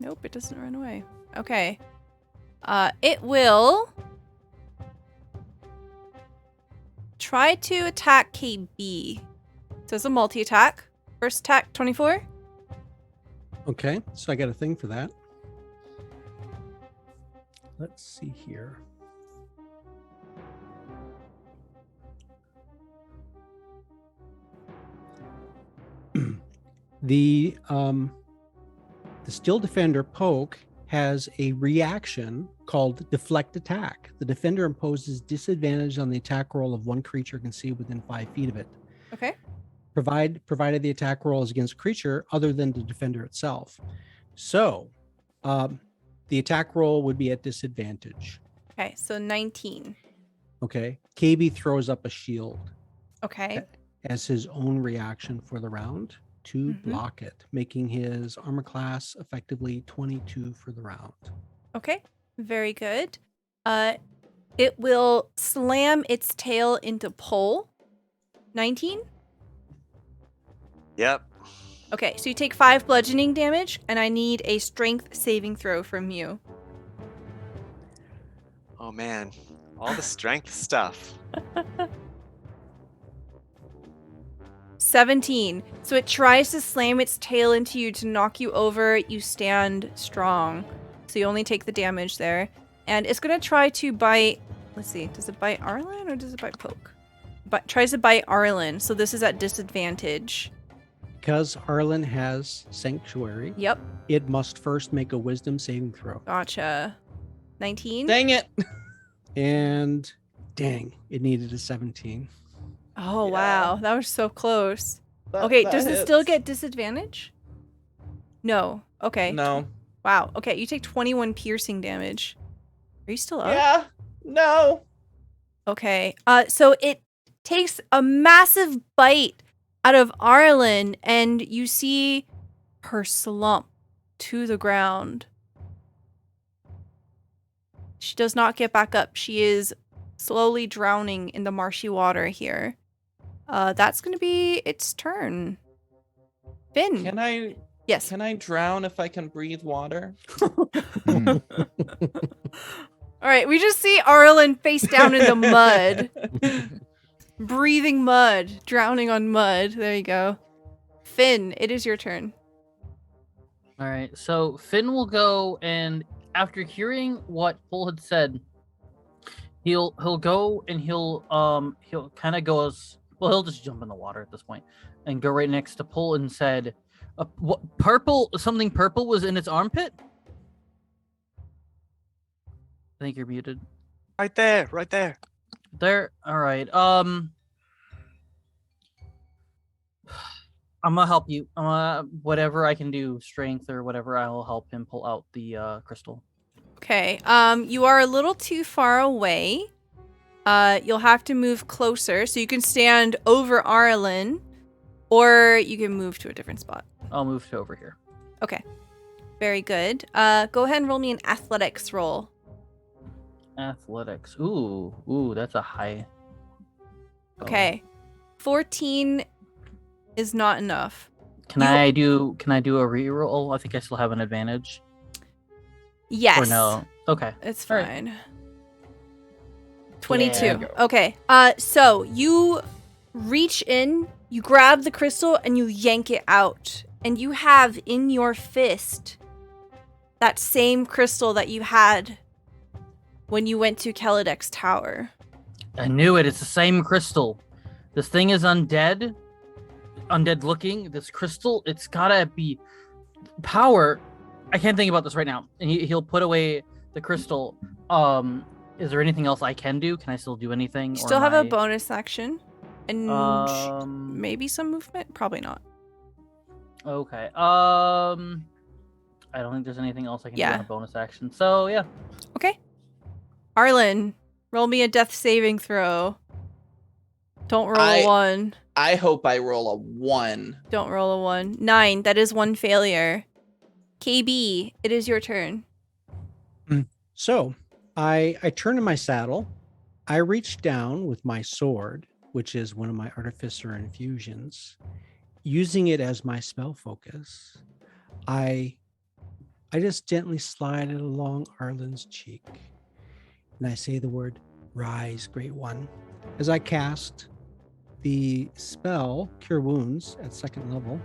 A: Nope, it doesn't run away. Okay. It will try to attack KayBee. So it's a multi-attack. First attack, 24.
C: Okay, so I got a thing for that. Let's see here. The Steel Defender Poke has a reaction called Deflect Attack. The defender imposes disadvantage on the attack roll of one creature can see within 5 feet of it,
A: Okay.
C: provided the attack roll is against a creature other than the defender itself. So, the attack roll would be at disadvantage.
A: Okay, so 19.
C: Okay, KayBee throws up a shield
A: Okay.
C: as his own reaction for the round to
A: Mhm.
C: block it, making his armor class effectively 22 for the round.
A: Okay. Very good. It will slam its tail into Pole. 19.
E: Yep.
A: Okay, so you take 5 bludgeoning damage, and I need a strength saving throw from you.
E: Oh man, all the strength stuff.
A: 17. So it tries to slam its tail into you to knock you over. You stand strong. So you only take the damage there. And it's going to try to bite. Let's see. Does it bite Arlen or does it bite Poke? But tries to bite Arlen. So this is at disadvantage.
C: Because Arlen has Sanctuary,
A: Yep.
C: it must first make a Wisdom saving throw.
A: Gotcha. 19.
B: Dang it.
C: And dang, it needed a 17.
A: Oh,
B: Yeah.
A: wow. That was so close.
B: That-
A: Okay,
B: that
A: does it still
B: hits.
A: get disadvantage? No. Okay.
B: No.
A: Wow. Okay, you take 21 piercing damage. Are you still up?
B: Yeah. No.
A: Okay. So it takes a massive bite out of Arlen, and you see her slump to the ground. She does not get back up. She is slowly drowning in the marshy water here. That's gonna be its turn. Finn.
B: Can I
A: Yes.
B: can I drown if I can breathe water?
D: Mm.
A: All right, we just see Arlen face down in the mud. Breathing mud, drowning on mud. There you go. Finn, it is your turn.
F: All right, so Finn will go, and after hearing what Bull had said, he'll go and he'll kind of go as well. He'll just jump in the water at this point and go right next to Pull and said, "What purple? Something purple was in its armpit." I think you're muted.
E: Right there, right there.
F: There. All right. I'm gonna help you. Whatever I can do, strength or whatever, I'll help him pull out the crystal.
A: Okay. You are a little too far away. You'll have to move closer, so you can stand over Arlen, or you can move to a different spot.
F: I'll move to over here.
A: Okay. Very good. Go ahead and roll me an athletics roll.
F: Athletics. Ooh, that's a high.
A: Okay. 14 is not enough.
F: Can I do a reroll? I think I still have an advantage.
A: Yes.
F: Or no? Okay.
A: It's
F: All right.
A: fine. 22.
F: Yeah.
A: Okay. So you reach in, you grab the crystal, and you yank it out. And you have in your fist that same crystal that you had when you went to Kelidek's tower.
F: I knew it. It's the same crystal. This thing is undead looking. This crystal, it's gotta be power. I can't think about this right now. And he'll put away the crystal. Is there anything else I can do? Can I still do anything?
A: You still have a bonus action and maybe some movement. Probably not.
F: Okay. I don't think there's anything else I can do on a bonus action. So yeah.
A: Okay. Arlen, roll me a death saving throw. Don't roll a 1.
B: I hope I roll a 1.
A: Don't roll a 1. 9. That is 1 failure. KayBee, it is your turn.
C: So I turn in my saddle. I reach down with my sword, which is one of my artificer infusions, using it as my spell focus. I just gently slide it along Arlen's cheek. And I say the word, "Rise, Great One," as I cast the spell Cure Wounds at 2nd level.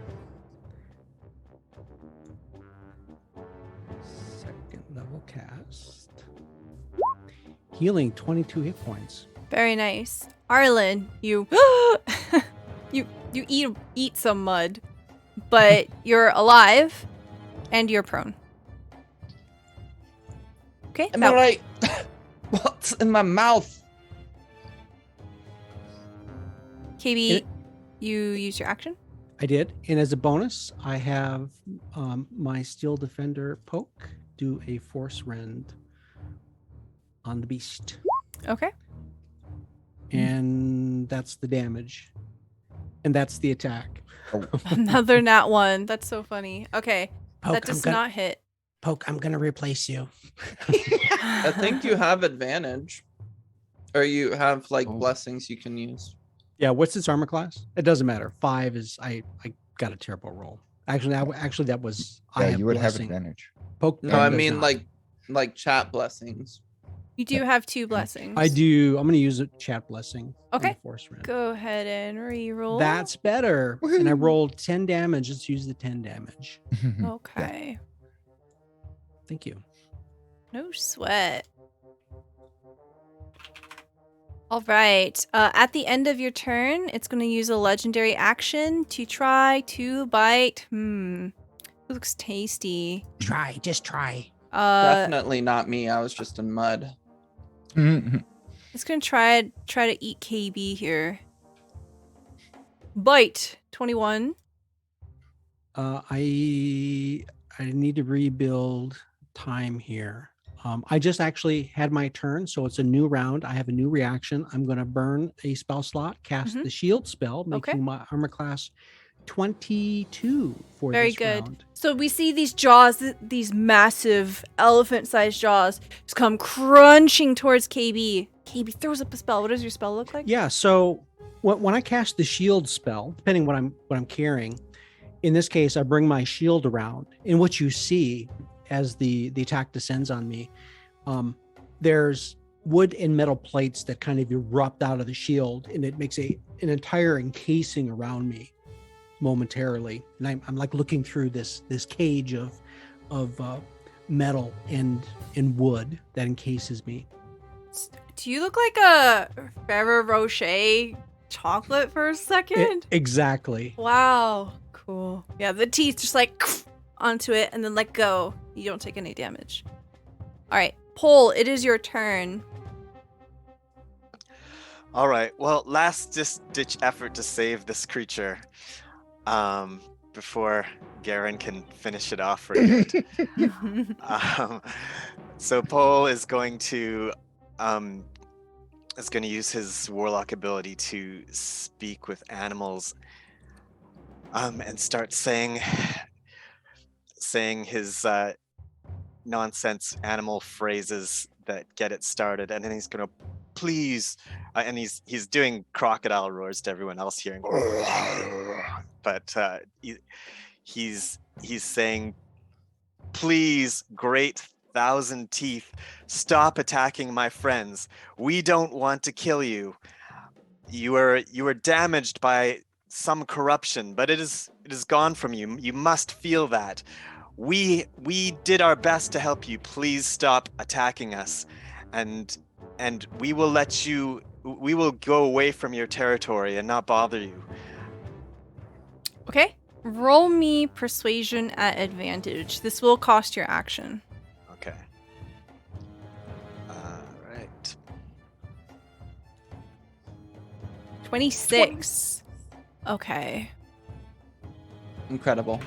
C: 2nd level cast. Healing 22 hit points.
A: Very nice. Arlen, you you eat some mud, but you're alive and you're prone. Okay.
B: Am I right? What's in my mouth?
A: KayBee, you use your action?
C: I did. And as a bonus, I have my Steel Defender poke do a force rend on the beast.
A: Okay.
C: And that's the damage. And that's the attack.
A: Another nat 1. That's so funny. Okay.
G: Poke,
A: That does not hit.
G: Poke, I'm gonna replace you.
B: I think you have advantage. Or you have blessings you can use.
C: Yeah, what's its armor class? It doesn't matter. 5 is I got a terrible roll. Actually, that was
D: Yeah,
C: I have
D: you would
C: blessing.
D: have advantage.
C: Poke.
B: No, I
C: does
B: mean
C: not.
B: like chat blessings.
A: You do have 2 blessings.
C: I do. I'm going to use a chat blessing. on the
A: Okay.
C: Force rend.
A: Go ahead and re-roll.
C: That's better. And I rolled 10 damage. Let's use the 10 damage.
A: Okay.
C: Thank you.
A: No sweat. All right. At the end of your turn, it's going to use a legendary action to try to bite. It looks tasty.
G: Just try.
B: Definitely not me. I was just in mud.
A: It's going to try to eat KayBee here. Bite. 21.
C: I need to rebuild time here. I just actually had my turn, so it's a new round. I have a new reaction. I'm going to burn a spell slot, cast the shield spell, making my armor class 22 for
A: Very
C: this
A: good.
C: round.
A: So we see these jaws, these massive elephant-sized jaws, just come crunching towards KayBee. KayBee throws up a spell. What does your spell look like?
C: Yeah, so when I cast the shield spell, depending what I'm carrying, in this case, I bring my shield around. And what you see as the attack descends on me, there's wood and metal plates that kind of erupt out of the shield, and it makes an entire encasing around me momentarily. And I'm like looking through this cage of metal and wood that encases me.
A: Do you look like a Ferrero Rocher chocolate for a second?
C: Exactly.
A: Wow. Cool. Yeah, the teeth just like onto it and then let go. You don't take any damage. All right, Pole, it is your turn.
E: All right. Well, last ditch effort to save this creature before Garen can finish it off for good. So Paul is going to use his warlock ability to speak with animals and start saying his nonsense animal phrases that get it started, and then he's gonna please and he's doing crocodile roars to everyone else hearing but he's saying, please, great thousand teeth, stop attacking my friends. We don't want to kill you. You were damaged by some corruption, but it is gone from you. You must feel that. We did our best to help you. Please stop attacking us, and we will let you. We will go away from your territory and not bother you.
A: Okay. Roll me persuasion at advantage. This will cost your action.
E: Okay. Right.
A: 26. Okay.
B: Incredible.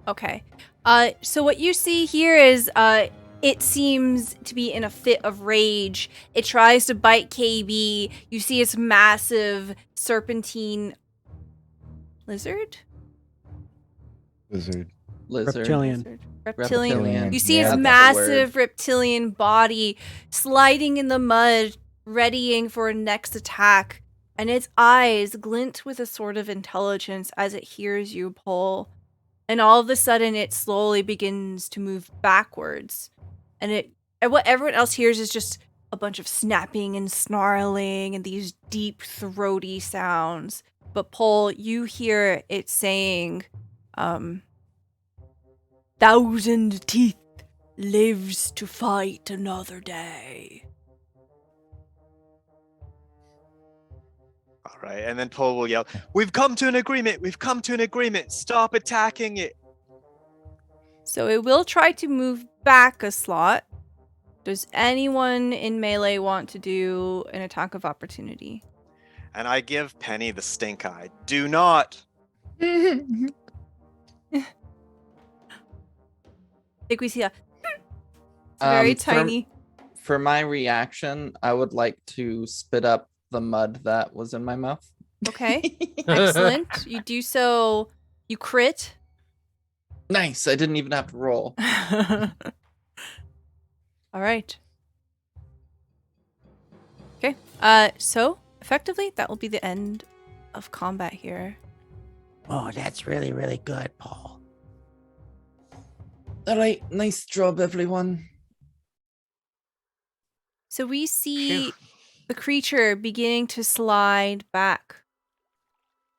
A: Okay. So what you see here is it seems to be in a fit of rage. It tries to bite KayBee. You see its massive serpentine lizard?
D: Lizard.
C: Reptilian.
A: Reptilian. You see
D: Yeah,
A: its
D: that's a
A: massive reptilian body sliding in the mud, readying for a next attack. And its eyes glint with a sort of intelligence as it hears you pull. And all of a sudden, it slowly begins to move backwards. And what everyone else hears is just a bunch of snapping and snarling and these deep, throaty sounds. But Pole, you hear it saying, 1,000 teeth lives to fight another day.
E: All right, and then Paul will yell, "We've come to an agreement! We've come to an agreement! Stop attacking it!"
A: So it will try to move back a slot. Does anyone in melee want to do an attack of opportunity?
E: And I give Penny the stink eye. Do not!
A: I think we see it's very tiny.
B: For my reaction, I would like to spit up the mud that was in my mouth.
A: Okay, excellent. You do so. You crit.
B: Nice. I didn't even have to roll.
A: All right. Okay. So effectively, that will be the end of combat here.
G: Oh, that's really, really good, Paul.
B: All right. Nice job, everyone.
A: So we see
E: Phew.
A: the creature beginning to slide back.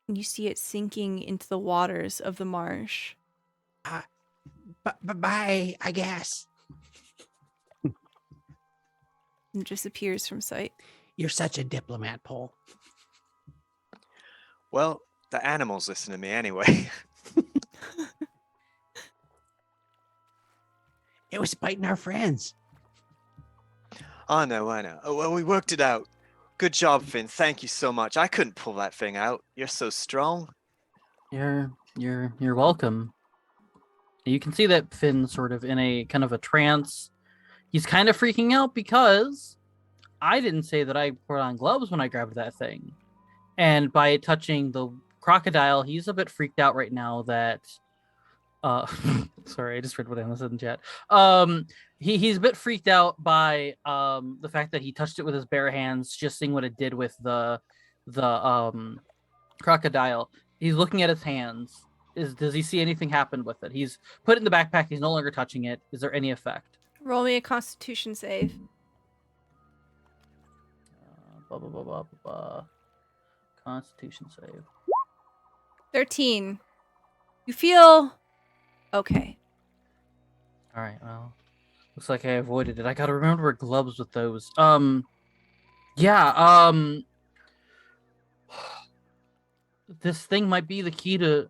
A: And you see it sinking into the waters of the marsh.
G: Bye, I guess.
A: And disappears from sight.
G: You're such a diplomat, Paul.
E: Well, the animals listen to me anyway.
G: It was biting our friends.
E: I know. Oh, well, we worked it out. Good job, Finn. Thank you so much. I couldn't pull that thing out. You're so strong.
F: You're welcome. You can see that Finn's sort of in a kind of a trance. He's kind of freaking out because I didn't say that I put on gloves when I grabbed that thing. And by touching the crocodile, he's a bit freaked out right now that sorry, I just read what Anna said in chat. He's a bit freaked out by the fact that he touched it with his bare hands, just seeing what it did with the crocodile. He's looking at his hands. Does he see anything happen with it? He's put it in the backpack. He's no longer touching it. Is there any effect?
A: Roll me a Constitution save.
F: Constitution save.
A: 13. You feel okay.
F: All right. Well, looks like I avoided it. I gotta remember to wear gloves with those. Yeah. This thing might be the key to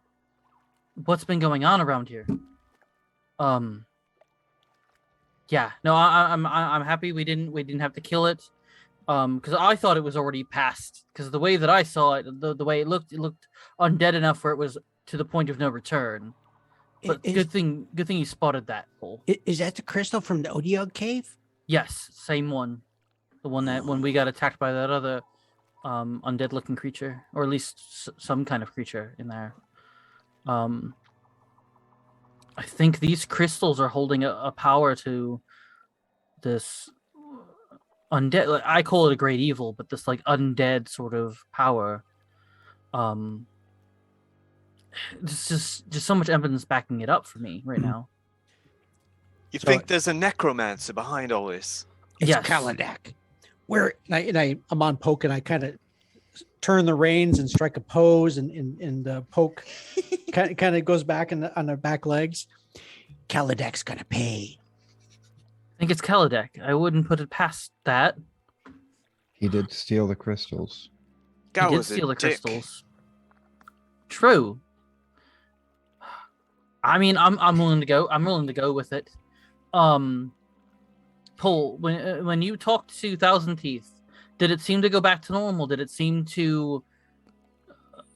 F: what's been going on around here. Yeah. No, I'm happy we didn't have to kill it. Because I thought it was already past. Because the way that I saw it, the way it looked undead enough where it was to the point of no return. But good thing you spotted that, Paul.
G: Is that the crystal from the Odiog cave?
F: Yes, same one. The one that when we got attacked by that other undead-looking creature, or at least some kind of creature in there. I think these crystals are holding a power to this undead. Like, I call it a great evil, but this like undead sort of power. It's just so much evidence backing it up for me right now.
E: You think there's a necromancer behind all this?
G: It's
F: Yes.
G: Kaladak. Where I'm on Poke, and I kind of turn the reins and strike a pose, and Poke kind of goes back on the back legs. Kaladak's gonna pay.
F: I think it's Kaladak. I wouldn't put it past that.
D: He did steal the crystals.
E: That
F: He did
E: was a
F: steal the
E: dick.
F: crystals. True. I mean, I'm willing to go. I'm willing to go with it. Paul, when you talked to Thousand Teeth, did it seem to go back to normal? Did it seem to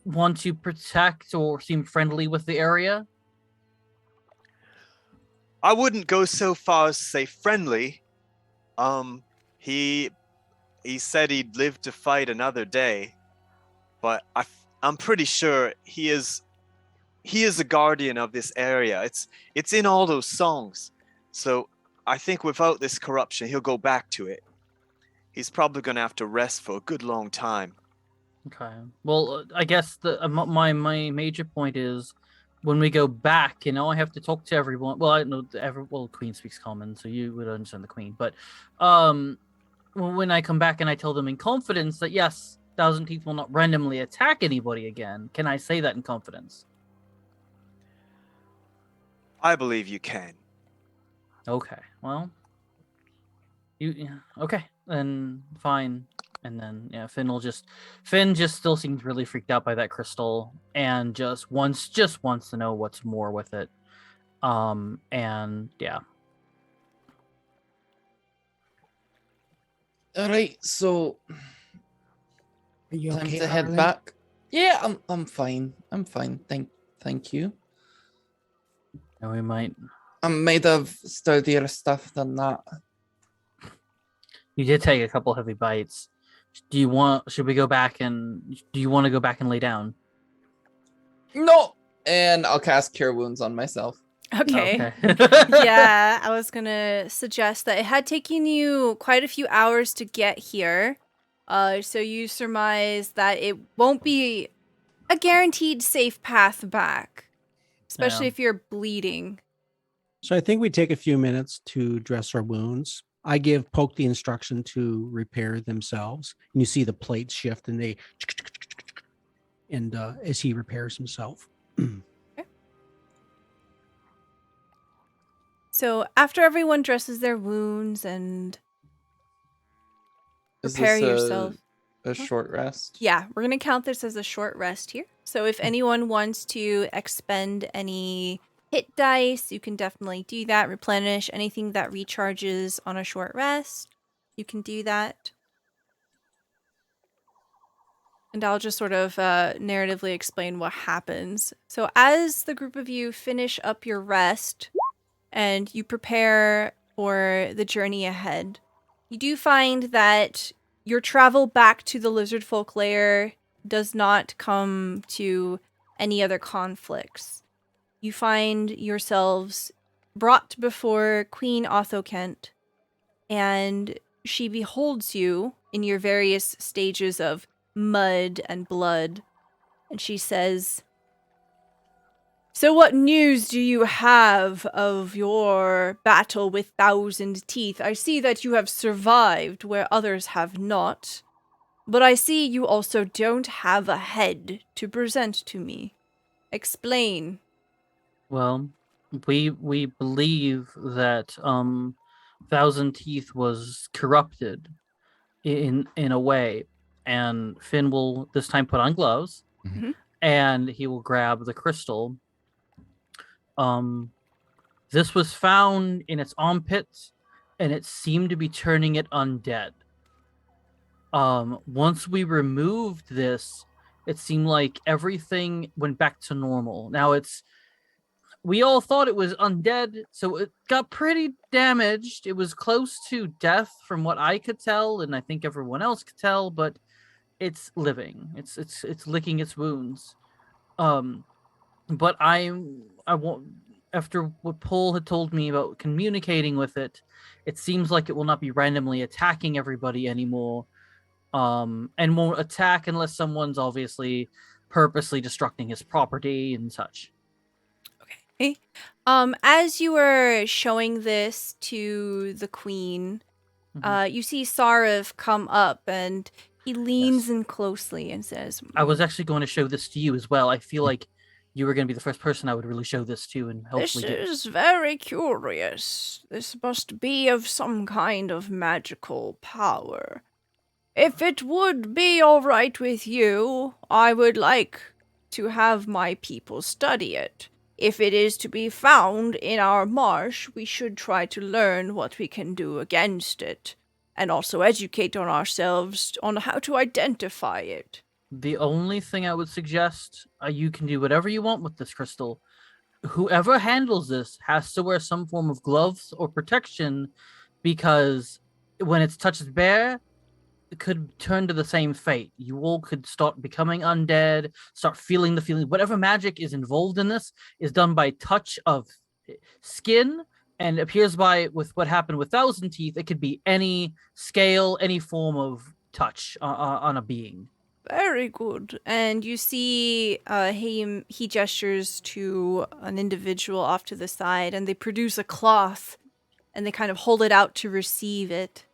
F: want to protect or seem friendly with the area?
E: I wouldn't go so far as to say friendly. He said he'd live to fight another day, but I'm pretty sure he is a guardian of this area. It's in all those songs. So I think without this corruption, he'll go back to it. He's probably going to have to rest for a good long time.
F: Okay. Well, I guess my major point is when we go back, I have to talk to everyone. Well, I know the Queen speaks common, so you would understand the Queen. But when I come back and I tell them in confidence that yes, Thousand Teeth will not randomly attack anybody again, can I say that in confidence?
E: I believe you can.
F: Okay. Well, okay, then fine. And then Finn just still seems really freaked out by that crystal and just wants to know what's more with it. And yeah.
B: All right, so
G: Are you
B: time
G: okay,
B: to head
G: Arlen?
B: back. Yeah, I'm fine. I'm fine. Thank you.
F: And we might.
B: I'm made of sturdier stuff than that.
F: You did take a couple heavy bites. Should we go back and do you want to go back and lay down?
B: No, and I'll cast Cure Wounds on myself.
A: Okay.
F: Okay.
A: Yeah, I was gonna suggest that it had taken you quite a few hours to get here. So you surmise that it won't be a guaranteed safe path back, especially
F: Yeah.
A: if you're bleeding.
C: So I think we take a few minutes to dress our wounds. I give Poke the instruction to repair themselves. And you see the plates shift and as he repairs himself.
A: So after everyone dresses their wounds and
B: Is
A: prepare
B: this
A: yourself.
B: a short rest?
A: Yeah, we're going to count this as a short rest here. So if anyone wants to expend any hit dice, you can definitely do that. Replenish anything that recharges on a short rest. You can do that. And I'll just sort of narratively explain what happens. So as the group of you finish up your rest and you prepare for the journey ahead, you do find that your travel back to the lizard folk lair does not come to any other conflicts. You find yourselves brought before Queen Othokent, and she beholds you in your various stages of mud and blood, and she says, "So what news do you have of your battle with Thousand Teeth? I see that you have survived where others have not, but I see you also don't have a head to present to me. Explain."
F: Well, We believe that Thousand Teeth was corrupted in a way, and Finn will this time put on gloves,
A: Mhm.
F: and he will grab the crystal. This was found in its armpits, and it seemed to be turning it undead. Once we removed this, it seemed like everything went back to normal. Now we all thought it was undead, so it got pretty damaged. It was close to death from what I could tell, and I think everyone else could tell, but it's living. It's licking its wounds. But I won't. After what Paul had told me about communicating with it, it seems like it will not be randomly attacking everybody anymore. And won't attack unless someone's obviously purposely destructing his property and such.
A: Okay. As you were showing this to the queen, you see Sarav come up and he leans in closely and says,
F: I was actually going to show this to you as well. I feel like you were going to be the first person I would really show this to, and
A: "This
F: hopefully
A: is very curious. This must be of some kind of magical power. If it would be all right with you, I would like to have my people study it. If it is to be found in our marsh, we should try to learn what we can do against it, and also educate on ourselves on how to identify it."
F: The only thing I would suggest, you can do whatever you want with this crystal. Whoever handles this has to wear some form of gloves or protection, because when it's touched bare, it could turn to the same fate. You all could start becoming undead, start feeling the feeling. Whatever magic is involved in this is done by touch of skin, and appears with what happened with Thousand Teeth. It could be any scale, any form of touch on a being.
A: Very good. And you see he gestures to an individual off to the side, and they produce a cloth, and they kind of hold it out to receive it.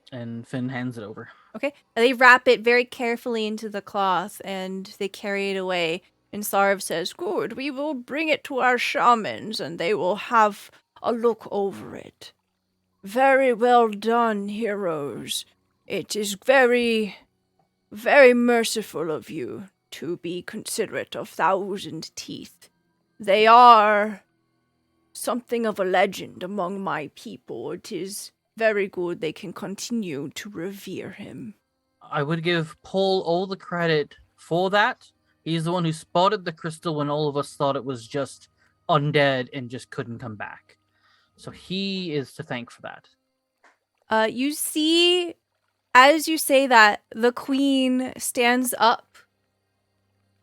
F: And Finn hands it over.
A: Okay. And they wrap it very carefully into the cloth, and they carry it away. And Sarv says, "Good, we will bring it to our shamans, and they will have a look over it. Very well done, heroes. It is very, very merciful of you to be considerate of Thousand Teeth. They are something of a legend among my people. It is very good they can continue to revere him."
F: I would give Paul all the credit for that. He's the one who spotted the crystal when all of us thought it was just undead and just couldn't come back. So he is to thank for that.
A: You see, as you say that, the queen stands up,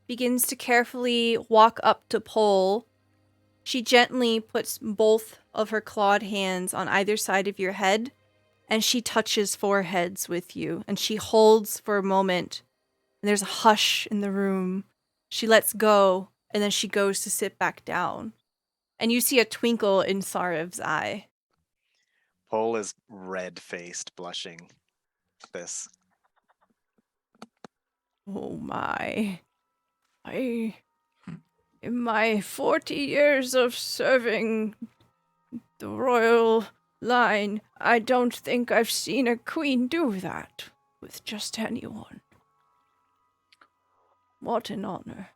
A: begins to carefully walk up to Pole. She gently puts both of her clawed hands on either side of your head, and she touches foreheads with you, and she holds for a moment, and there's a hush in the room. She lets go, and then she goes to sit back down. And you see a twinkle in Sarev's eye.
E: Pole is red-faced, blushing. This.
A: Oh my. In my 40 years of serving the royal line, I don't think I've seen a queen do that with just anyone. What an honor.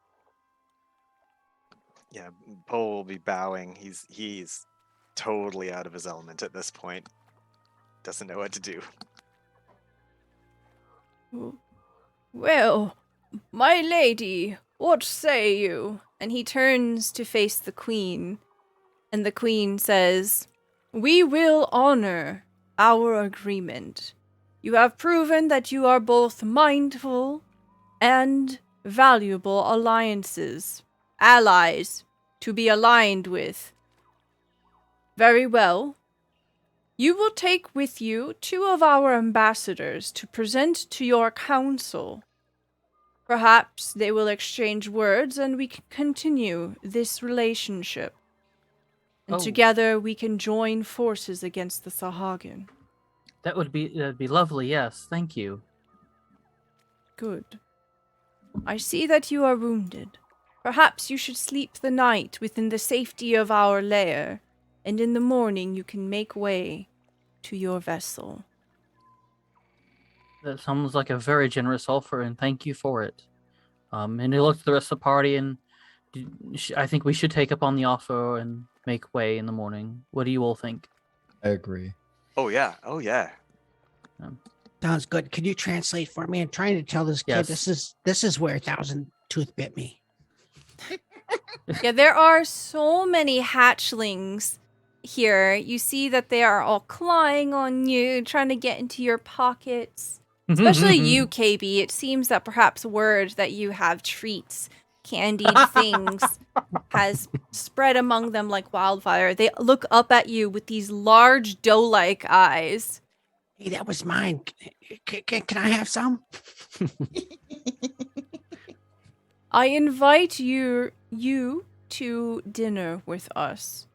E: Yeah, Pole will be bowing. He's totally out of his element at this point. Doesn't know what to do.
A: Well, my lady, what say you? And he turns to face the queen, and the queen says, "We will honor our agreement. You have proven that you are both mindful and valuable allies to be aligned with. Very well. You will take with you 2 of our ambassadors to present to your council. Perhaps they will exchange words and we can continue this relationship. And together we can join forces against the Sahagin."
F: That'd be lovely, yes. Thank you.
A: Good. I see that you are wounded. Perhaps you should sleep the night within the safety of our lair, and in the morning you can make way to your vessel.
F: That sounds like a very generous offer, and thank you for it. And he looked at the rest of the party, and I think we should take up on the offer and make way in the morning. What do you all think?
D: I agree.
E: Oh yeah. Oh yeah.
G: Sounds good. Can you translate for me? I'm trying to tell this kid
F: Yes.
G: this is where Thousand Tooth bit me.
A: Yeah, there are so many hatchlings here. You see that they are all clawing on you, trying to get into your pockets. Especially you, KayBee. It seems that perhaps word that you have treats, candied things, has spread among them like wildfire. They look up at you with these large doe-like eyes.
G: Hey, that was mine. Can I have some?
A: I invite you to dinner with us.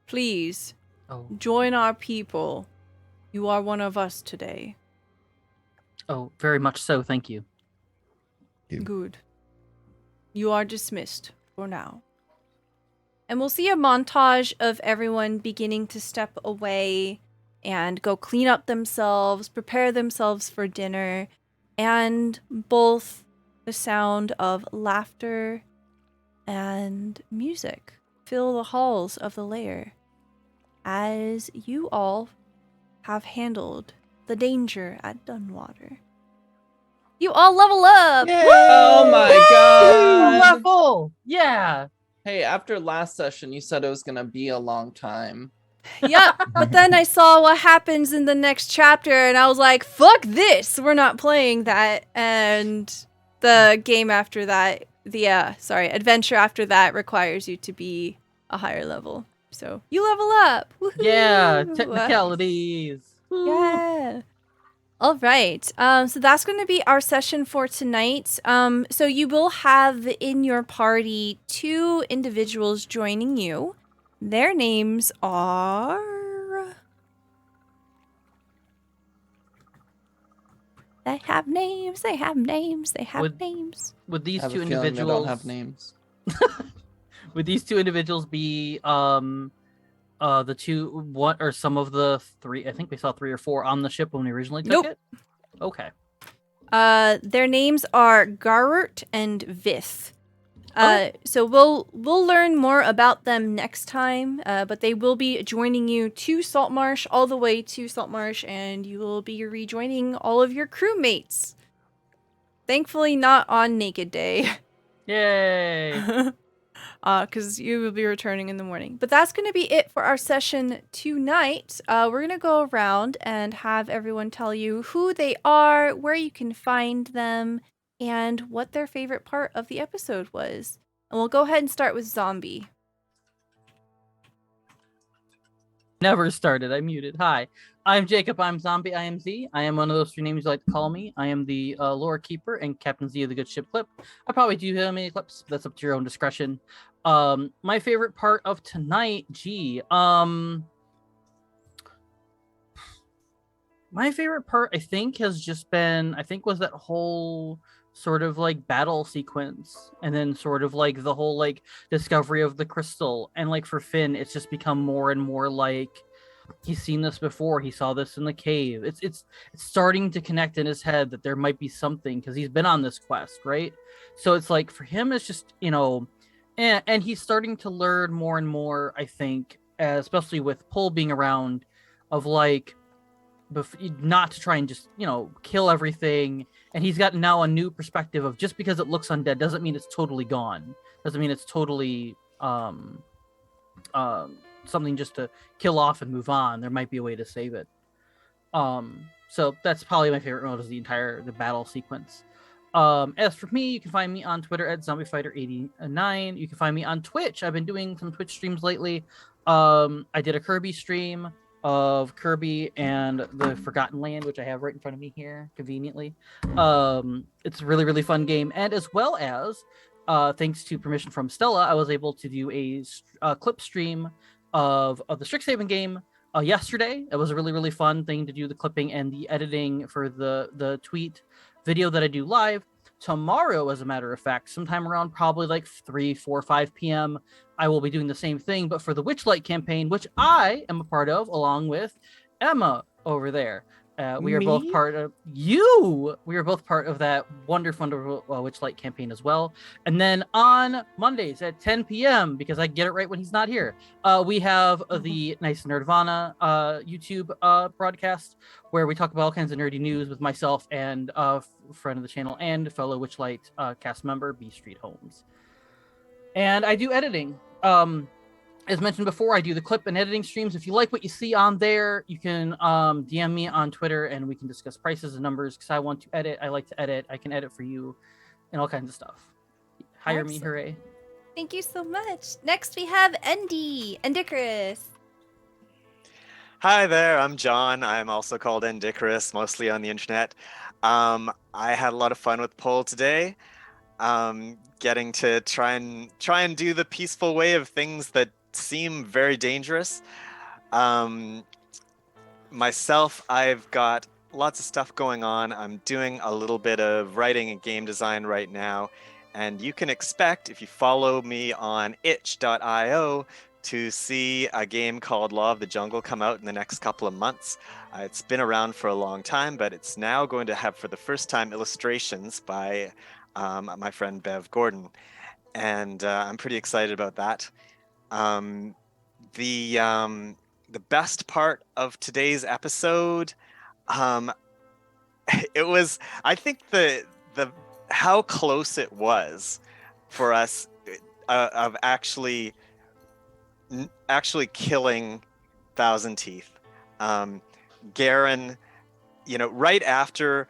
A: Please, join our people. You are one of us today.
F: Oh, very much so. Thank you.
A: Good. You are dismissed for now. And we'll see a montage of everyone beginning to step away and go clean up themselves, prepare themselves for dinner, and both the sound of laughter and music fill the halls of the lair as you all have handled the danger at Dunwater. You all level up!
B: Yay! Oh my god!
F: Level! Yeah!
B: Hey, after last session, you said it was gonna be a long time.
A: Yep, but then I saw what happens in the next chapter, and I was like, fuck this! We're not playing that. And the game after that, adventure after that requires you to be a higher level. So, you level up! Woohoo!
F: Yeah! Technicalities!
A: Yeah! All right, so that's going to be our session for tonight. So you will have in your party 2 individuals joining you. Their names are... They have names.
F: Would these
B: I have
F: two
B: a feeling they
F: individuals
B: don't have names.
F: Would these 2 individuals be the 2 what or some of the 3? I think we saw 3 or 4 on the ship when we originally took it. Okay.
A: Their names are Garrett and Vith. So we'll learn more about them next time, but they will be joining you to Saltmarsh, all the way to Saltmarsh, and you will be rejoining all of your crewmates. Thankfully not on Naked Day.
F: Yay!
A: Because you will be returning in the morning. But that's going to be it for our session tonight. We're going to go around and have everyone tell you who they are, where you can find them, and what their favorite part of the episode was. And we'll go ahead and start with Zombie.
F: Never started. I muted. Hi, I'm Jacob. I'm Zombie IMZ. I am one of those 3 names you like to call me. I am the lore keeper and Captain Z of the Good Ship Clip. I probably do have many clips. That's up to your own discretion. My favorite part of tonight, my favorite part, I think, has just been, was that whole sort of like battle sequence, and then sort of like the whole like discovery of the crystal, and like for Finn, it's just become more and more like he's seen this before. He saw this in the cave. It's starting to connect in his head that there might be something because he's been on this quest, right? So it's like for him, it's just and he's starting to learn more and more. I think, especially with Pull being around, of like not to try and just kill everything. And he's got now a new perspective of just because it looks undead doesn't mean it's totally gone. Doesn't mean it's totally something just to kill off and move on. There might be a way to save it. So that's probably my favorite mode, is the battle sequence. As for me, you can find me on Twitter at ZombieFighter89. You can find me on Twitch. I've been doing some Twitch streams lately. I did a Kirby stream of Kirby and the Forgotten Land, which I have right in front of me here conveniently. It's a really, really fun game. And as well as, thanks to permission from Stella, I was able to do a clip stream of the Strixhaven game yesterday. It was a really, really fun thing to do the clipping and the editing for the tweet video that I do live. tomorrow, as a matter of fact, sometime around probably like 3, 4, 5 p.m., I will be doing the same thing, but for the Witchlight campaign, which I am a part of, along with Emma over there. We are both
C: Me?
F: part of you. We are both part of that wonderful Witchlight campaign as well. And then on Mondays at 10 p.m., because I get it right when he's not here, we have the Nice Nerdvana YouTube broadcast where we talk about all kinds of nerdy news with myself and a friend of the channel and fellow Witchlight cast member B Street Holmes. And I do editing. As mentioned before, I do the clip and editing streams. If you like what you see on there, you can DM me on Twitter and we can discuss prices and numbers because I want to edit. I like to edit. I can edit for you and all kinds of stuff. Hire me, hooray.
A: Thank you so much. Next, we have Endicarus.
E: Hi there, I'm John. I'm also called Endicarus, mostly on the internet. I had a lot of fun with Poll today. Getting to try and do the peaceful way of things that seem very dangerous. Myself, I've got lots of stuff going on. I'm doing a little bit of writing and game design right now, and you can expect, if you follow me on itch.io, to see a game called Law of the Jungle come out in the next couple of months. It's been around for a long time, but it's now going to have, for the first time, illustrations by my friend Bev Gordon, and I'm pretty excited about that. The best part of today's episode, it was, I think the how close it was for us of actually killing Thousand Teeth. Garen, right after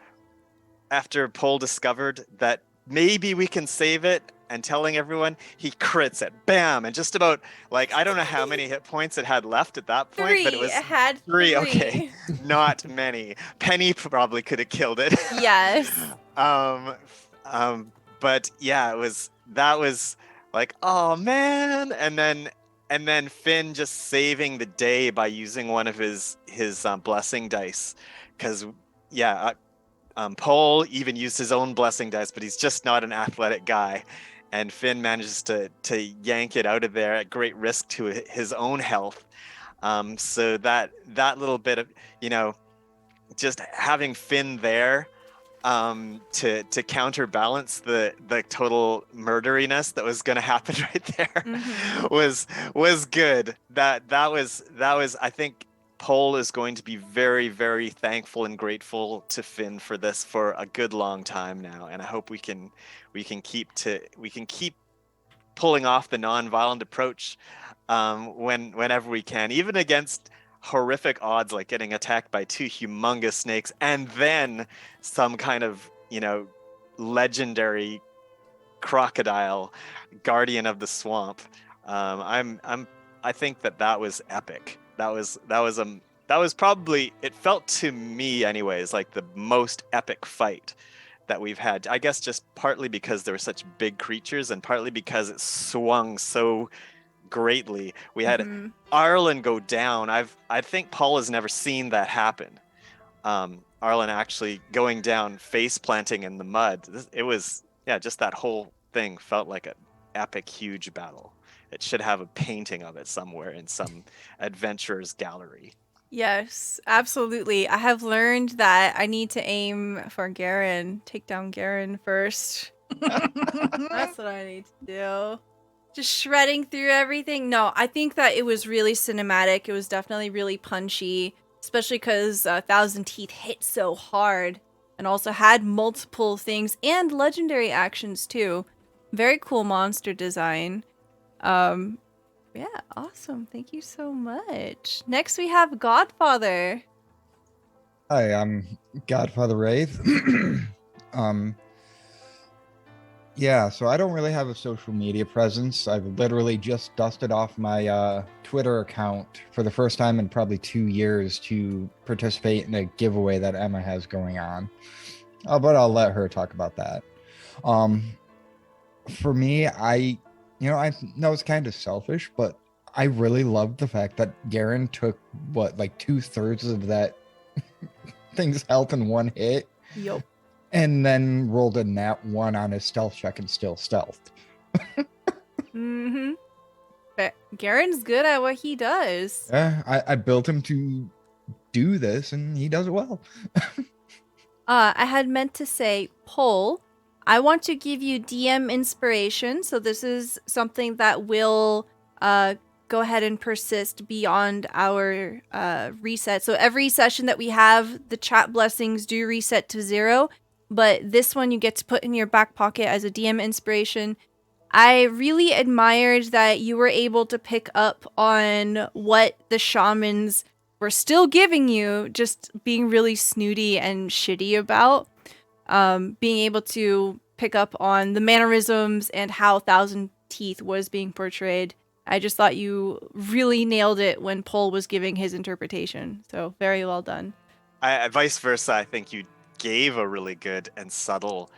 E: Pohl discovered that maybe we can save it and telling everyone, he crits it, bam, and just about, like, I don't know how many hit points it had left at that point, but it was
A: It had
E: three. Okay, not many. Penny probably could have killed it.
A: Yes.
E: But yeah, that was like, oh man, and then Finn just saving the day by using one of his blessing dice, because Pohl even used his own blessing dice, but he's just not an athletic guy, and Finn manages to yank it out of there at great risk to his own health. So that little bit of, just having Finn there to counterbalance the total murderiness that was going to happen right there was good. That was I think Pohl is going to be very, very thankful and grateful to Finn for this for a good long time now, and I hope we can keep pulling off the non-violent approach whenever we can, even against horrific odds like getting attacked by two humongous snakes and then some kind of legendary crocodile guardian of the swamp. I think that was epic. That was probably, it felt to me anyways, like the most epic fight that we've had. I guess just partly because there were such big creatures and partly because it swung so greatly. We had Arlen go down. I think Paul has never seen that happen. Arlen actually going down, face planting in the mud. It was, just that whole thing felt like an epic, huge battle. It should have a painting of it somewhere in some adventurer's gallery.
A: Yes, absolutely. I have learned that I need to aim for Garen, take down Garen first. That's what I need to do. Just shredding through everything. No, I think that it was really cinematic. It was definitely really punchy, especially because Thousand Teeth hit so hard and also had multiple things and legendary actions too. Very cool monster design. Yeah, awesome. Thank you so much. Next we have Godfather.
D: Hi, I'm GodfatherWraith. Yeah, so I don't really have a social media presence. I've literally just dusted off my Twitter account for the first time in probably 2 years to participate in a giveaway that Emma has going on. But I'll let her talk about that. For me, I know it's kind of selfish, but I really loved the fact that Garen took, like 2/3 of that thing's health in one hit.
A: Yup.
D: And then rolled a nat 1 on his stealth check and still stealthed.
A: Mm-hmm. But Garen's good at what he does.
D: I built him to do this, and he does it well.
A: I had meant to say, Poll, I want to give you DM inspiration. So this is something that will go ahead and persist beyond our reset. So every session that we have, the chat blessings do reset to 0. But this one you get to put in your back pocket as a DM inspiration. I really admired that you were able to pick up on what the shamans were still giving you, just being really snooty and shitty about. Being able to pick up on the mannerisms and how Thousand Teeth was being portrayed. I just thought you really nailed it when Paul was giving his interpretation. So very well done.
E: Vice versa, I think you gave a really good and subtle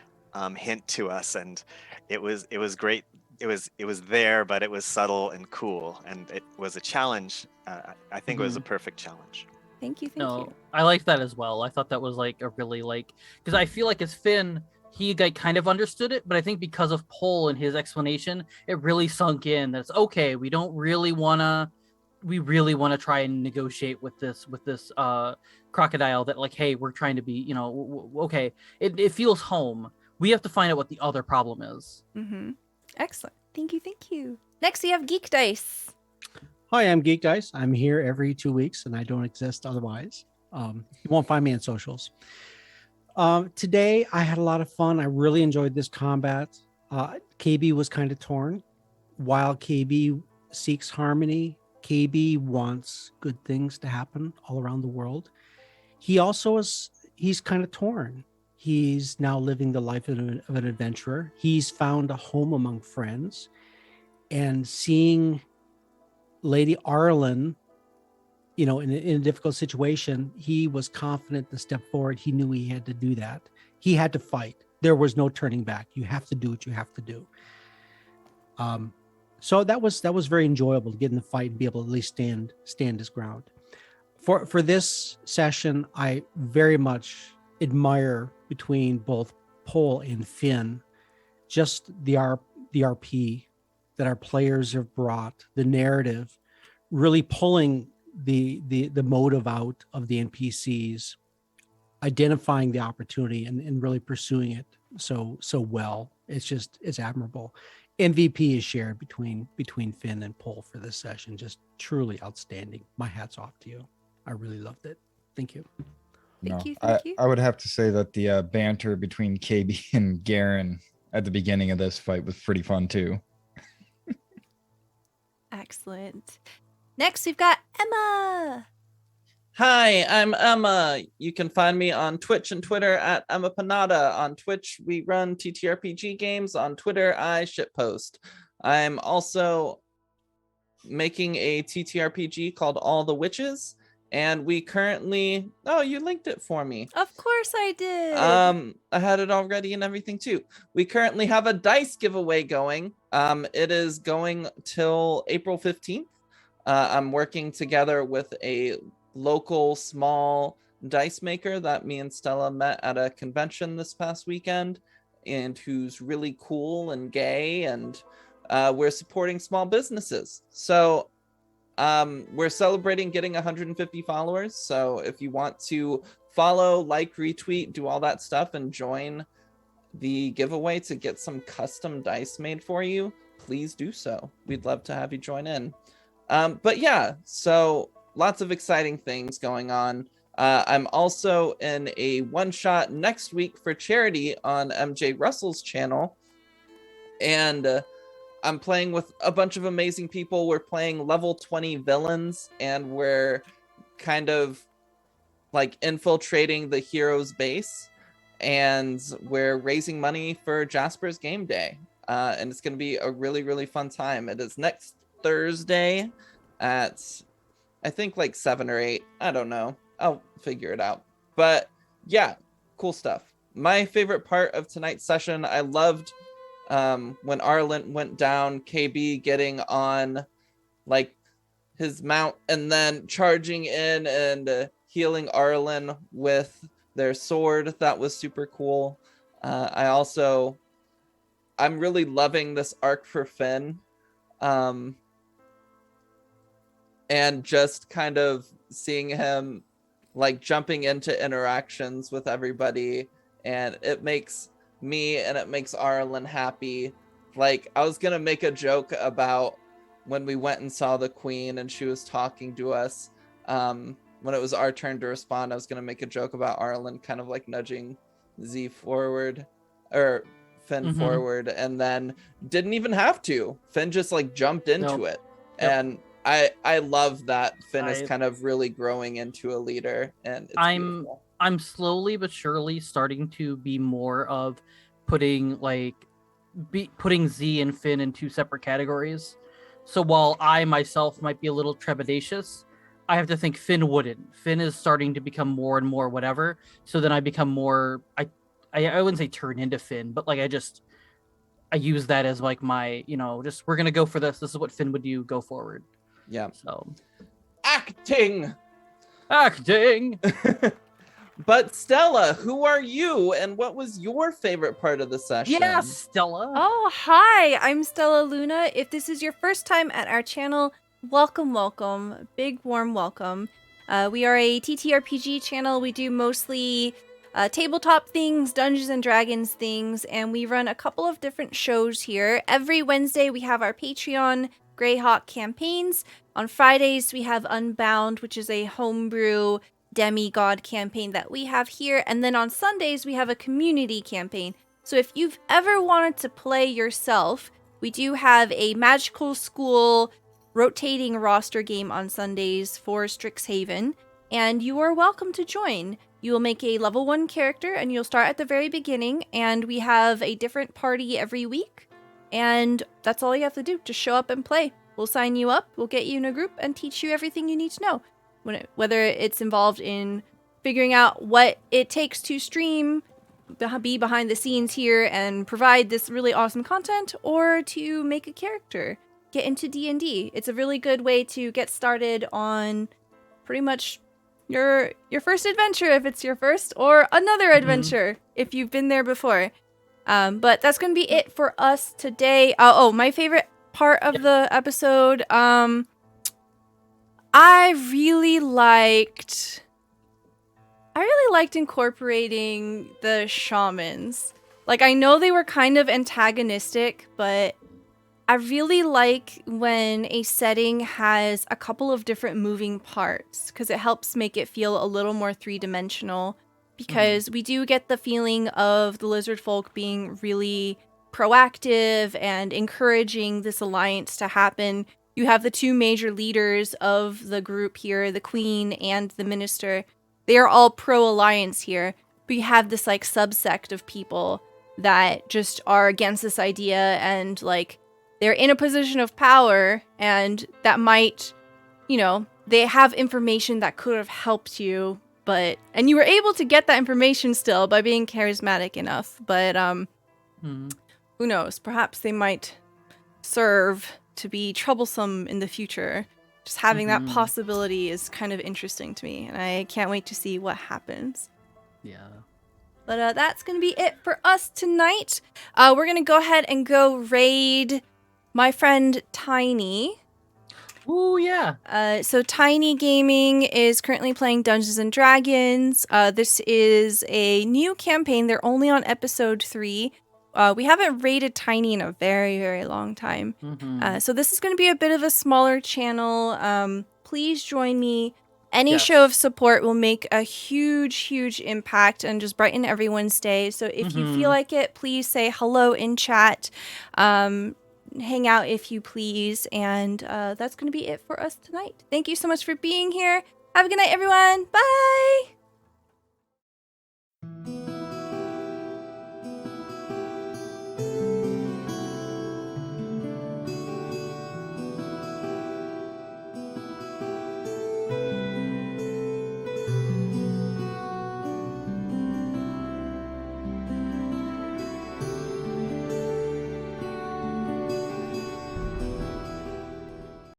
E: hint to us, and it was great. It was there, but it was subtle and cool, and it was a challenge. I think it was a perfect challenge.
A: Thank you. Thank you.
F: I liked that as well. I thought that was like a really because I feel like as Finn, he kind of understood it, but I think because of Paul and his explanation, it really sunk in. That's okay. We really want to try and negotiate with this crocodile. That like, hey, we're trying to be, okay. It feels home. We have to find out what the other problem is.
A: Mm-hmm. Excellent. Thank you. Next, we have Geek Dice.
C: Hi, I'm Geek Dice. I'm here every 2 weeks, and I don't exist otherwise. You won't find me in socials. Today, I had a lot of fun. I really enjoyed this combat. KayBee was kind of torn. While KayBee seeks harmony, KayBee wants good things to happen all around the world. He's kind of torn. He's now living the life of an adventurer. He's found a home among friends, and seeing Lady Arlen, in a difficult situation, he was confident to step forward. He knew he had to do that. He had to fight. There was no turning back. You have to do what you have to do. So that was very enjoyable to get in the fight and be able to at least stand his ground. For this session, I very much admire between both Paul and Finn, just the RP that our players have brought, the narrative, really pulling the motive out of the NPCs, identifying the opportunity and really pursuing it so well. It's admirable. MVP is shared between Finn and Paul for this session. Just truly outstanding. My hat's off to you. I really loved it. Thank you.
A: Thank you.
D: I would have to say that the banter between KayBee and Garen at the beginning of this fight was pretty fun too.
A: Excellent. Next, we've got Emma.
B: Hi, I'm Emma. You can find me on Twitch and Twitter at Emma Panada. On Twitch, we run TTRPG games. On Twitter, I shitpost. I'm also making a TTRPG called All the Witches. And we currently... Oh, you linked it for me.
A: Of course I did.
B: I had it already and everything too. We currently have a dice giveaway going. It is going till April 15th. I'm working together with a local small dice maker that me and Stella met at a convention this past weekend, and who's really cool and gay, and we're supporting small businesses. So we're celebrating getting 150 followers. So if you want to follow, like, retweet, do all that stuff, and join the giveaway to get some custom dice made for you, please do so. We'd love to have you join in. But yeah, so lots of exciting things going on. I'm also in a one-shot next week for charity on MJ Russell's channel. And I'm playing with a bunch of amazing people. We're playing level 20 villains, and we're kind of like infiltrating the hero's base. And we're raising money for Jasper's game day. And it's going to be a really, really fun time. It is next Thursday at, I think, like 7 or 8. I don't know. I'll figure it out. But yeah, cool stuff. My favorite part of tonight's session, I loved when Arlen went down, KayBee getting on like his mount and then charging in and healing Arlen with their sword. That was super cool. I'm really loving this arc for Finn. And just kind of seeing him like jumping into interactions with everybody, and it makes me and it makes Arlen happy. Like, I was gonna make a joke about when we went and saw the Queen and she was talking to us. When it was our turn to respond, I was gonna make a joke about Arlen kind of like nudging Z forward, or Finn forward, and then didn't even have to. Finn just like jumped into it. And I love that Finn is kind of really growing into a leader, and it's beautiful.
F: I'm slowly but surely starting to be more of putting Z and Finn in two separate categories. So while I myself might be a little trepidatious, I have to think Finn wouldn't. Finn is starting to become more and more whatever. So then I become more. I wouldn't say turn into Finn, but like I use that as like my, just we're gonna go for this. This is what Finn would do. Go forward.
B: Yeah.
F: So
B: acting.
C: But Stella, who are you, and what was your favorite part of the session?
F: Yeah, Stella.
A: Oh, hi, I'm Stella Luna. If this is your first time at our channel, welcome. Big warm welcome. We are a TTRPG channel. We do mostly tabletop things, Dungeons and Dragons things, and we run a couple of different shows here. Every Wednesday we have our Patreon Greyhawk campaigns. On Fridays we have Unbound, which is a homebrew demigod campaign that we have here, and then on Sundays we have a community campaign. So if you've ever wanted to play yourself, we do have a magical school rotating roster game on Sundays for Strixhaven, and you are welcome to join. You will make a level 1 character and you'll start at the very beginning, and we have a different party every week, and that's all you have to do. Just show up and play. We'll sign you up, we'll get you in a group and teach you everything you need to know. Whether it's involved in figuring out what it takes to stream, be behind the scenes here and provide this really awesome content, or to make a character, get into D&D. It's a really good way to get started on pretty much your first adventure if it's your first, or another adventure if you've been there before. But that's going to be it for us today. My favorite part of the episode, I really liked incorporating the shamans. Like, I know they were kind of antagonistic, but I really like when a setting has a couple of different moving parts, because it helps make it feel a little more three-dimensional, because we do get the feeling of the lizard folk being really proactive and encouraging this alliance to happen. You have the two major leaders of the group here, the Queen and the Minister. They are all pro-alliance here, but you have this like subsect of people that just are against this idea, and like they're in a position of power, and that might, they have information that could have helped you, and you were able to get that information still by being charismatic enough, but who knows, perhaps they might serve to be troublesome in the future. Just having that possibility is kind of interesting to me, and I can't wait to see what happens.
F: Yeah.
A: But that's going to be it for us tonight. We're going to go ahead and go raid my friend Tiny.
F: Ooh, yeah.
A: So Tiny Gaming is currently playing Dungeons and Dragons. This is a new campaign. They're only on episode 3. We haven't raided Tiny in a very, very long time. So this is going to be a bit of a smaller channel. Please join me. Any show of support will make a huge, huge impact and just brighten everyone's day. So if you feel like it, please say hello in chat. Hang out if you please. And that's going to be it for us tonight. Thank you so much for being here. Have a good night, everyone. Bye!